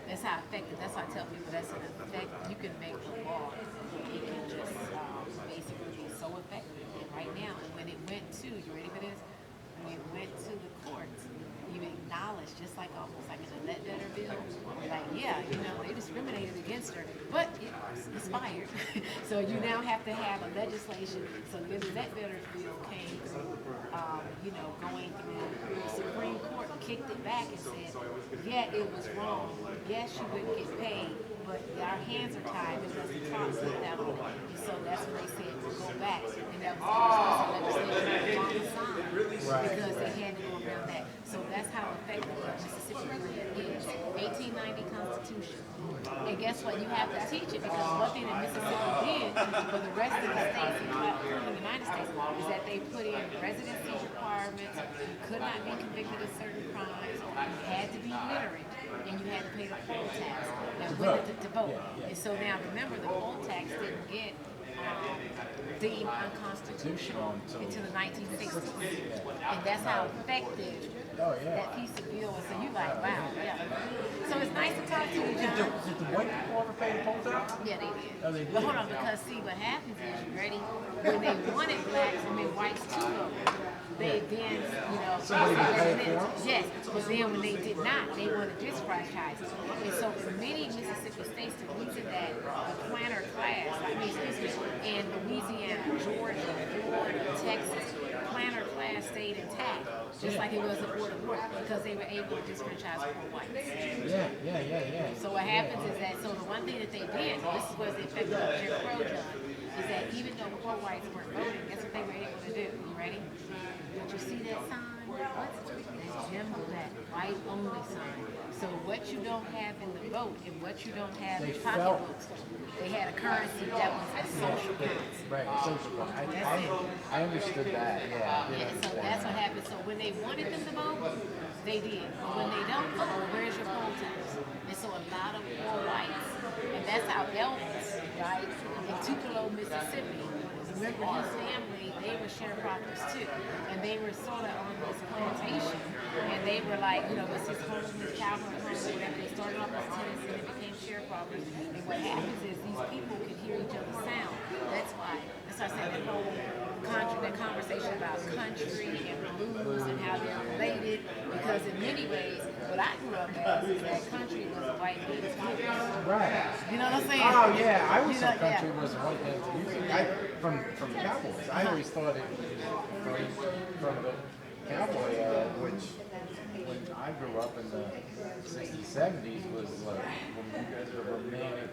That's how effective, that's why I tell people that's an effect, you can make the law, it can just basically be so effective. And right now, and when it went to, you ready for this? When it went to the courts, you acknowledged, just like almost like in the Let Better bill, like, yeah, you know, they discriminated against her, but it expired. So you now have to have a legislation, so then the Let Better bill came through, you know, going through the Supreme Court, kicked it back and said, yeah, it was wrong. Yes, you wouldn't get paid, but our hands are tied because the clock slipped out on it. And so that's when they said to go back. And that was the legislation that Obama signed because they had to go around that. So that's how effective the Mississippi is. 1890 Constitution. And guess what? You have to teach it because one thing that Mississippi did for the rest of the states, including the United States, is that they put in residency requirements. You could not be convicted of certain crimes. You had to be literate. And you had to pay the poll tax. Now, to vote. And so now remember, the poll tax didn't get deemed unconstitutional until the 1960s. And that's how effective that piece of bill was. So you like, wow, yeah. So it's nice to talk to you, John. Did the white people ever pay the poll tax? Yeah, they did. Oh, they did. But hold on, because see, what happens is, you ready? When they wanted blacks and then whites to vote, they then, you know, yes, but then when they did not, they wanted disfranchised. And so for many Mississippi states, the reason that the planter class, in Louisiana, Georgia, Florida, Texas, planter class stayed intact, just like it was the Board of Work, because they were able to disfranchise poor whites. Yeah. So what happens is that, so the one thing that they did, this was the effect of Jim Crow, John, is that even though poor whites weren't voting, guess what they were able to do? You ready? Did you see that sign? That's Jim that white only sign. So what you don't have in the vote and what you don't have in pocketbooks, they had a currency that was a social currency. Right, social currency. I understood that, yeah. So that's what happened. So when they wanted them to vote, they did. But when they don't vote, where's your poll tax? And so a lot of poor whites, and that's how Elvis, right, in Tupelo, Mississippi, remember his family, they were sharecroppers too. And they were sort of on this plantation. And they were like, you know, it was his home, his childhood home, or whatever. They started off as tenants and they became sharecroppers. And what happens is these people could hear each other's sound. That's why I said that whole that conversation about country and blues and how they're related. Because in many ways, what I grew up as is that country was a white man's music. Right. You know what I'm saying? Oh yeah, I always thought country was white man's music. From the Cowboys, I always thought it was from the cowboy era, which when I grew up in the 60s, 70s was like the romantic,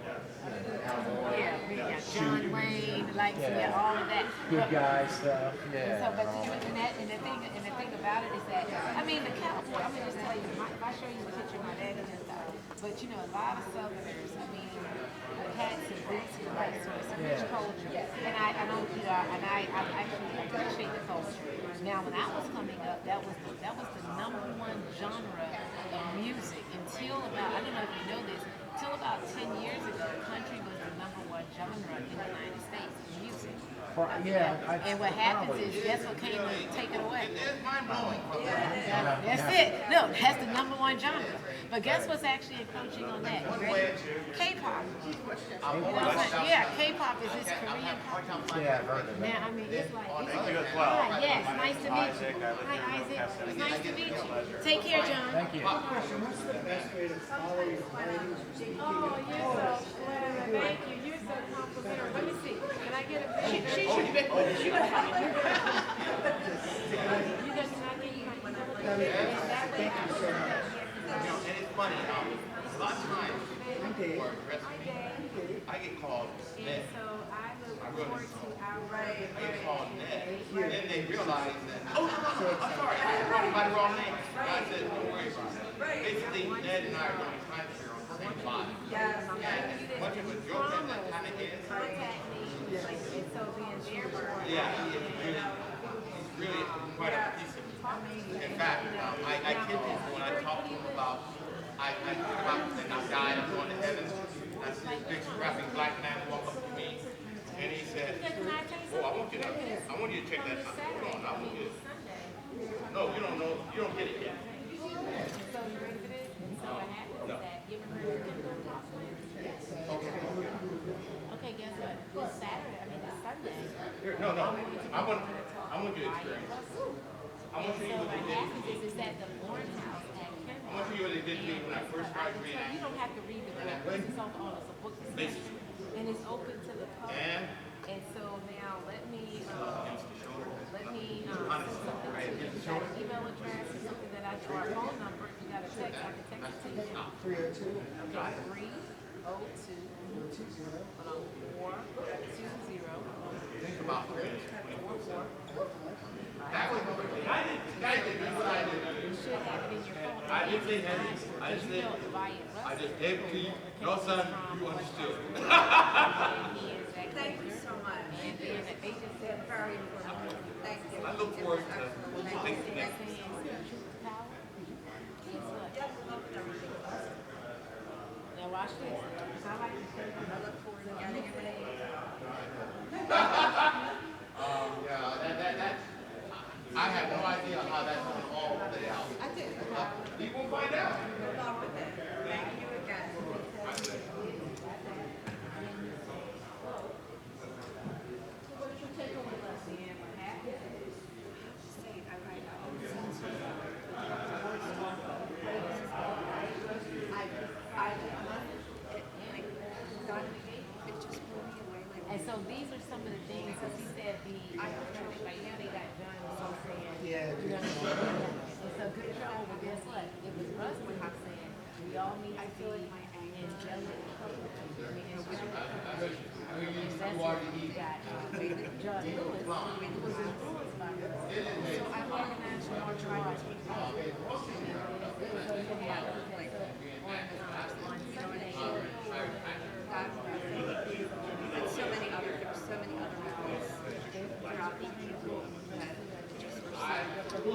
cowboy. Yeah, John Wayne, like all of that. Good guy stuff. Yeah. So, and the thing about it is that, I mean, the cowboy. I'm gonna just tell you, if I show you a picture, my dad is just But you know, a lot of Southerners, I mean, had some roots in that sort of some rich culture. And I don't, you know, and I actually appreciate the culture. Now, when I was coming up, that was the #1 genre of music until about, I don't know if you know this, until about 10 years ago, country was the #1 genre in the United States, music. And what happens is, guess what came to take it away? It's mind-blowing. That's it. No, that's the #1 genre. But guess what's actually encroaching on that? You ready? K-pop. You know what I'm saying? Yeah, K-pop is this Korean pop. Yeah, I've heard of Now, I mean, it's like, well. hi, yes, nice to meet you. Hi, Isaac. It's nice to meet you. Take care, John. Thank you. What's the best way to follow your writings? Oh, you're so clever. Thank you. You're so complimentary. Let me see. Can I get a picture? She should be. You guys can I get you my email address? Thank you so much. And it's funny, a lot of times, for wrestling, I get called Ned. And so I look forward to our I get called Ned. And then they realize that, oh, no, I'm sorry, I called by the wrong name. I said, don't worry about it. Basically, Ned and I are going to try to share on the same line. And as much of a joke as that kind of is, contact me. And so being there for yeah, he's really quite a piece of. In fact, I kid people when I talk to him about, I talk about saying I died, I'm going to heaven. And I see this big strapping black man walk up to me, and he said, "Oh, I want you to check that out. Hold on, I want you to." No, you don't know, you don't get it yet. So you ready for this? And so what happens is that you ever heard of Kindle Hockessin? Okay, guess what? This Saturday, I mean this Sunday. No, I want you to experience it. I want you to see what they What did. happens is that the Lauren House at Kendall. I want you to see what they did to me when I first started So reading. you don't have to read the book, because it's on it's a book that's and it's open to the public. And so now let me send something to you. You got an email address or something that I or a phone number. If you got a text, I can text it to you. 302. Okay, 302. Hold on, 420. Think about 4. That was I didn't what I did. You should have it in your phone. I didn't say that. I just gave it to you. Your son, you understood. Thank you so much. And then they just said very important. Thank you. I look forward to taking the next one. Now watch this. I like to I look forward to getting it. Yeah, I have no idea how that's going to all play out. I did. You will find out. Good luck with it. Thank you again. What's your takeaway, Leslie? And what happened? And so these are some of the things, because he said like now they got John and so saying, you know, and so good trouble, but guess what? It was Rusty saying, we all need to be angelic. And that's what we got. John Lewis was influenced by Rusty. So I organized more tribes. On Sunday, And so many other mountains throughout the people that just were how we didn't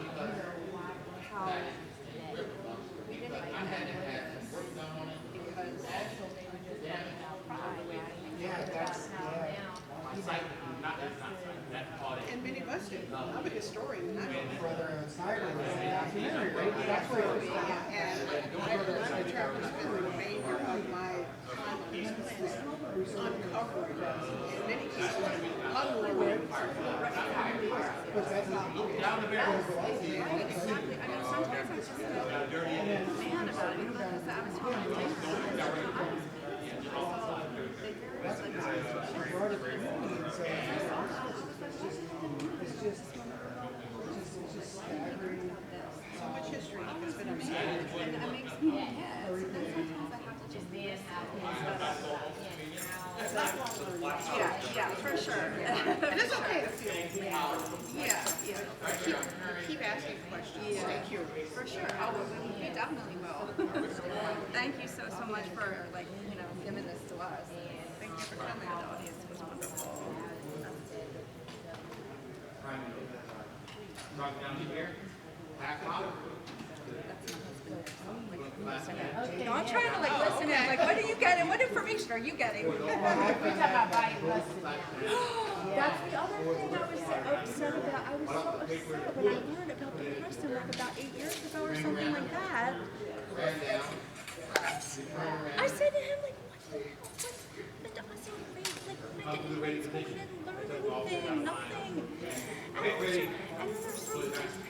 because Yeah, that's, And many of us did. I'm a historian, and I don't Brother Snyder was a documentary, right? That's where it was from. And I'm a Travis Finley, the remainder of my time on this planet, uncovering, in many cases, unrelated. But that's not exactly. I know sometimes I just feel mad about it because I was home. broader community, and so it's just staggering. So much history has been And it makes me mad. So then sometimes I have to just be yeah, for sure. And it's okay to feel, yeah. Keep keep asking questions. Stay curious. For sure. I will. You definitely will. Thank you so much for giving this to us. Thank you for coming. The audience was wonderful. Right down here. Back up. No, I'm trying to listen in. What are you getting? What information are you getting? We're talking about buying buses now. That's the other thing I was upset about. I was so upset when I learned about the question about 8 years ago or something like that. I said to him, what the hell? What the awesome thing? I didn't learn anything, nothing. And then there's some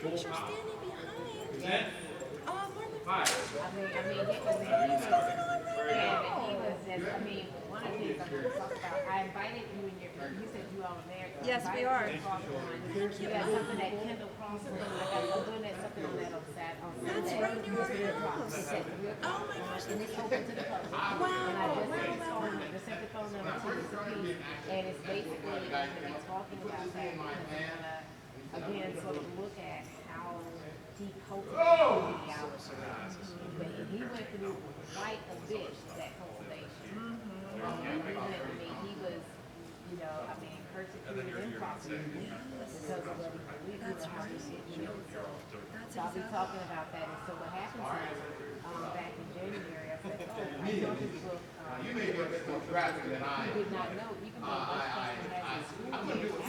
picture standing behind. What's going on one of the things I'm going to talk about, I invited you and you said you all were there. Yes, we are. You got something at Kendall Crossing, I'm doing that something on that on Saturday. That's right near our house. Oh my gosh. And it's open to the public. Wow. And I just sent the phone number to the piece, and it's basically going to be talking about that because they're going to, again, sort of look at how he cultivated the hours. But he went through quite a bit that cultivation. He was, persecuted improperly because of what he believed, how he did. So I'll be talking about that. And so what happened is, back in January, I said, I saw this book. You may be a bit more graphic than I am. You did not know. You can go to I'm going to do it.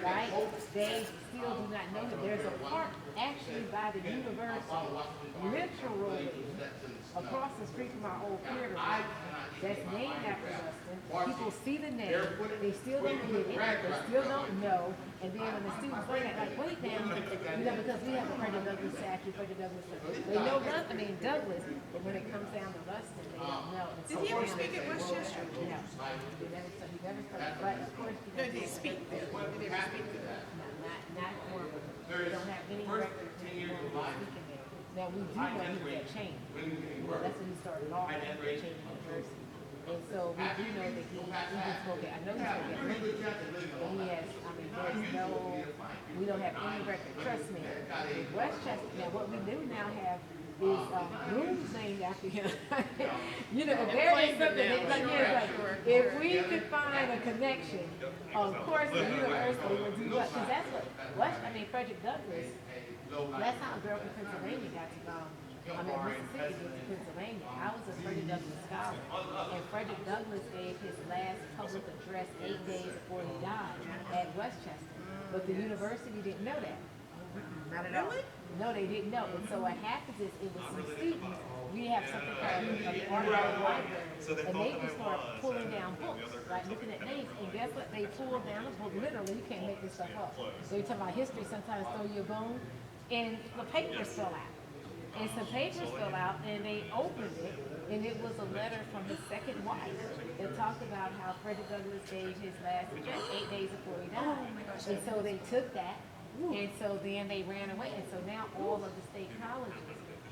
Right? They still do not know that there's a park actually by the university, literally across the street from our old theater, that's named after Rustin. People see the name, they still don't get it, they still don't know, and then when the students learn it, wait now, because we have a Frederick Douglass statue, Frederick Douglass, they know Douglass, but when it comes down to Rustin, they don't know. And Did he ever speak at Westchester? No, he never spoke, but of course. No, did he speak there? Did he ever speak to that? Not formally. We don't have any records of him speaking there. Now, we do know he was at Cheney. That's when he started off at Cheney University. And so we do know that he spoke at, I know he spoke at Lincoln, but he has, there's no, we don't have any record. Trust me. In Westchester, now what we do now have is rooms named after him. If there is something, if we could find a connection, of course the university would do what, because that's what, Frederick Douglass, that's how a girl from Pennsylvania got to Mississippi to Pennsylvania. I was a Frederick Douglass scholar, and Frederick Douglass gave his last public address 8 days before he died at Westchester, but the university didn't know that. Not at all. No, they didn't know. And so what happens is, it was some students, we have something called an archive library, and they would start pulling down books, looking at names, and guess what? They pulled down a book, literally, you can't make this stuff up. They talk about history, sometimes throw you a bone, and the papers fell out. And some papers fell out, and they opened it, and it was a letter from his second wife that talked about how Frederick Douglass gave his last address 8 days before he died. And so they took that, and so then they ran away, and so now all of the state colleges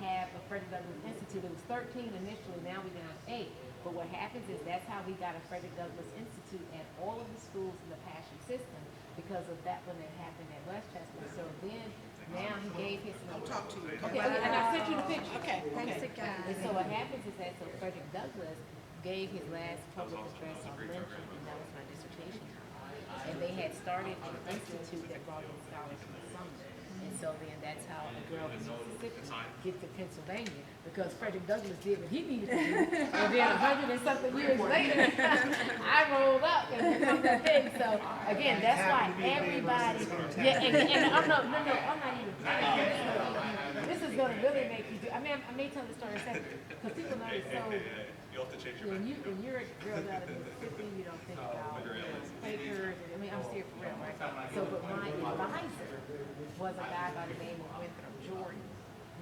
have a Frederick Douglass Institute. It was 13 initially, now we got 8. But what happens is, that's how we got a Frederick Douglass Institute at all of the schools in the Passion system, because of that when it happened at Westchester. So then, now he gave his. I'll talk to you. Okay, and I sent you the picture. Okay, thanks again. And so what happens is that, so Frederick Douglass gave his last public address on lynching, and that was my dissertation. And they had started an institute that brought in scholars in the summer. And so then that's how a girl from Mississippi gets to Pennsylvania, because Frederick Douglass did what he needed to do. And then 100 and something years later, I rolled up and become the thing. So again, that's why everybody, and I'm not even kidding. This is going to really make you do, I may tell the story in a second, because people know it's so. You'll have to change your mind. When you're a girl out of Mississippi, you don't think about Quakers. I'm serious for real, right? So, but my advisor was a guy by the name of Winthrop Jordan.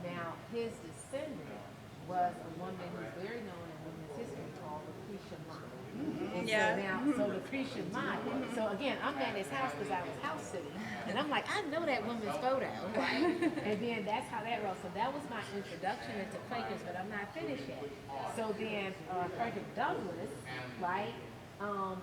Now, his descendant was a woman who's very known in women's history called Lucretia Mott. And so Lucretia Mott. So again, I'm at his house because I was house sitting, and I'm like, I know that woman's photo, right? And then that's how that rolls. So that was my introduction into Quakers, but I'm not finished yet. So then Frederick Douglass, right?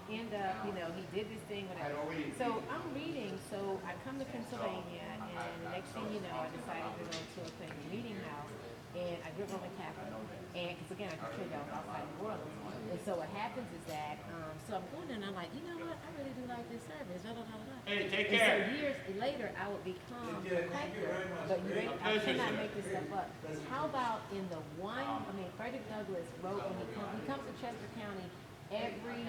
End up, you know, he did this thing, whatever. So I'm reading, so I come to Pennsylvania, and the next thing you know, I decided to go to a thing, meeting house, and I grew up Roman Catholic, and, because again, I can tell you I was outside New Orleans, and so what happens is that, so I'm going there, and I'm like, you know what, I really do like this service, da da da da. Hey, take and care. So years later, I would become a Quaker, but I cannot make this stuff up. How about in the one, I mean, Frederick Douglass wrote when he comes to Chester County every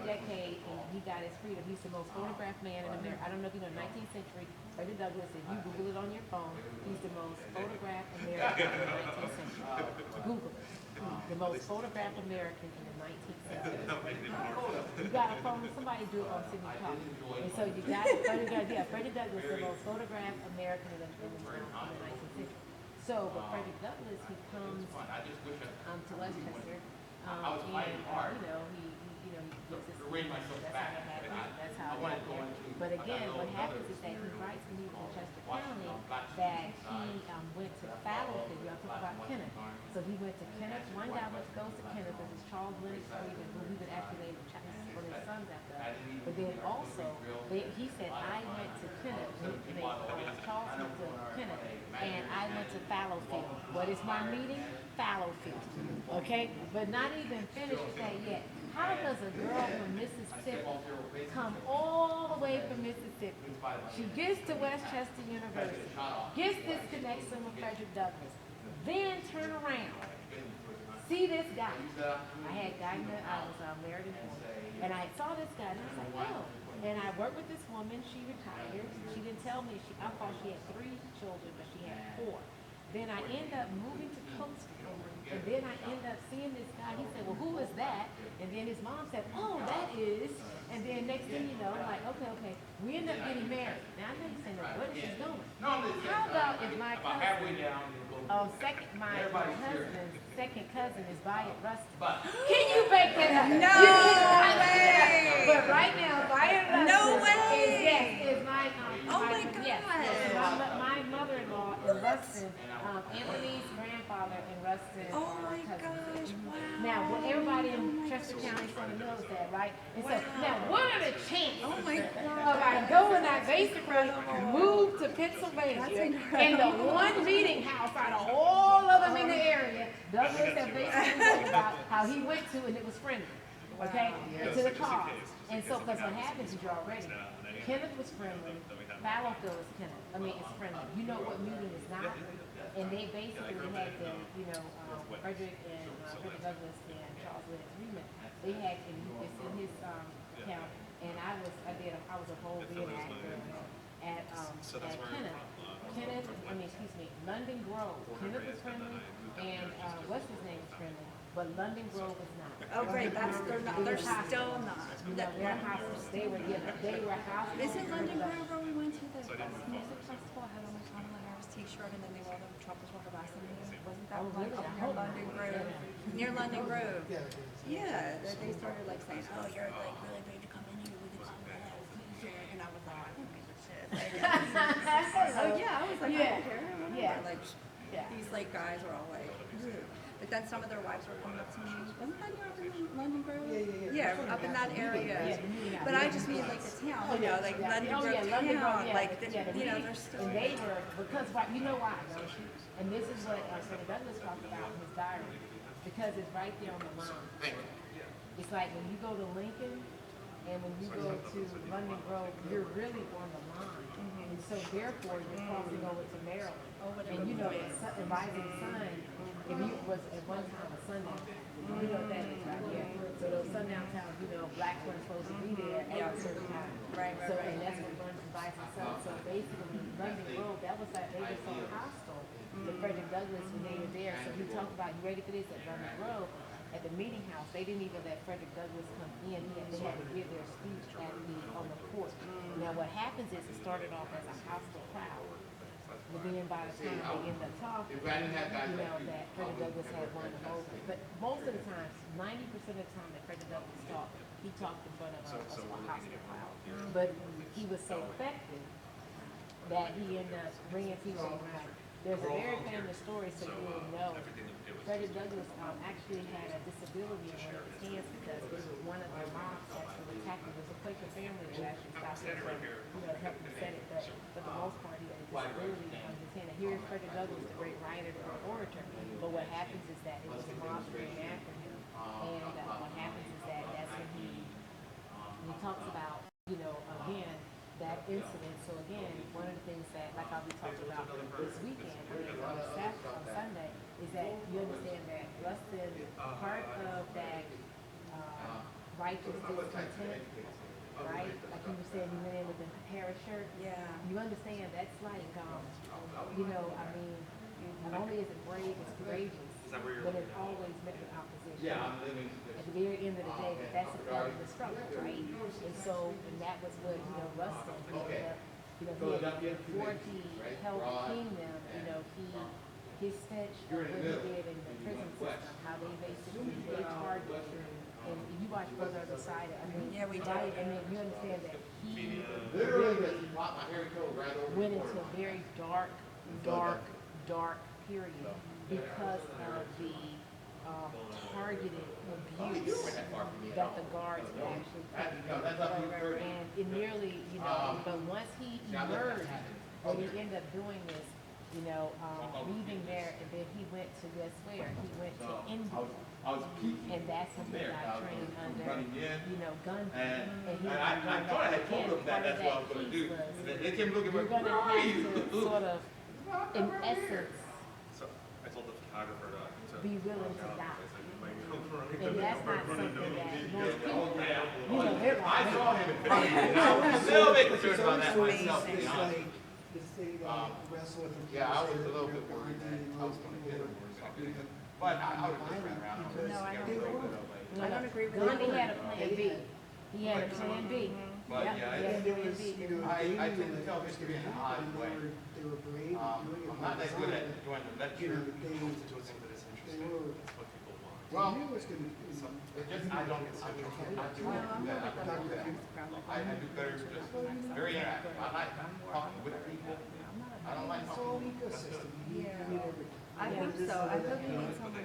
decade, and he got his freedom. He's the most photographed man in America. I don't know if you know, 19th century, Frederick Douglass, if you Google it on your phone, he's the most photographed American in the 19th century. Google it. The most photographed American in the 19th century. You got a phone, somebody do it on Sydney Talk. And so you got Frederick Douglass, the most photographed American in the 19th century. So, but Frederick Douglass, he comes to Westchester, and you know, he gives his that's how it happened. But again, what happens is that he writes when he was in Chester County that he went to Fallowfield. Y'all talk about Kenneth. So he went to Kenneth. One guy goes to Kenneth. This is Charles Lennox Freeman, who we would actually name one of his sons after. But then also, he said, I went to Kenneth. Charles went to Kenneth, and I went to Fallowfield. What is my meeting? Fallowfield. Okay? But not even finished with that yet. How does a girl from Mississippi come all the way from Mississippi? She gets to Westchester University, gets this connection with Frederick Douglass, then turn around, see this guy. I had Guyana, I was married in and I saw this guy, and I was like, oh. And I worked with this woman, she retired. She didn't tell me, I thought she had 3 children, but she had 4. Then I ended up moving to Coastal, and then I ended up seeing this guy. He said, well, who is that? And then his mom said, oh, that is. And then next thing you know, I'm like, okay. We ended up getting married. Now I know you're saying, where is she going? How about if my cousin, my husband's second cousin is Wyatt Rustin? Can you make that up? No way! But right now, Wyatt Rustin No way! is my, Oh my God! Yes, my mother-in-law in Rustin, Anthony's grandfather in Rustin. Oh my gosh, wow. Now, everybody in Chester County sort of knows that, right? And so, now, what are the chances Oh my of I go and I basically move to Pennsylvania in the one meeting house out of all of them in the area, Douglas had basically talked about how he went to and it was friendly, okay, to the cause. And so, because what happens is you're already, Kenneth was friendly, Fallowfield is Kenneth, it's friendly. You know what meeting is not? And they basically had the, Frederick and Frederick Douglass and Charles Lennox Freeman, they had, it's in his account, and I was a whole reenactor at Kenneth, London Grove. Kenneth was friendly, and what's his name was friendly, but London Grove was not. Oh, great, they're still not. No, they're hospitals. They were hospitals. Isn't London Grove where we went to the music festival, had on my Kamala Harris t-shirt, and then they wore the Trumpers Walk by something? Wasn't that like up near London Grove? Near London Grove. Yeah, they started like saying, oh, you're like really big to come in here with the Kamala Harris t-shirt, and I was like, I don't give a shit. Oh yeah, I was like, I don't care. These like guys are all like, ugh. But then some of their wives were coming up to me. Wasn't that up in London Grove? Yeah, up in that area. But I just mean like the town, like London Grove town, like they're still. And they were, because you know why, don't you? And this is what Senator Douglas talked about in his diary, because it's right there on the line. It's like when you go to Lincoln and when you go to London Grove, you're really on the line. And so therefore, you're crossing over to Maryland. And you know, the rising sun, if you was at one time a sundown, you know what that is right here. So those sundown towns, blacks weren't supposed to be there at a certain time. So, and that's what runs the rising sun. So basically, London Grove, that was like, they were so hostile to Frederick Douglass when they were there. So he talked about, you ready for this, at London Grove, at the meeting house, they didn't even let Frederick Douglass come in. They had to give their speech on the porch. Now what happens is it started off as a hostile crowd. But then by the time they end up talking, that Frederick Douglass had won them over. But most of the time, 90% of the time that Frederick Douglass talked, he talked in front of a hostile crowd. But he was so effective that he ended up bringing people around. there's a very famous story, so you will know. Frederick Douglass actually had a disability in one of his hands because it was one of the mobs that was attacked. It was a Quaker family that actually stopped him from, help him set it. But for the most part, he had a disability on his hand. And here is Frederick Douglass, the great writer, the great orator. But what happens is that it was a mob that came after him. And what happens is that that's when he talks about, again, that incident. So again, one of the things that, like I'll be talking about this weekend, on Saturday, on Sunday, is that you understand that Rustin, part of that righteous discontent, right? Like you were saying, you went in with the Harris shirt. Yeah. You understand that's like, not only is it brave, it's courageous, but it's always met with opposition. Yeah, I'm living. At the very end of the day, that's a part of the struggle, right? And so, and that was what, Rustin, before he helped king them, his stench of what he did in the prison system, how they basically, they targeted, and if you watch Brother of the Side, Yeah, we did. right, you understand that he Literally, my hair coat right over. went into a very dark period because of the targeted abuse that the guards actually put. And it nearly, but once he emerged, when he ended up doing this, leaving there, and then he went to guess where? He went to India. And that's when he got trained under, gun. And he I thought I had told him that that's what I was going to do. And then they came looking you're at going me, to where are have you? to sort of, in essence, So I told the photographer to be willing to die. And that's not something that most people, they're like, I saw him in front of me, and I was a little bit concerned about that myself, to be It's honest. like this thing wrestle with the Yeah, I was a little bit worried that I was going to hit him or something. But I would have just ran around. I don't agree with that. Gandhi had a plan B. He had a plan B. But Yep, yeah, he had a plan B. I tend to tell history in an odd way. They were brave. I'm not that good at doing the lecture. Well, it's just, I don't do that. I do better just very interactive. I like talking with people. I don't like talking. I think so. I think we need someone.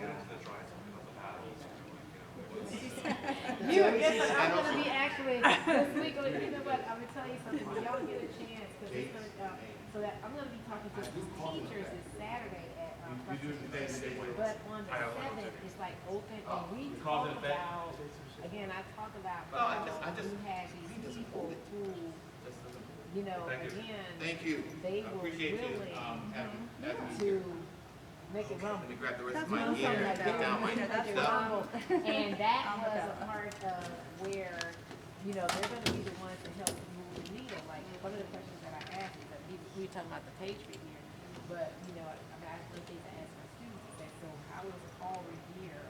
I'm gonna be actually this week. You know what? I'm gonna tell you something. When y'all get a chance, because it's gonna. So that I'm gonna be talking to some teachers this Saturday at but on the 7th, it's like open, and we talk about. Again, I talk about how you have these people who. Again, Thank you. they I were appreciate you, willing having me to here. make it rumble. Let me grab the rest of my gear and get down my stuff. And that was a part of where, they're gonna be the ones to help move the needle. Like, one of the questions that I asked is that we were talking about the Patriot here, but, one of the things I asked my students is that, so how is Paul Revere